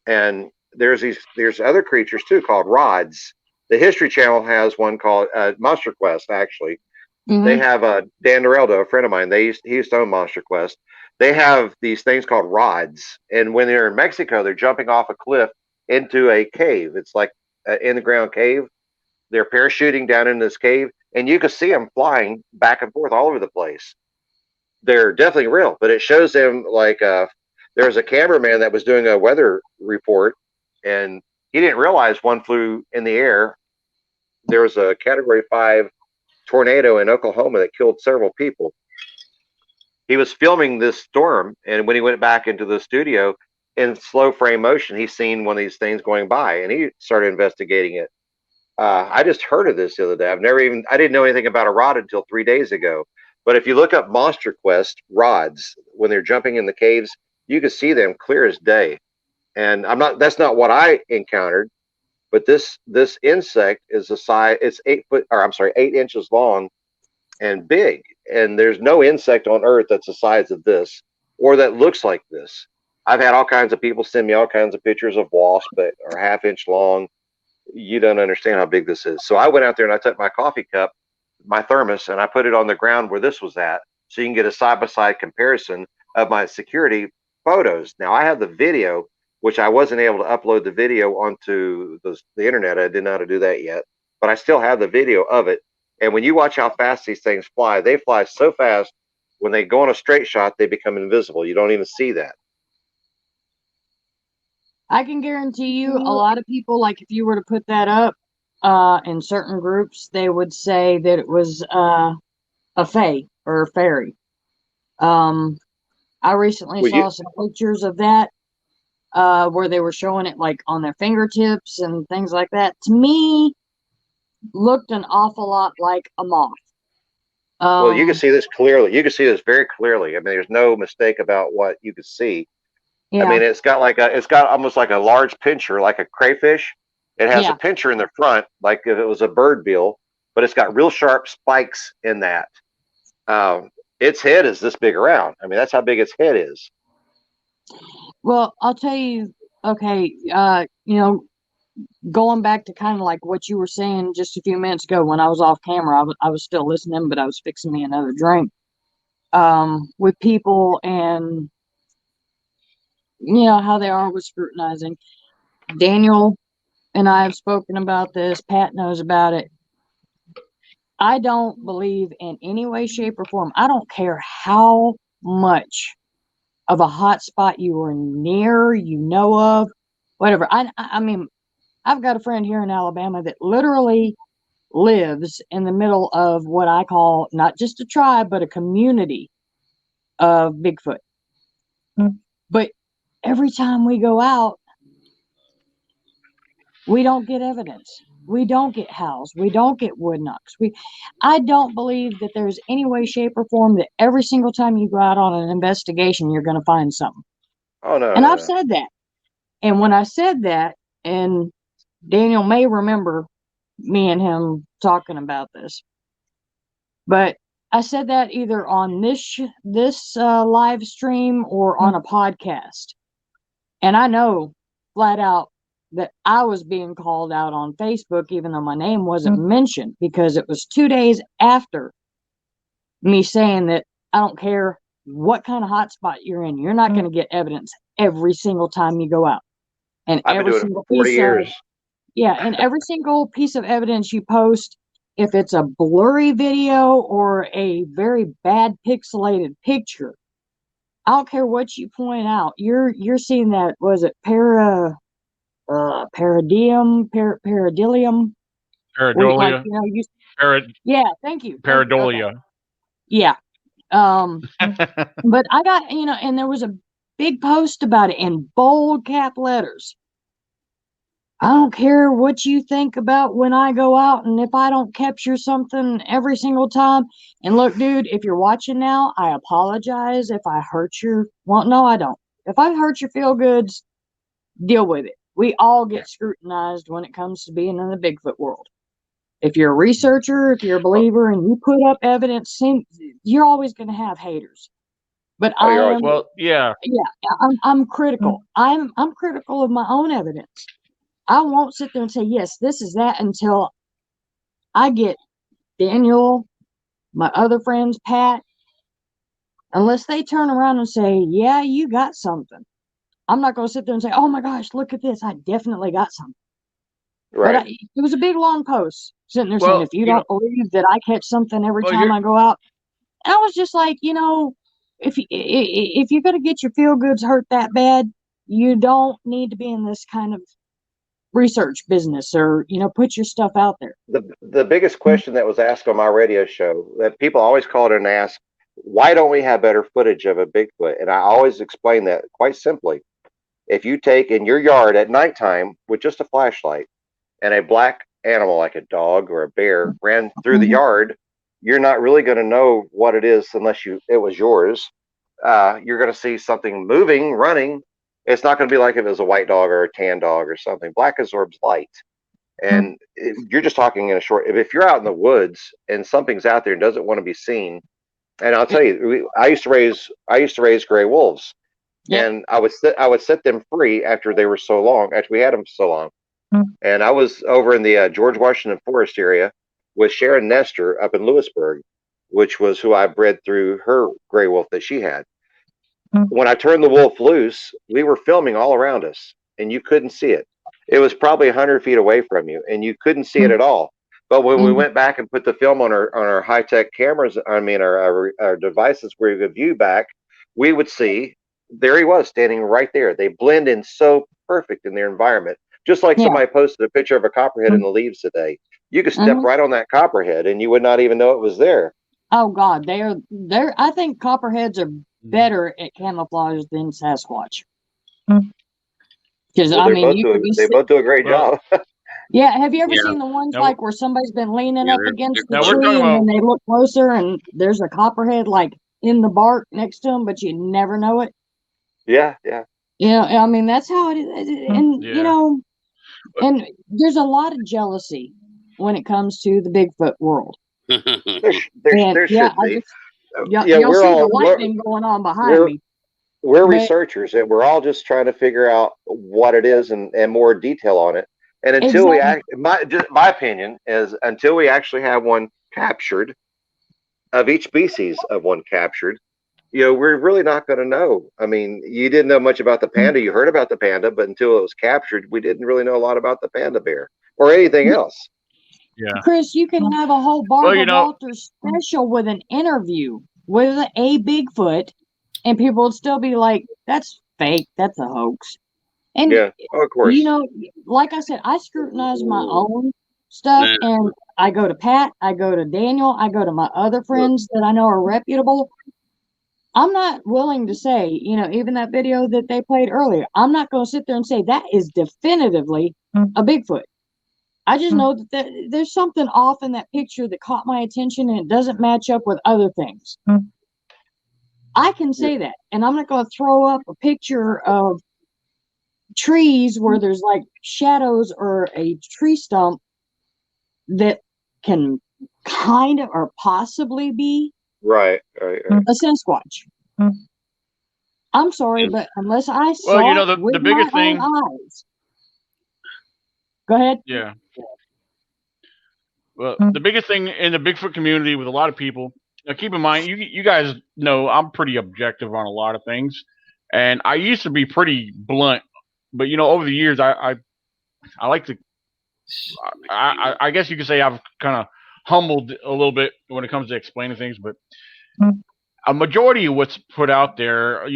And there's other creatures too called rods. The History Channel has one called Monster Quest. Actually, they have Dan Noreldo, a friend of mine. He used to own Monster Quest. They have these things called rods, and when they're in Mexico, they're jumping off a cliff into a cave. It's like an in the ground cave. They're parachuting down in this cave, and you can see them flying back and forth all over the place. They're definitely real, but it shows them like there's a cameraman that was doing a weather report, and he didn't realize one flew in the air. There was a Category 5 tornado in Oklahoma that killed several people. He was filming this storm, and when he went back into the studio in slow frame motion, he seen one of these things going by, and he started investigating it. I just heard of this the other day. I didn't know anything about a rod until 3 days ago. But if you look up Monster Quest rods, when they're jumping in the caves, you can see them clear as day. And that's not what I encountered, but this insect is it's 8 inches long and big. And there's no insect on earth that's the size of this or that looks like this. I've had all kinds of people send me all kinds of pictures of wasps that are half-inch long. You don't understand how big this is. So I went out there and I took my coffee cup, my thermos, and I put it on the ground where this was at, so you can get a side-by-side comparison of my security photos. Now I have the video, which I wasn't able to upload the video onto the internet. I didn't know how to do that yet, but I still have the video of it. And when you watch how fast these things fly, they fly so fast. When they go on a straight shot, they become invisible. You don't even see that. I can guarantee you a lot of people, like if you were to put that up in certain groups, they would say that it was a fae or a fairy. I recently saw some pictures of that where they were showing it like on their fingertips and things like that. To me, looked an awful lot like a moth. Well, you can see this clearly. You can see this very clearly. I mean, there's no mistake about what you can see. Yeah. I mean, it's got almost like a large pincher, like a crayfish. It has a pincher in the front, like if it was a bird bill, but it's got real sharp spikes in that. Its head is this big around. I mean, that's how big its head is. Well, I'll tell you, okay, going back to kind of like what you were saying just a few minutes ago when I was off camera, I was still listening, but I was fixing me another drink with people and how they are with scrutinizing. Daniel and I have spoken about this. Pat knows about it. I don't believe in any way, shape, or form. I don't care how much of a hot spot you are near, of, whatever. I mean, I've got a friend here in Alabama that literally lives in the middle of what I call not just a tribe, but a community of Bigfoot. But every time we go out, we don't get evidence. We don't get howls. We don't get wood knocks. I don't believe that there's any way, shape, or form that every single time you go out on an investigation, you're going to find something. Oh, no. And I've said that. And when I said that, and Daniel may remember me and him talking about this, but I said that either on this live stream or on a podcast. And I know flat out that I was being called out on Facebook, even though my name wasn't mentioned, because it was 2 days after me saying that I don't care what kind of hotspot you're in, you're not going to get evidence every single time you go out. And I've been doing it for 40 years. And every single piece of evidence you post, if it's a blurry video or a very bad pixelated picture, I don't care what you point out. You're seeing that, was it paradilium? Pareidolia. Yeah, thank you. Pareidolia. Okay. Yeah. But I got, and there was a big post about it in bold cap letters. I don't care what you think about when I go out, and if I don't capture something every single time. And look, dude, if you're watching now, I apologize if I hurt no, I don't. If I hurt your feel goods, deal with it. We all get scrutinized when it comes to being in the Bigfoot world. If you're a researcher, if you're a believer, and you put up evidence, you're always going to have haters. But Oh, you're always Well, yeah. I'm critical. I'm critical of my own evidence. I won't sit there and say, yes, this is that until I get Daniel, my other friends, Pat, unless they turn around and say, yeah, you got something. I'm not going to sit there and say, oh my gosh, look at this. I definitely got something. right. But it was a big long post sitting there saying, Well, if you don't believe that I catch something every well, time I go out. And I was just like, if you're going to get your feel goods hurt that bad, you don't need to be in this kind of research business or, put your stuff out there. The biggest question that was asked on my radio show that people always called and asked, why don't we have better footage of a Bigfoot? And I always explain that quite simply. If you take in your yard at nighttime with just a flashlight and a black animal like a dog or a bear ran through the yard, you're not really going to know what it is unless it was yours. You're going to see something moving, running. It's not going to be like if it was a white dog or a tan dog or something. Black absorbs light. And you're just talking in a short. If you're out in the woods and something's out there and doesn't want to be seen, and I'll tell you, I used to raise gray wolves, and I would set them free after they were so long. After we had them so long, and I was over in the George Washington Forest area with Sharon Nestor up in Lewisburg, which was who I bred through her gray wolf that she had. When I turned the wolf loose, we were filming all around us, and you couldn't see it. It was probably 100 feet away from you, and you couldn't see it at all. But when we went back and put the film on our high tech cameras, our devices where we could view back, we would see there he was standing right there. They blend in so perfect in their environment, just like somebody posted a picture of a copperhead in the leaves today. You could step right on that copperhead, and you would not even know it was there. Oh God, they're. I think copperheads are better at camouflage than Sasquatch. Because they both do a great job. Yeah, have you ever seen the ones like where somebody's been leaning up against the we're tree talking and then about- they look closer and there's a copperhead like in the bark next to them, but you never know it? Yeah. I mean, that's how it is. And, and there's a lot of jealousy when it comes to the Bigfoot world. There should be. You'll see the lightning going on behind me. We're researchers, and we're all just trying to figure out what it is and more detail on it. And until my opinion is until we actually have one captured of each species of one captured, we're really not going to know. I mean, you didn't know much about the panda. You heard about the panda, but until it was captured, we didn't really know a lot about the panda bear or anything else. Yeah, Chris, you can have a whole Barbara Walters special with an interview with a Bigfoot, and people would still be like, "That's fake. That's a hoax." And of course, like I said, I scrutinize my own stuff, and I go to Pat, I go to Daniel, I go to my other friends that I know are reputable. I'm not willing to say, even that video that they played earlier, I'm not going to sit there and say that is definitively a Bigfoot. I just know that there's something off in that picture that caught my attention and it doesn't match up with other things. I can say that, and I'm not going to throw up a picture of trees where there's like shadows or a tree stump that can kind of or possibly be right. a Sasquatch. I'm sorry, but unless I saw it with the biggest my thing. own eyes. Go ahead. Yeah. Well, the biggest thing in the Bigfoot community with a lot of people, now keep in mind, you guys know I'm pretty objective on a lot of things, and I used to be pretty blunt, but over the years I like to, I guess you could say I've kind of humbled a little bit when it comes to explaining things, but a majority of what's put out there,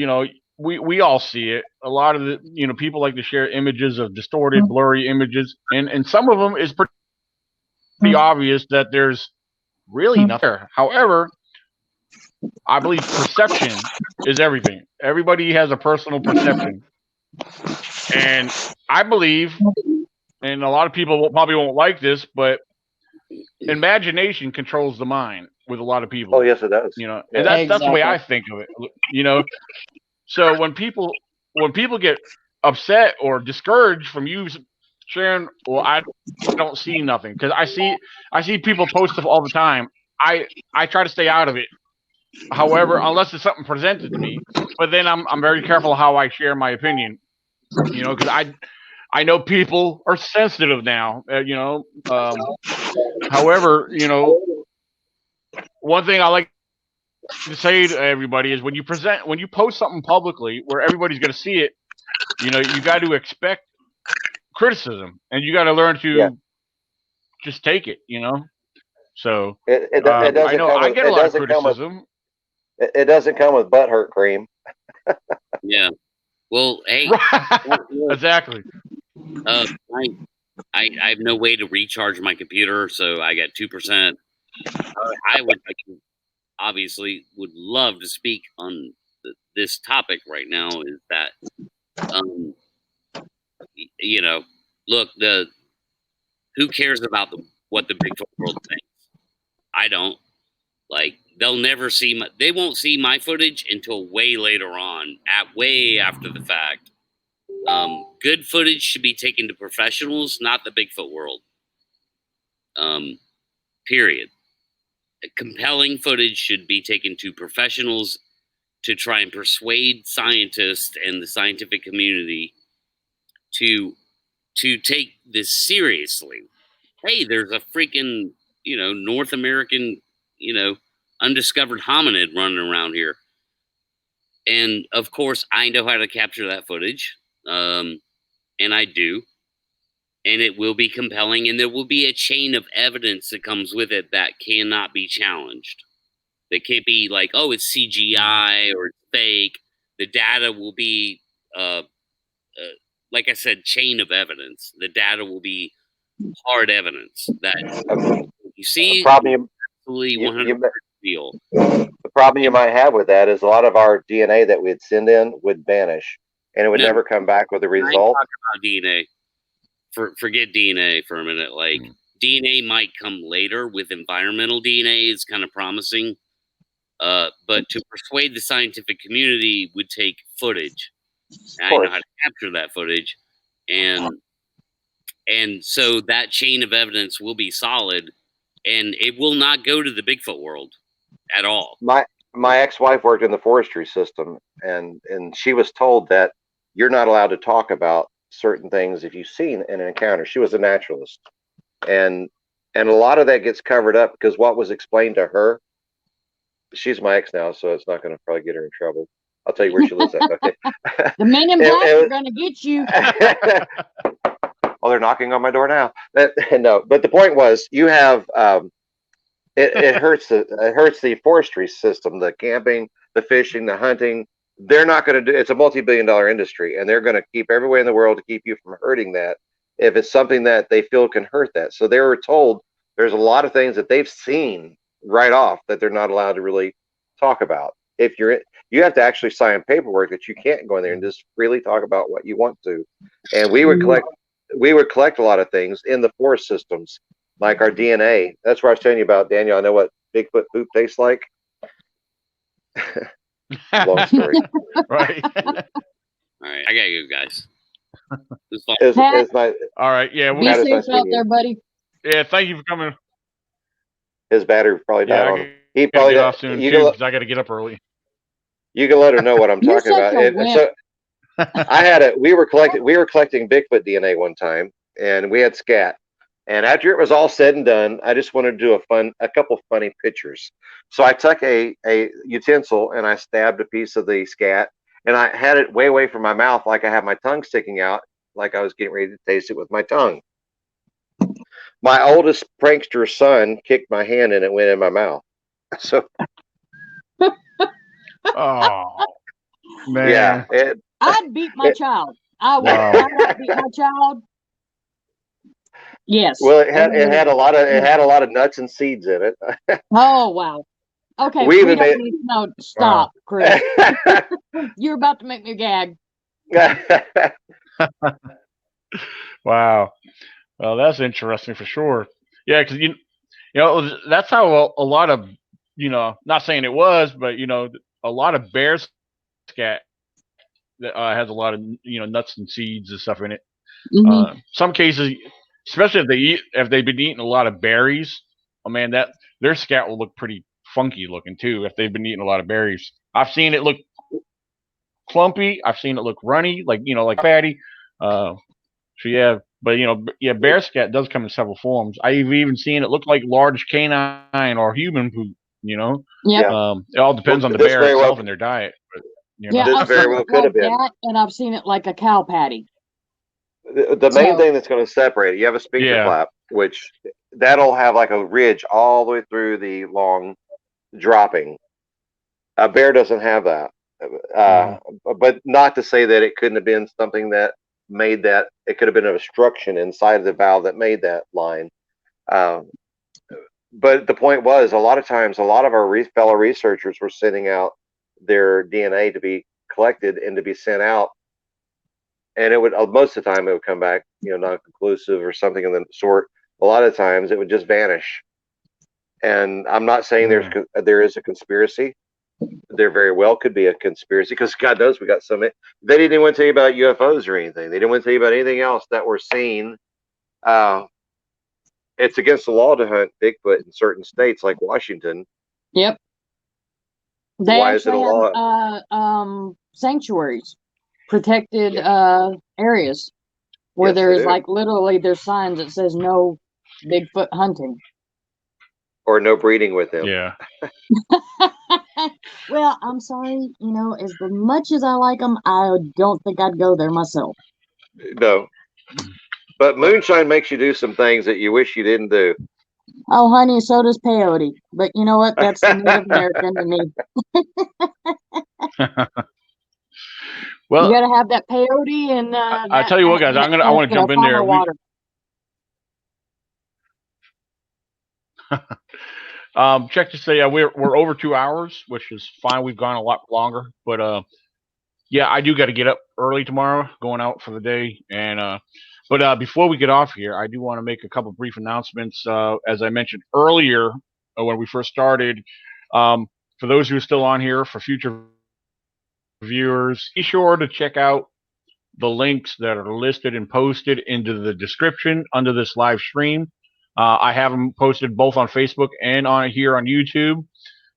we all see it. A lot of the, people like to share images of distorted, blurry images, and some of them is pretty obvious that there's really nothing there. However, I believe perception is everything. Everybody has a personal perception. And I believe, and a lot of people probably won't like this, but imagination controls the mind with a lot of people. Oh, yes, it does. And that's the way I think of it. So when people get upset or discouraged from you sharing, well, I don't see nothing because I see people post stuff all the time. I try to stay out of it However, unless it's something presented to me, but then I'm very careful how I share my opinion. Because I know people are sensitive now. However, one thing I like to say to everybody is when you post something publicly where everybody's going to see it, you got to expect criticism, and you got to learn to just take it. So It I doesn't know come I with get a lot of criticism. it doesn't come with butthurt cream. Yeah. Well, hey, Exactly. I have no way to recharge my computer, so I got 2%. I would obviously would love to speak on this topic right now. Is that look, who cares about what the Bigfoot world thinks? I don't. Like, they'll never see they won't see my footage until way later on, way after the fact. Good footage should be taken to professionals, not the Bigfoot world. Period. Compelling footage should be taken to professionals to try and persuade scientists and the scientific community to take this seriously. Hey, there's a freaking, North American, undiscovered hominid running around here. And of course, I know how to capture that footage. And I do. And it will be compelling, and there will be a chain of evidence that comes with it that cannot be challenged. They can't be like, oh, it's CGI or it's fake. The data will be, like I said, chain of evidence. The data will be hard evidence that you see. Absolutely 100% real. The problem you might have with that is a lot of our DNA that we'd send in would vanish, and it would never come back with a result. Talk about DNA. Forget DNA for a minute. Like DNA might come later with environmental DNA is kind of promising. But to persuade the scientific community would take footage. I know how to capture that footage, and so that chain of evidence will be solid, and it will not go to the Bigfoot world at all. My ex-wife worked in the forestry system, and she was told that you're not allowed to talk about certain things if you've seen an encounter. She was a naturalist, and a lot of that gets covered up because what was explained to her. She's my ex now, so it's not going to probably get her in trouble. I'll tell you where she lives at. Okay. The men in black are going to get you. Oh, they're knocking on my door now. No, but the point was, you have it hurts the forestry system, the camping, the fishing, the hunting. They're not going to do. It's a multi-billion-dollar industry, and they're going to keep every way in the world to keep you from hurting that if it's something that they feel can hurt that. So they were told there's a lot of things that they've seen right off that they're not allowed to really talk about. If you have to actually sign paperwork that you can't go in there and just freely talk about what you want to. And we would collect a lot of things in the forest systems, like our DNA. That's what I was telling you about, Daniel. I know what Bigfoot poop tastes like. Long story. Right. All right, I gotta go, guys. It was fun. All right, yeah. Be safe out there, buddy. Yeah, thank you for coming. His battery probably died on him. He probably get off soon too because I got to get up early. You can let her know what I'm talking about. So we were collecting Bigfoot DNA one time, and we had scat. And after it was all said and done, I just wanted to do a couple funny pictures. So I took a utensil and I stabbed a piece of the scat, and I had it way away from my mouth, like I had my tongue sticking out, like I was getting ready to taste it with my tongue. My oldest prankster son kicked my hand and it went in my mouth. So, oh man, yeah, I'd beat my child. I would. Wow. I'd beat my child. Yes. Well, it had a lot of nuts and seeds in it. Oh wow. Okay, we don't need to know. Stop, Chris. You're about to make me gag. Wow. Well, that's interesting for sure. Yeah, because that's how a lot of not saying it was, but a lot of bear scat that has a lot of nuts and seeds and stuff in it. Mm-hmm. Some cases, especially if they've been eating a lot of berries, oh man, that their scat will look pretty funky looking too if they've been eating a lot of berries. I've seen it look clumpy. I've seen it look runny, like like fatty. So yeah, but bear scat does come in several forms. I've even seen it look like large canine or human poop. Yep. Yeah. It all depends on the bear itself and their diet. But, Yeah, This I've very seen well it could have like been. that, and I've seen it like a cow patty. The main So- thing that's going to separate it, you have a sphincter Yeah. flap, which that'll have like a ridge all the way through the long dropping. A bear doesn't have that. But not to say that it couldn't have been something that made that. It could have been an obstruction inside of the valve that made that line. But the point was, a lot of times, a lot of our fellow researchers were sending out their DNA to be collected and to be sent out, and it would most of the time it would come back, non-conclusive or something of the sort. A lot of times it would just vanish. And I'm not saying there is a conspiracy. There very well could be a conspiracy, because God knows we got some. They didn't even want to tell you about UFOs or anything. They didn't want to tell you about anything else that we're seeing. It's against the law to hunt Bigfoot in certain states like Washington. Yep. They Why is it a actually law? have sanctuaries, protected areas where Yes, they there's do. like literally there's signs that says no Bigfoot hunting. Or no breeding with them. Yeah. Well, I'm sorry, as much as I like them, I don't think I'd go there myself. No. But moonshine makes you do some things that you wish you didn't do. Oh, honey, so does peyote. But you know what? That's the Native American in me. Well, you got to have that peyote and. I tell you what, guys, I want to jump in there. Water. Check to say we're over 2 hours, which is fine. We've gone a lot longer, but yeah, I do got to get up early tomorrow, going out for the day. And but before we get off here, I do want to make a couple brief announcements. As I mentioned earlier, when we first started, for those who are still on here, for future viewers, be sure to check out the links that are listed and posted into the description under this live stream. I have them posted both on Facebook and on here on YouTube.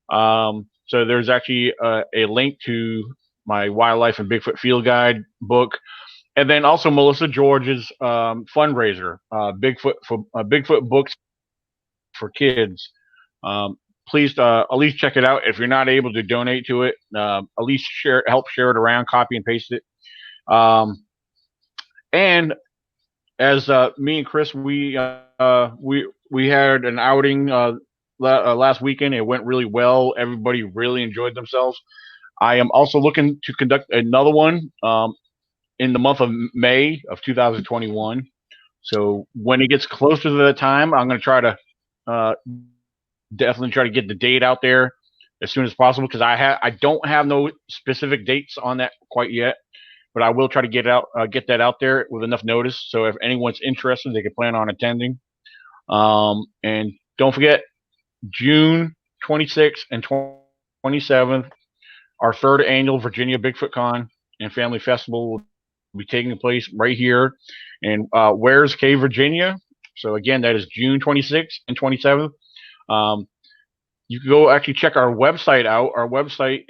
So there's actually a link to my Wildlife and Bigfoot Field Guide book, and then also Melissa George's fundraiser, Bigfoot books for kids. Please at least check it out. If you're not able to donate to it, at least help share it around, copy and paste it. And as me and Chris, we had an outing last weekend. It went really well. Everybody really enjoyed themselves. I am also looking to conduct another one in the month of May of 2021. So when it gets closer to that time, I'm going to try to definitely try to get the date out there as soon as possible, because I don't have no specific dates on that quite yet. But I will try to get that out there with enough notice, so if anyone's interested, they can plan on attending. And don't forget, June 26th and 27th, our third annual Virginia Bigfoot Con and Family Festival will be taking place right here in Wares Cave, Virginia. So again, that is June 26th and 27th. You can go actually check our website out. Our website,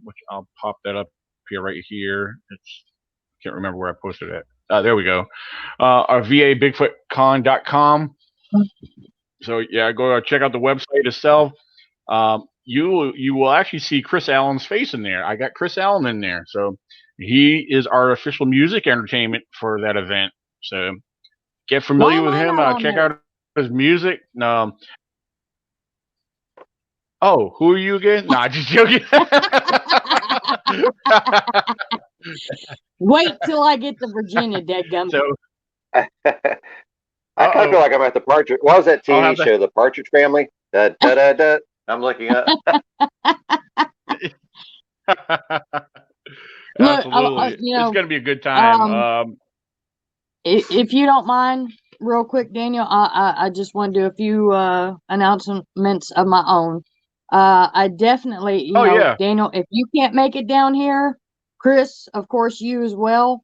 which I'll pop that up here right here. Can't remember where I posted it. There we go. Our VABigfootCon.com. So yeah, go check out the website itself. You will actually see Chris Allen's face in there. I got Chris Allen in there, so he is our official music entertainment for that event. So get familiar with him. Check out his music. Oh, who are you again? Nah, just joking. Wait till I get to Virginia, dadgum. So, I kind of feel like I'm at the Partridge. What was that TV show, The Partridge Family? Da, da, da, da. I'm looking up. Absolutely. It's going to be a good time. If you don't mind, real quick, Daniel, I just want to do a few announcements of my own. I definitely, you know, Daniel, if you can't make it down here, Chris, of course, you as well.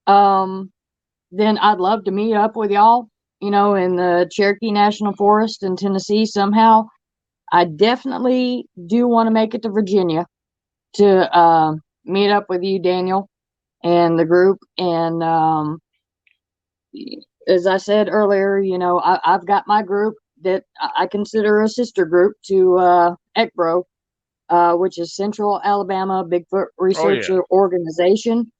Then I'd love to meet up with y'all, you know, in the Cherokee National Forest in Tennessee somehow. I definitely do want to make it to Virginia to meet up with you, Daniel, and the group. And as I said earlier, I've got my group that I consider a sister group to ECBRO, which is Central Alabama Bigfoot Researcher Organization.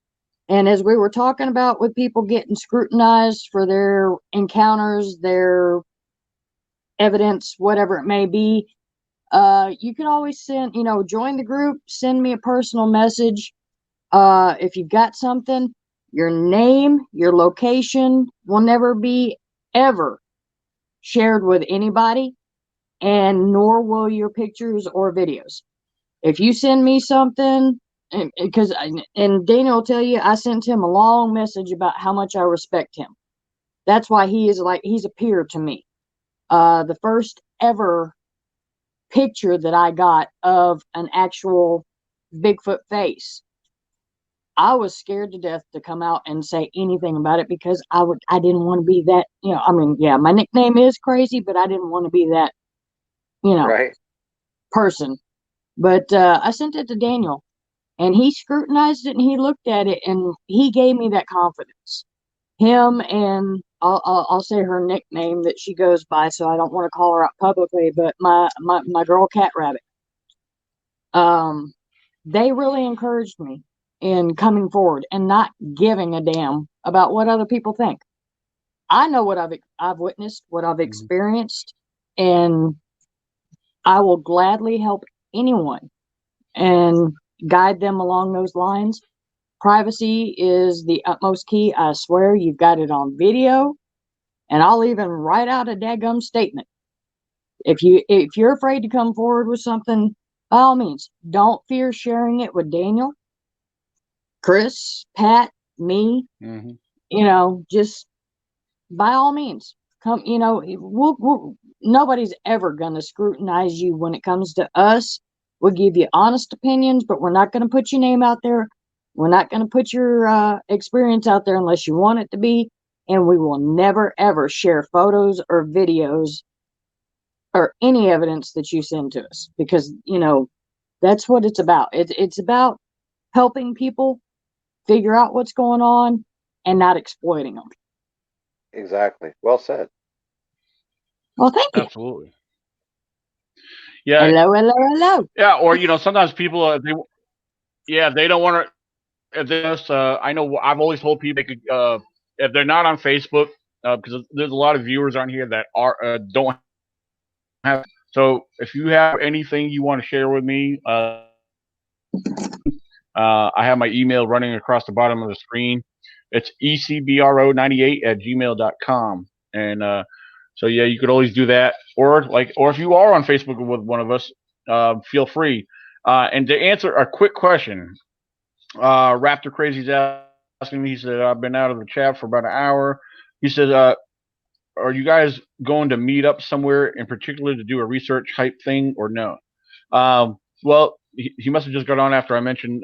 And as we were talking about with people getting scrutinized for their encounters, their evidence, whatever it may be, you can always send, join the group, send me a personal message. If you've got something, your name, your location will never be ever shared with anybody, and nor will your pictures or videos. If you send me something, and Daniel will tell you, I sent him a long message about how much I respect him. That's why he's a peer to me. The first ever picture that I got of an actual Bigfoot face, I was scared to death to come out and say anything about it because I didn't want to be that, my nickname is crazy, but I didn't want to be that, Right. person. But I sent it to Daniel, and he scrutinized it, and he looked at it, and he gave me that confidence. Him and I'll say her nickname that she goes by, so I don't want to call her out publicly, but my girl Cat Rabbit. They really encouraged me in coming forward and not giving a damn about what other people think. I know what I've witnessed, what I've experienced, and I will gladly help anyone and guide them along those lines. Privacy is the utmost key. I swear, you've got it on video, and I'll even write out a daggum statement. If you're afraid to come forward with something, by all means, don't fear sharing it with Daniel, Chris, Pat, me. Just by all means, come. Nobody's ever going to scrutinize you when it comes to us. We'll give you honest opinions, but we're not going to put your name out there. We're not going to put your experience out there unless you want it to be. And we will never, ever share photos or videos or any evidence that you send to us, because, that's what it's about. It's about helping people figure out what's going on and not exploiting them. Exactly. Well said. Well, thank you. Absolutely. Yeah. Hello. Yeah, or sometimes people they don't want to. This I know I've always told people they could if they're not on Facebook, because there's a lot of viewers on here that are don't have. So if you have anything you want to share with me, I have my email running across the bottom of the screen. It's ECBRO98@gmail.com, and so yeah, you could always do that, or if you are on Facebook with one of us, feel free. And to answer a quick question, Raptor Crazy's asking me. He said, I've been out of the chat for about an hour. He said, are you guys going to meet up somewhere in particular to do a research hype thing or no? Well, he must have just got on after I mentioned,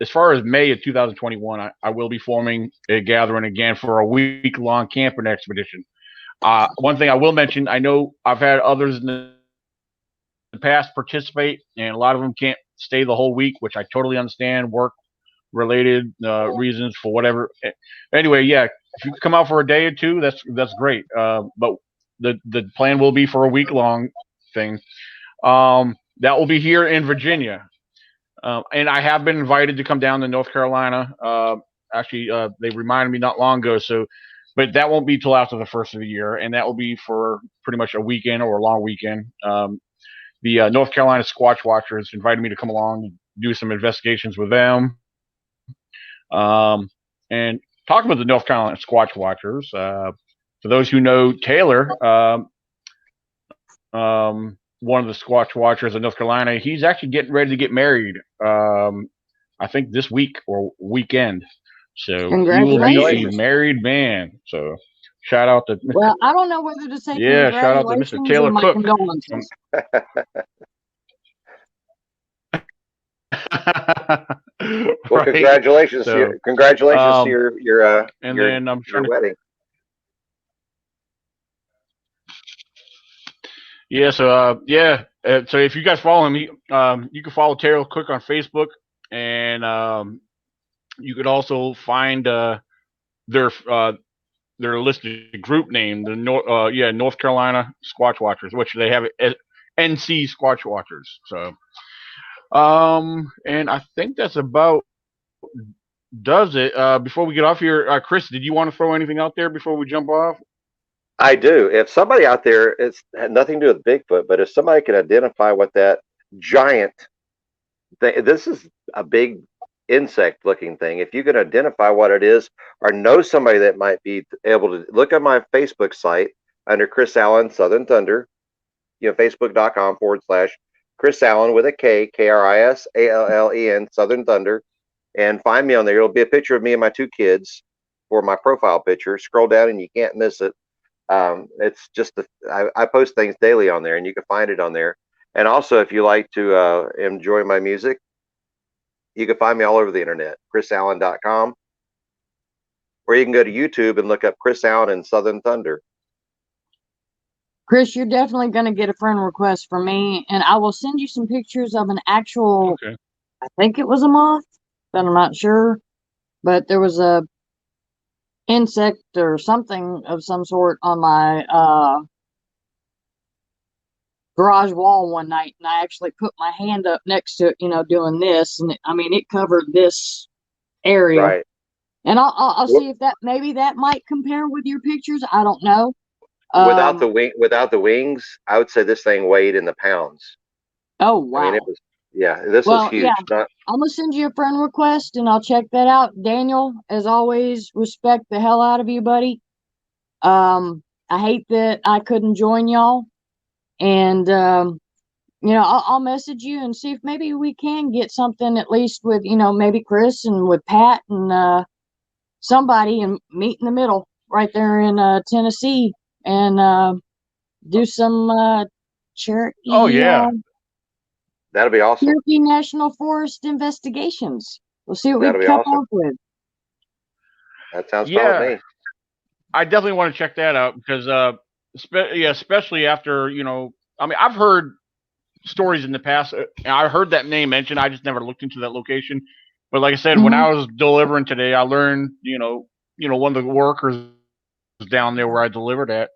as far as May of 2021, I will be forming a gathering again for a week-long camping expedition. One thing I will mention, I know I've had others in the past participate, and a lot of them can't stay the whole week, which I totally understand, work-related reasons for whatever. Anyway, yeah, if you come out for a day or two, that's great. But the plan will be for a week-long thing. That will be here in Virginia. And I have been invited to come down to North Carolina. Actually, they reminded me not long ago. But that won't be till after the first of the year, and that will be for pretty much a weekend or a long weekend. The North Carolina Squatch Watchers invited me to come along and do some investigations with them. And talking about the North Carolina Squatch Watchers, for those who know Taylor, one of the Squatch Watchers in North Carolina, he's actually getting ready to get married. I think this week or weekend. So he will be a married man. So shout out to Mr. Well, I don't know whether to say shout out to Mr. Taylor Cook. Condolences. Well, congratulations! Congratulations to your wedding. Yeah. So so if you guys follow him, you can follow Terrell Cook on Facebook, and you could also find their listed group name, the North Carolina Squatch Watchers, which they have as NC Squatch Watchers. So and I think that's about does it. Before we get off here, Chris, did you want to throw anything out there before we jump off? I do. If somebody out there, it's had nothing to do with Bigfoot, but if somebody can identify what that giant thing, this is a big insect looking thing. If you can identify what it is or know somebody that might be able to look at my Facebook site under Chris Allen Southern Thunder, facebook.com/Chris Allen with a K, KRISALLEN Southern Thunder, and find me on there. It'll be a picture of me and my two kids for my profile picture. Scroll down and you can't miss it. It's just I post things daily on there, and you can find it on there. And also, if you like to enjoy my music, you can find me all over the internet, chrisallen.com, or you can go to YouTube and look up Chris Allen and Southern Thunder. Chris, you're definitely going to get a friend request from me, and I will send you some pictures of an actual, Okay. I think it was a moth, but I'm not sure. But there was a insect or something of some sort on my garage wall one night, and I actually put my hand up next to it, doing this, and it covered this area. Right. And I'll see if maybe that might compare with your pictures. I don't know. Without the wings, I would say this thing weighed in the pounds. Oh wow! It was, this was huge. Yeah. I'm gonna send you a friend request, and I'll check that out. Daniel, as always, respect the hell out of you, buddy. I hate that I couldn't join y'all, and I'll message you and see if maybe we can get something at least with maybe Chris and with Pat and somebody and meet in the middle right there in Tennessee and do some Cherokee. Oh yeah, that'll be awesome. Cherokee National Forest investigations. We'll see what we can come up with. That sounds fun with me. I definitely want to check that out because especially after I've heard stories in the past. I heard that name mentioned. I just never looked into that location. But like I said, when I was delivering today, I learned one of the workers down there where I delivered at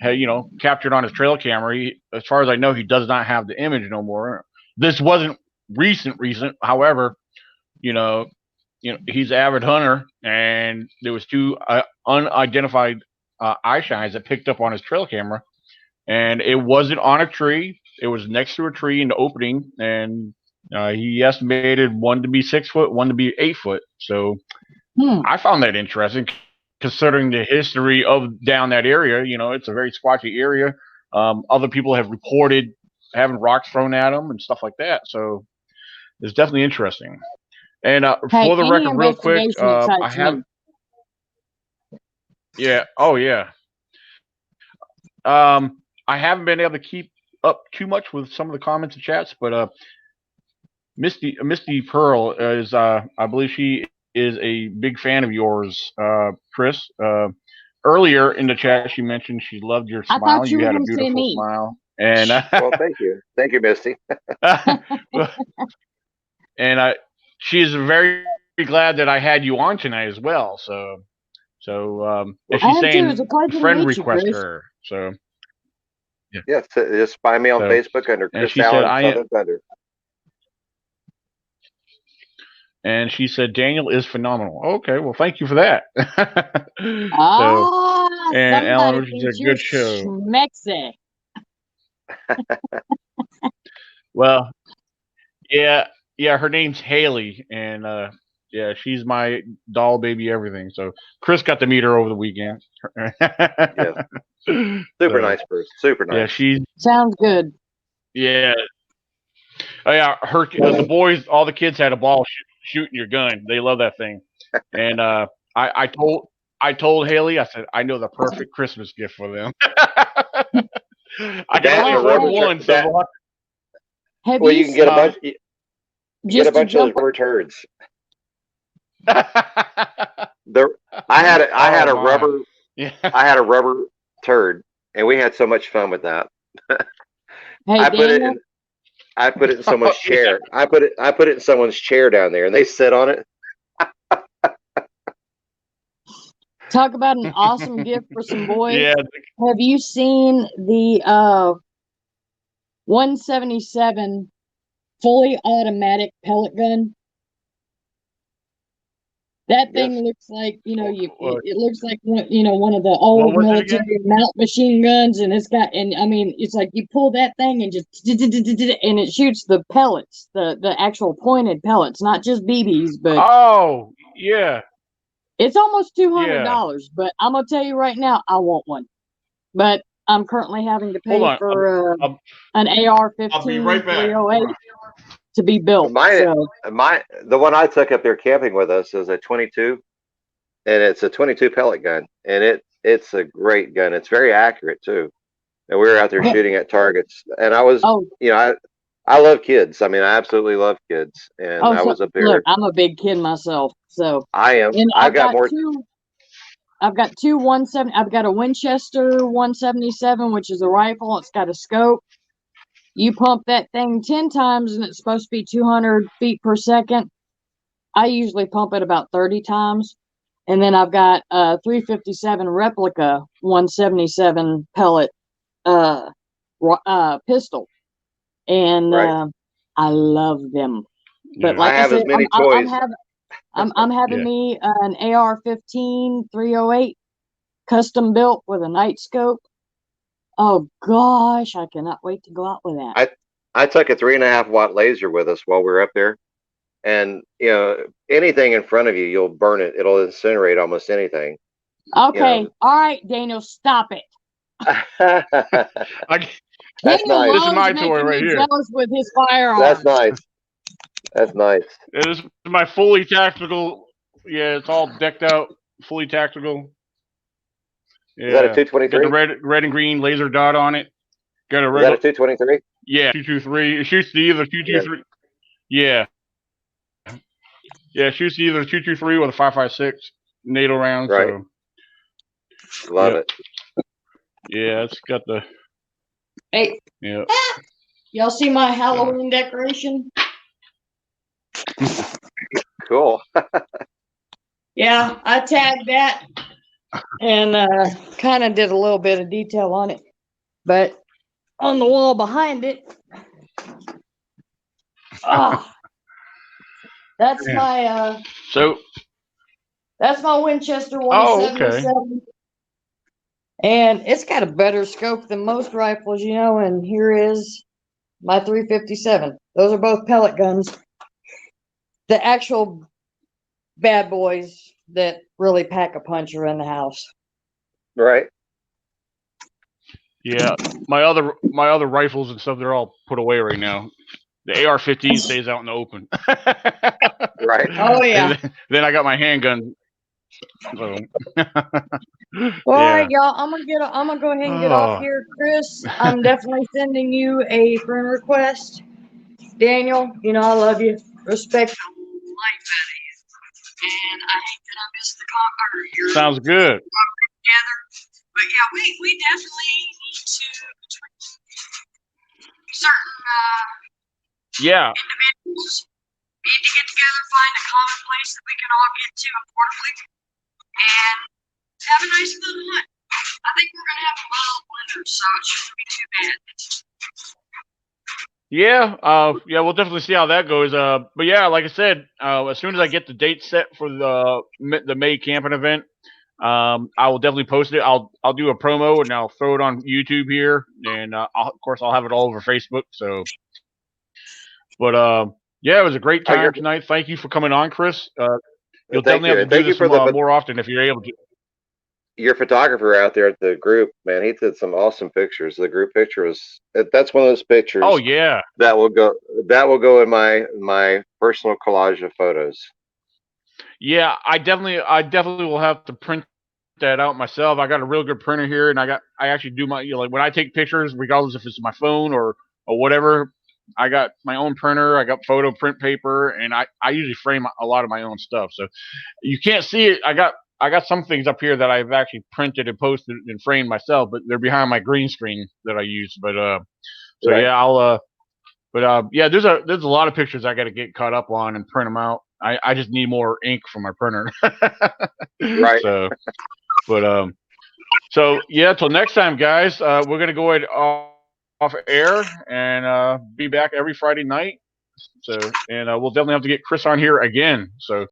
had captured on his trail camera. As far as I know, he does not have the image no more. This wasn't recent. However, he's an avid hunter, and there was two unidentified eye shines that picked up on his trail camera, and it wasn't on a tree. It was next to a tree in the opening, and he estimated one to be 6 foot, one to be 8 foot. So I found that interesting, considering the history of down that area. It's a very squatchy area. Other people have reported having rocks thrown at them and stuff like that. So it's definitely interesting. And for the record, real quick, I have. Yeah. Oh yeah. I haven't been able to keep up too much with some of the comments and chats, but Misty Pearl is I believe she is a big fan of yours, Chris. Earlier in the chat, she mentioned she loved your smile. You had a beautiful smile, and well, thank you, Misty. And she's very glad that I had you on tonight as well. So if she's saying friend request her, so. Yeah, just find me on Facebook under Chris Allen Southern Thunder. And she said Daniel is phenomenal. Okay, well, thank you for that. And Alan, which is a good show. Schmexy. Well, yeah, her name's Haley, and she's my doll baby, everything. So Chris got to meet her over the weekend. Yeah. Super nice person. Super nice. Yeah, she sounds good. Yeah. Oh yeah, the boys, all the kids had a ball shooting your gun. They love that thing. And I told Haley, I said, I know the perfect Christmas gift for them. I can only afford one, so you can get a bunch. You get a bunch of those rubber turds. I had a rubber turd, and we had so much fun with that. Hey, Daniel, I put it in someone's chair. I put it in someone's chair down there, and they sit on it. talk about an awesome gift for some boys. Yeah. Have you seen the 177 fully automatic pellet gun? That thing Yes. looks like, What? it looks like, one of the old was it again? military mount machine guns, and it's like you pull that thing and just, and it shoots the pellets, the actual pointed pellets, not just BBs, but Oh, yeah. it's almost Yeah. $200. But I'm gonna tell you right now, I want one. But I'm currently having to Hold pay on. for I'll an AR-15 I'll be right back. 308 to be built. The So one I took up there camping with us is a 22, and it's a 22 pellet gun, and it's a great gun. It's very accurate too. And we were out there shooting at targets, and I was, oh, I love kids. I mean, I absolutely love kids, and I so was up there. look, I'm a big kid myself, so I am. and I've got more. I've got two 170. I've got a Winchester 177, which is a rifle. It's got a scope. You pump that thing 10 times, and it's supposed to be 200 feet per second. I usually pump it about 30 times. And then I've got a 357 replica 177 pellet pistol. And Right. I love them. But Yeah. like I I have said, as many I'm toys. having Yeah. me an AR-15 308 custom built with a night scope. Oh gosh, I cannot wait to go out with that. I took a 3.5 watt laser with us while we were up there, and anything in front of you, you'll burn it. It'll incinerate almost anything. Okay, all right, Daniel, stop it. That's Daniel nice. This is loves my making toy right me here. jealous with his firearms. That's nice. That's nice. It is my fully tactical. Yeah, it's all decked out, fully tactical. Yeah. Is that a Got the 223? red and green laser dot on it. Got a Is that regular. a 223? Yeah, 223. It shoots to either 223. Yeah. Yeah, it shoots to either 223 or the 5.56 NATO round. Right. So Love yeah. it. Yeah, it's got the. Hey, Yeah. y'all see my Halloween decoration? Cool. Yeah, I tagged that and kind of did a little bit of detail on it. But on the wall behind it, that's Yeah. my So. that's my Winchester Oh, okay. 177. And it's got a better scope than most rifles, and here is my 357. Those are both pellet guns. The actual bad boys that really pack a punch are in the house. Right. Yeah, my other rifles and stuff, they're all put away right now. The AR-15 stays out in the open. Right. Oh yeah. And then I got my handgun. So. All Yeah. right, y'all. I'm gonna go ahead and get off here, Chris. I'm definitely sending you a friend request. Daniel, I love you. Respect the life out of you. And I hate that I missed the your Sounds good. together. But yeah, we definitely need to certain Yeah. individuals need to get together, find a common place that we can all get to affordably, and have a nice little hunt. I think we're gonna have a mild winter, so it shouldn't be too bad. Yeah, we'll definitely see how that goes. But yeah, like I said, as soon as I get the date set for the May camping event, I will definitely post it. I'll do a promo and I'll throw it on YouTube here, and of course I'll have it all over Facebook. So, but yeah, it was a great time tonight. Thank you for coming on, Chris. You'll definitely have to do this more often if you're able to. Your photographer out there at the group, man, he did some awesome pictures. The group picture that's one of those pictures. Oh yeah, that will go in my personal collage of photos. Yeah, I definitely will have to print that out myself. I got a real good printer here, and I actually do my like when I take pictures, regardless if it's my phone or whatever. I got my own printer. I got photo print paper, and I usually frame a lot of my own stuff. So you can't see it. I got some things up here that I've actually printed and posted and framed myself, but they're behind my green screen that I use. But So Right. yeah, I'll yeah, there's a lot of pictures I got to get caught up on and print them out. I just need more ink for my printer. Right. So, but so yeah, till next time, guys. We're gonna go ahead off air and be back every Friday night. So, and we'll definitely have to get Chris on here again. So